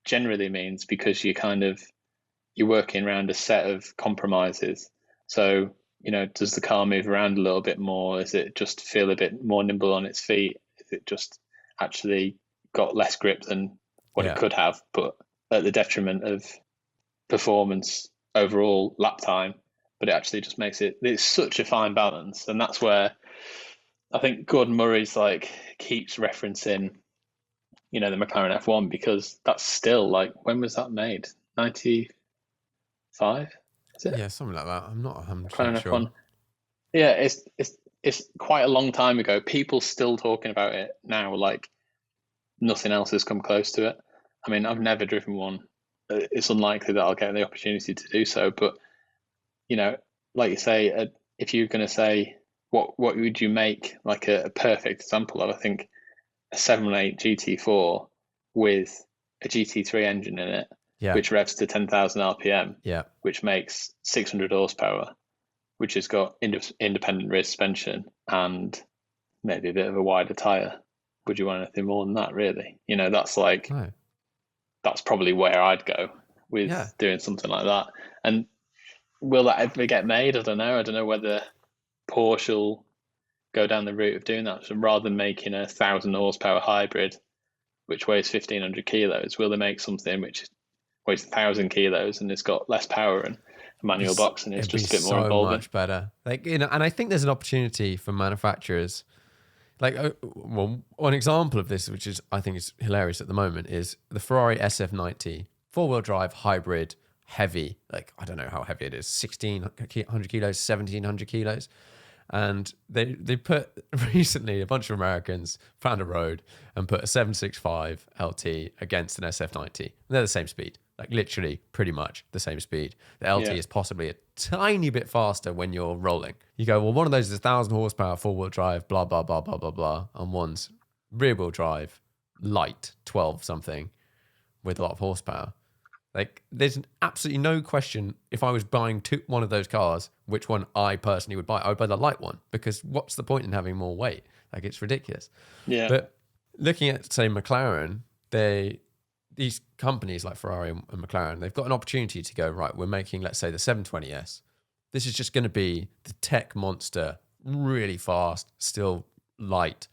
generally means because you're working around a set of compromises. So, does the car move around a little bit more? Is it just feel a bit more nimble on its feet? Is it just actually got less grip than what it could have, but at the detriment of performance, overall lap time? But it actually just makes it's such a fine balance. And that's where I think Gordon Murray's keeps referencing, the McLaren F1, because that's still when was that made? 95? Is it? Yeah, something like that. I'm not 100% sure. F1. Yeah, it's quite a long time ago. People still talking about it now, like nothing else has come close to it. I mean, I've never driven one. It's unlikely that I'll get the opportunity to do so, but like you say, if you're going to say what would you make a perfect example of, I think a 718 GT4 with a GT3 engine in it, which revs to 10,000 RPM, which makes 600 horsepower, which has got independent rear suspension and maybe a bit of a wider tyre. Would you want anything more than that, really? That's that's probably where I'd go with doing something like that. And will that ever get made? I don't know. I don't know whether Porsche will go down the route of doing that. So rather than making a 1,000 horsepower hybrid, which weighs 1,500 kilos, will they make something which weighs 1,000 kilos and it's got less power and a manual box and it's just a bit more involving? So much better. Like, you know, and I think there's an opportunity for manufacturers. Like, well, one example of this, which is I think is hilarious at the moment, is the Ferrari SF90 4-wheel drive hybrid, heavy. Like, I don't know how heavy it is, 1,600 kilos, 1,700 kilos. And they put recently, a bunch of Americans found a road and put a 765 LT against an SF90. They're the same speed, like literally pretty much the same speed. The LT is possibly a tiny bit faster when you're rolling. You go, well, one of those is 1,000 horsepower, 4-wheel drive, blah, blah, blah, blah, blah, blah. And one's rear-wheel drive, light, 12 something with a lot of horsepower. Like, there's absolutely no question if I was buying one of those cars, which one I personally would buy. I would buy the light one, because what's the point in having more weight? Like, it's ridiculous. Yeah. But looking at, say, McLaren, these companies like Ferrari and McLaren, they've got an opportunity to go, right, we're making, let's say, the 720S. This is just going to be the tech monster, really fast, still light,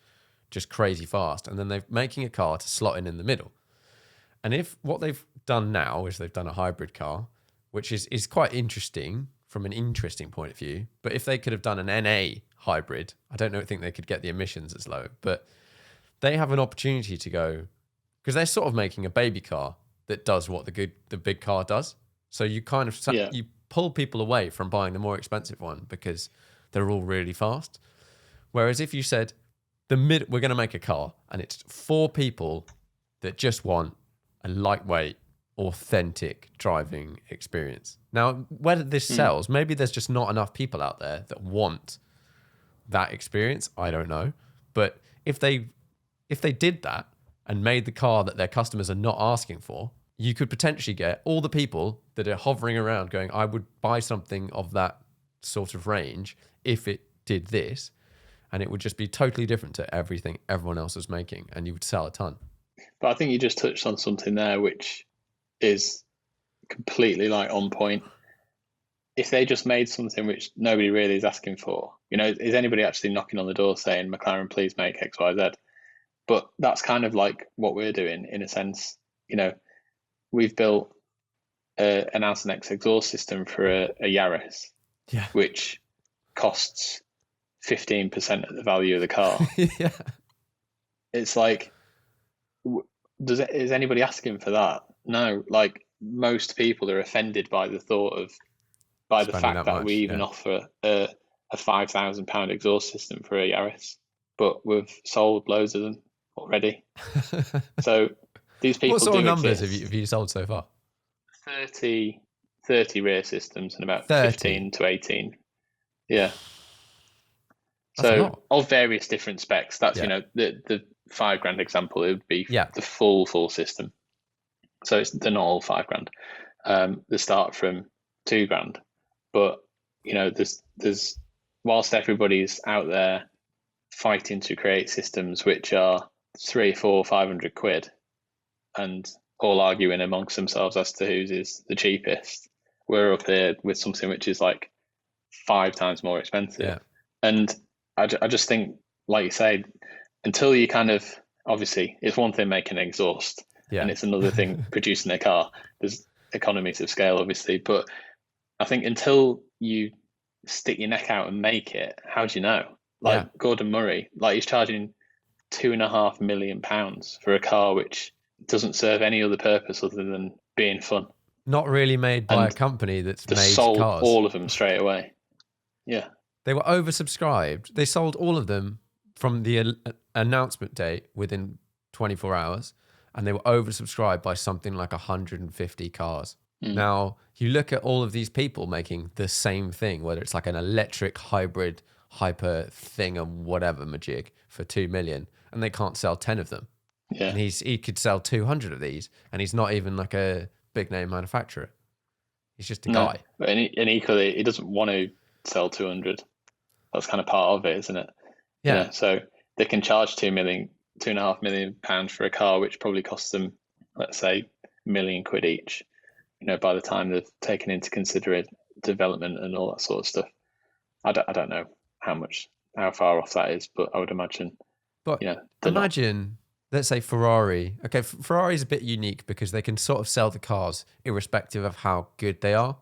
just crazy fast. And then they're making a car to slot in the middle. And if what they've done now is they've done a hybrid car, which is quite interesting from an interesting point of view. But if they could have done an NA hybrid, I don't think they could get the emissions as low. But they have an opportunity to go, because they're sort of making a baby car that does what the big car does. So you kind of you pull people away from buying the more expensive one because they're all really fast. Whereas if you said we're going to make a car and it's for people that just want a lightweight, authentic driving experience. Now, whether this sells, maybe there's just not enough people out there that want that experience. I don't know. But if they did that and made the car that their customers are not asking for, you could potentially get all the people that are hovering around going, I would buy something of that sort of range if it did this, and it would just be totally different to everything everyone else is making, and you would sell a ton. But I think you just touched on something there which is completely like on point. If they just made something which nobody really is asking for, you know, is anybody actually knocking on the door saying, McLaren, please make X, Y, Z? But that's kind of like what we're doing in a sense. You know, we've built an X exhaust system for a Yaris, which costs 15% of the value of the car. Yeah. It's like, is anybody asking for that? No. Like, most people are offended by the fact that we even offer a £5,000 exhaust system for a Yaris, but we've sold loads of them already. So these people. What sort of numbers have you sold so far? 30 rear systems and about 30. 15 to 18. Yeah. That's so of various different specs. That's, you know, the £5,000 example, it would be the full system. So they're not all £5,000. They start from £2,000. But, you know, there's whilst everybody's out there fighting to create systems which are 300, 400, 500 quid and all arguing amongst themselves as to whose is the cheapest, we're up here with something which is like 5 times more expensive. Yeah. And I just think, like you said, until you kind of, obviously, it's one thing making an exhaust and it's another thing producing a car. There's economies of scale, obviously, but I think until you stick your neck out and make it, how do you know? Like Gordon Murray, like he's charging £2.5 million for a car which doesn't serve any other purpose other than being fun. Not really made by a company that's made sold cars. All of them straight away. Yeah. They were oversubscribed. They sold all of them from the announcement date within 24 hours, and they were oversubscribed by something like 150 cars. Now, you look at all of these people making the same thing, whether it's like an electric hybrid hyper thing or whatever majig for 2 million, and they can't sell 10 of them. Yeah. And he could sell 200 of these, and he's not even like a big name manufacturer. He's just a guy. And equally, he doesn't want to sell 200. That's kind of part of it, isn't it? Yeah. You know, so they can charge £2.5 million for a car, which probably costs them, let's say, £1 million each. by the time they've taken into consideration development and all that sort of stuff. I don't know how far off that is, but I would imagine. But imagine, let's say Ferrari. Okay, Ferrari's a bit unique because they can sort of sell the cars irrespective of how good they are,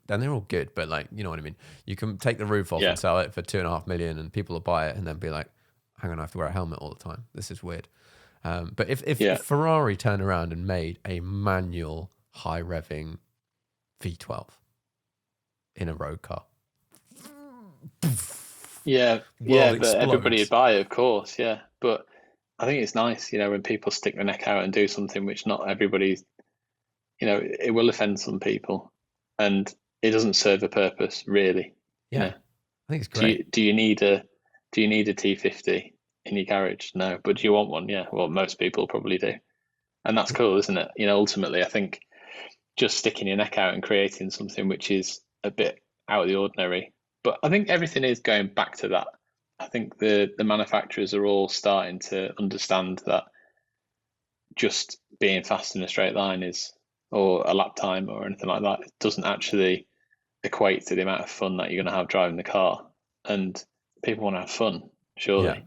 and they're all good, but like, you know what I mean? You can take the roof off and sell it for 2.5 million and people will buy it and then be like, hang on, I have to wear a helmet all the time. This is weird. But if Ferrari turned around and made a manual high revving V12 in a road car. But everybody would buy it, of course, yeah. But I think it's nice, when people stick their neck out and do something which not everybody's, it will offend some people, and it doesn't serve a purpose really. Yeah, I think it's great. Do you need a T50 in your garage? No, but do you want one? Yeah, well, most people probably do, and that's cool, isn't it? Ultimately, I think just sticking your neck out and creating something which is a bit out of the ordinary. But I think everything is going back to that. I think the manufacturers are all starting to understand that just being fast in a straight line or a lap time or anything like that, it doesn't actually equate to the amount of fun that you're going to have driving the car. And people want to have fun, surely.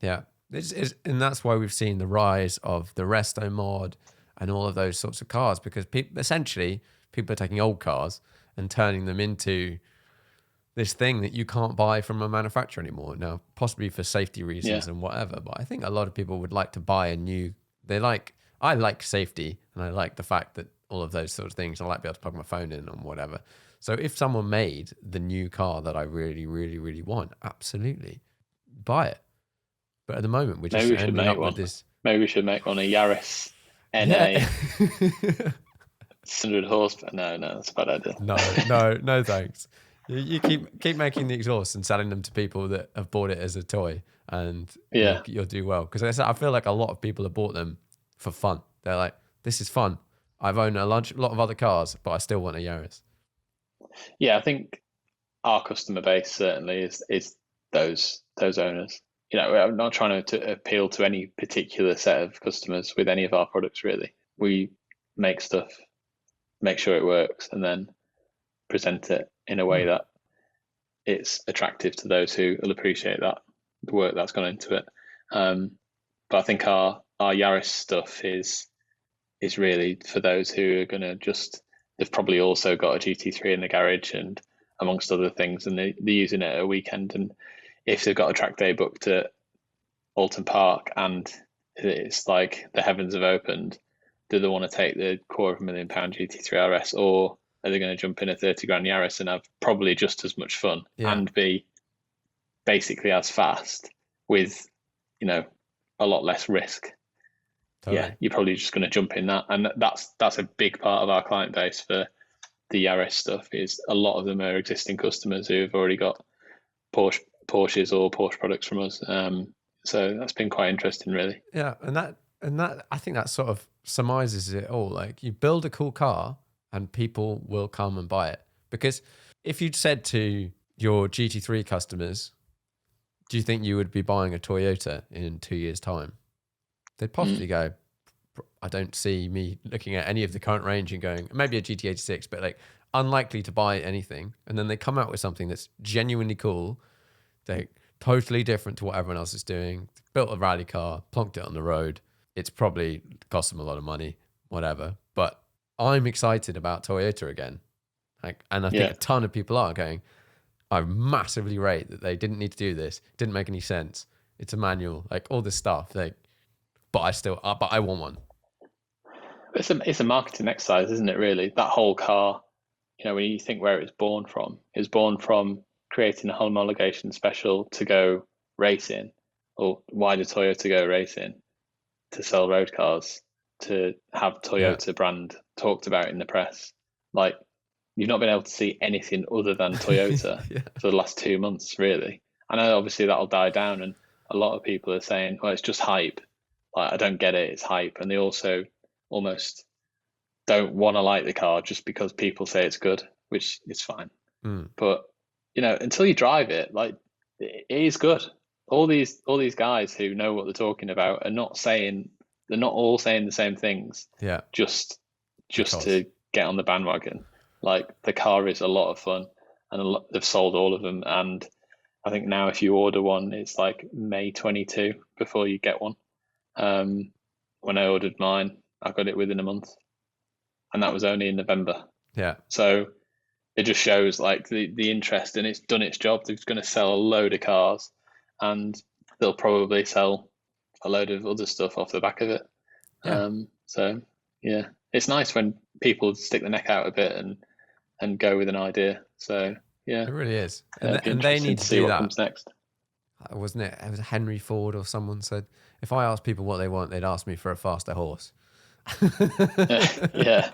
Yeah. And that's why we've seen the rise of the resto mod and all of those sorts of cars, because essentially people are taking old cars and turning them into this thing that you can't buy from a manufacturer anymore. Now, possibly for safety reasons and whatever, but I think a lot of people would like to buy a new. I like safety, and I like the fact that all of those sorts of things. I like to be able to plug my phone in and whatever. So if someone made the new car that I really, really, really want, absolutely buy it. But at the moment, we're just ending up with this. Maybe we should make one a Yaris NA. 100 horsepower. No, that's a bad idea. No, thanks. You keep making the exhaust and selling them to people that have bought it as a toy, and you'll do well. Because I feel like a lot of people have bought them for fun. They're like, this is fun. I've owned a lot of other cars, but I still want a Yaris. Yeah, I think our customer base certainly is those owners. I'm not trying to appeal to any particular set of customers with any of our products, really. We make stuff, make sure it works, and then present it in a way that it's attractive to those who will appreciate that, the work that's gone into it. But I think our Yaris stuff is really for those who are going to they've probably also got a GT3 in the garage and amongst other things, and they're using it at a weekend. And if they've got a track day booked at Alton Park and it's like the heavens have opened, do they want to take the £250,000 GT3RS, or are they going to jump in a 30 grand Yaris and have probably just as much fun and be basically as fast with, a lot less risk? Totally. Yeah, you're probably just going to jump in that. And that's a big part of our client base for the Yaris stuff, is a lot of them are existing customers who have already got Porsches or Porsche products from us. So that's been quite interesting, really. Yeah, and that I think that sort of surmises it all. Like, you build a cool car and people will come and buy it. Because if you'd said to your GT3 customers, do you think you would be buying a Toyota in 2 years' time? They'd possibly go, I don't see me looking at any of the current range and going, maybe a GT86, but like unlikely to buy anything. And then they come out with something that's genuinely cool. They're totally different to what everyone else is doing. Built a rally car, plonked it on the road. It's probably cost them a lot of money, whatever. But I'm excited about Toyota again. And I think a ton of people are going, I massively rate that they didn't need to do this. It didn't make any sense. It's a manual, like all this stuff. But I want one. It's a marketing exercise, isn't it, really? That whole car, when you think where it was born from creating a homologation special to go racing, or why did Toyota go racing? To sell road cars, to have Toyota brand talked about in the press. Like, you've not been able to see anything other than Toyota for the last 2 months, really. I know obviously that'll die down, and a lot of people are saying, well, it's just hype. Like, I don't get it, it's hype. And they also almost don't want to like the car just because people say it's good, which is fine. But until you drive it, like, it is good. All these guys who know what they're talking about are not all saying the same things. Yeah. Just to get on the bandwagon. Like, the car is a lot of fun, and they've sold all of them. And I think now if you order one, it's like May 22 before you get one. When I ordered mine, I got it within a month, and that was only in November. Yeah. So it just shows like the interest, and it's done its job. They're going to sell a load of cars, and they'll probably sell a load of other stuff off the back of it. Yeah. So yeah, it's nice when people stick their neck out a bit and go with an idea. So yeah, it really is. and they need to see do what that. comes next. Wasn't it? It was Henry Ford or someone said, if I ask people what they want, they'd ask me for a faster horse. Yeah.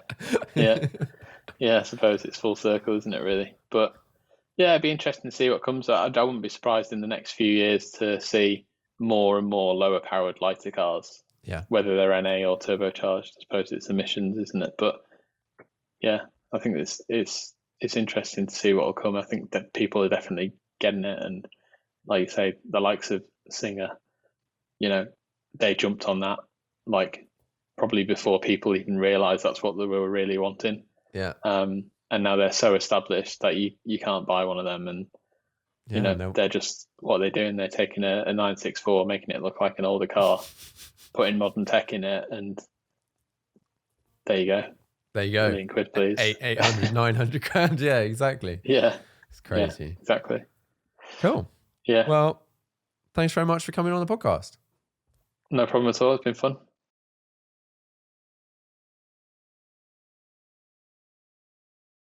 I suppose it's full circle, isn't it, really? But yeah, it'd be interesting to see what comes out. I wouldn't be surprised in the next few years to see more and more lower powered lighter cars. Yeah. Whether they're NA or turbocharged, I suppose it's emissions, isn't it? But yeah, I think it's interesting to see what will come. I think that people are definitely getting it, and like you say, the likes of Singer, they jumped on that like probably before people even realised that's what they were really wanting. Yeah. And now they're so established that you can't buy one of them, and they're just, what are they doing? They're taking a 964, making it look like an older car, putting modern tech in it, and there you go. There you go. £1 million, please. 800, 900 grand. Yeah, exactly. Yeah. It's crazy. Yeah, exactly. Cool. Yeah. Well, thanks very much for coming on the podcast. No problem at all. It's been fun.